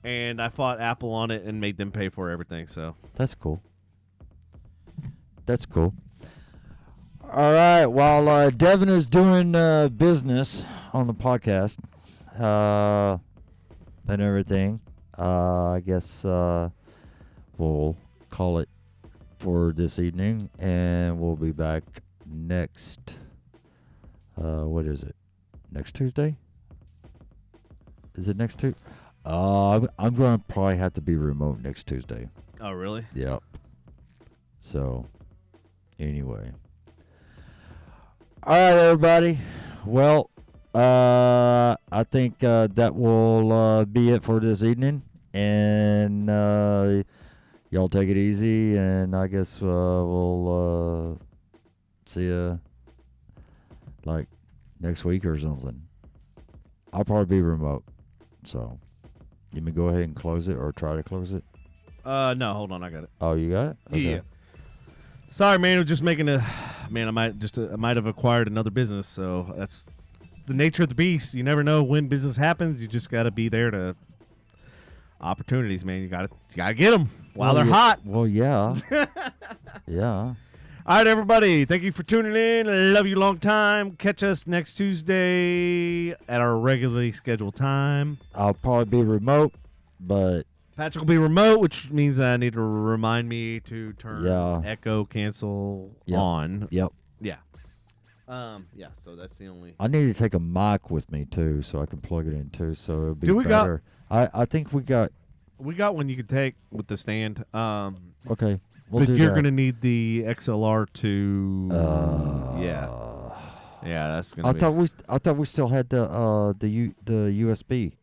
And I fought Apple on it and made them pay for everything, so... That's cool. That's cool. All right. While Devin is doing business on the podcast and everything, I guess we'll call it for this evening, and we'll be back next. What is it? Next Tuesday? Is it next Tuesday? I'm going to probably have to be remote next Tuesday. Oh, really? Yep. So, anyway. All right, everybody. Well, I think that will be it for this evening. And y'all take it easy, and I guess we'll see you like next week or something. I'll probably be remote, so you may go ahead and close it or try to close it. No, hold on, I got it. Oh, you got it? Okay. Yeah. Sorry, man. We're just making I might have acquired another business, so that's the nature of the beast. You never know when business happens. You just got to be there to opportunities, man. You got to get them while they're hot. Well, yeah. Yeah. All right, everybody. Thank you for tuning in. Love you long time. Catch us next Tuesday at our regularly scheduled time. I'll probably be remote, but Patrick will be remote, which means I need to remind me to turn Yeah. echo cancel Yep. on. Yep. Yeah. Yeah, so that's the only. I need to take a mic with me too, so I can plug it in too. So it'll be Do we got- better. I think we got. We got one you can take with the stand. Okay, we'll but do you're that. gonna need the XLR to. Yeah, that's gonna. I thought we still had the USB.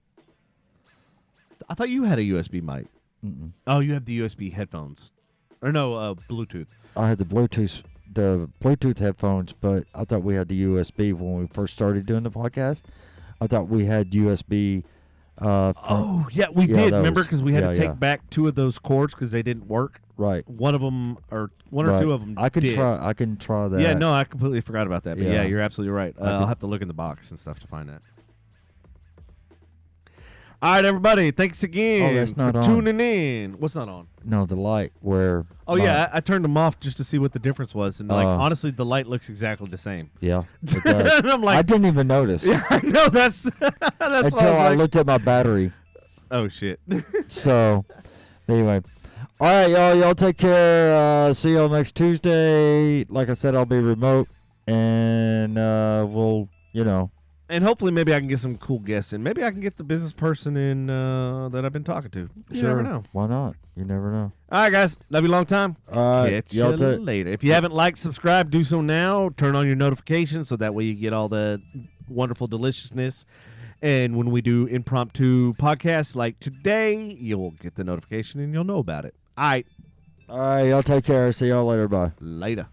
I thought you had a USB mic. Mm-mm. Oh, you have the USB headphones, or no, Bluetooth. I had the Bluetooth headphones, but I thought we had the USB when we first started doing the podcast. I thought we had USB. Oh yeah, we did. Remember, those. because we had Yeah, to take yeah. back 2 of those cords because they didn't work. Right. One of them, or one or Right. 2 of them. I can did. try that. Yeah, no, I completely forgot about that. But yeah, Yeah. you're absolutely right. I'll have to look in the box and stuff to find that. All right, everybody. Thanks again that's not for on. tuning in. What's not on? No, the light where. Oh, yeah. I turned them off just to see what the difference was. And, honestly, the light looks exactly the same. Yeah. It does. And I'm like, I didn't even notice. Yeah, I know. That's why until I I was like, looked at my battery. oh, shit. So, anyway. All right, y'all. Y'all take care. See y'all next Tuesday. Like I said, I'll be remote. And we'll, And hopefully maybe I can get some cool guests in. Maybe I can get the business person in that I've been talking to. You sure. never know. Why not? You never know. All right, guys. Love you a long time. All right. Catch you later. If you haven't liked, subscribe, do so now. Turn on your notifications so that way you get all the wonderful deliciousness. And when we do impromptu podcasts like today, you'll get the notification and you'll know about it. All right. All right. Y'all take care. See y'all later. Bye. Later.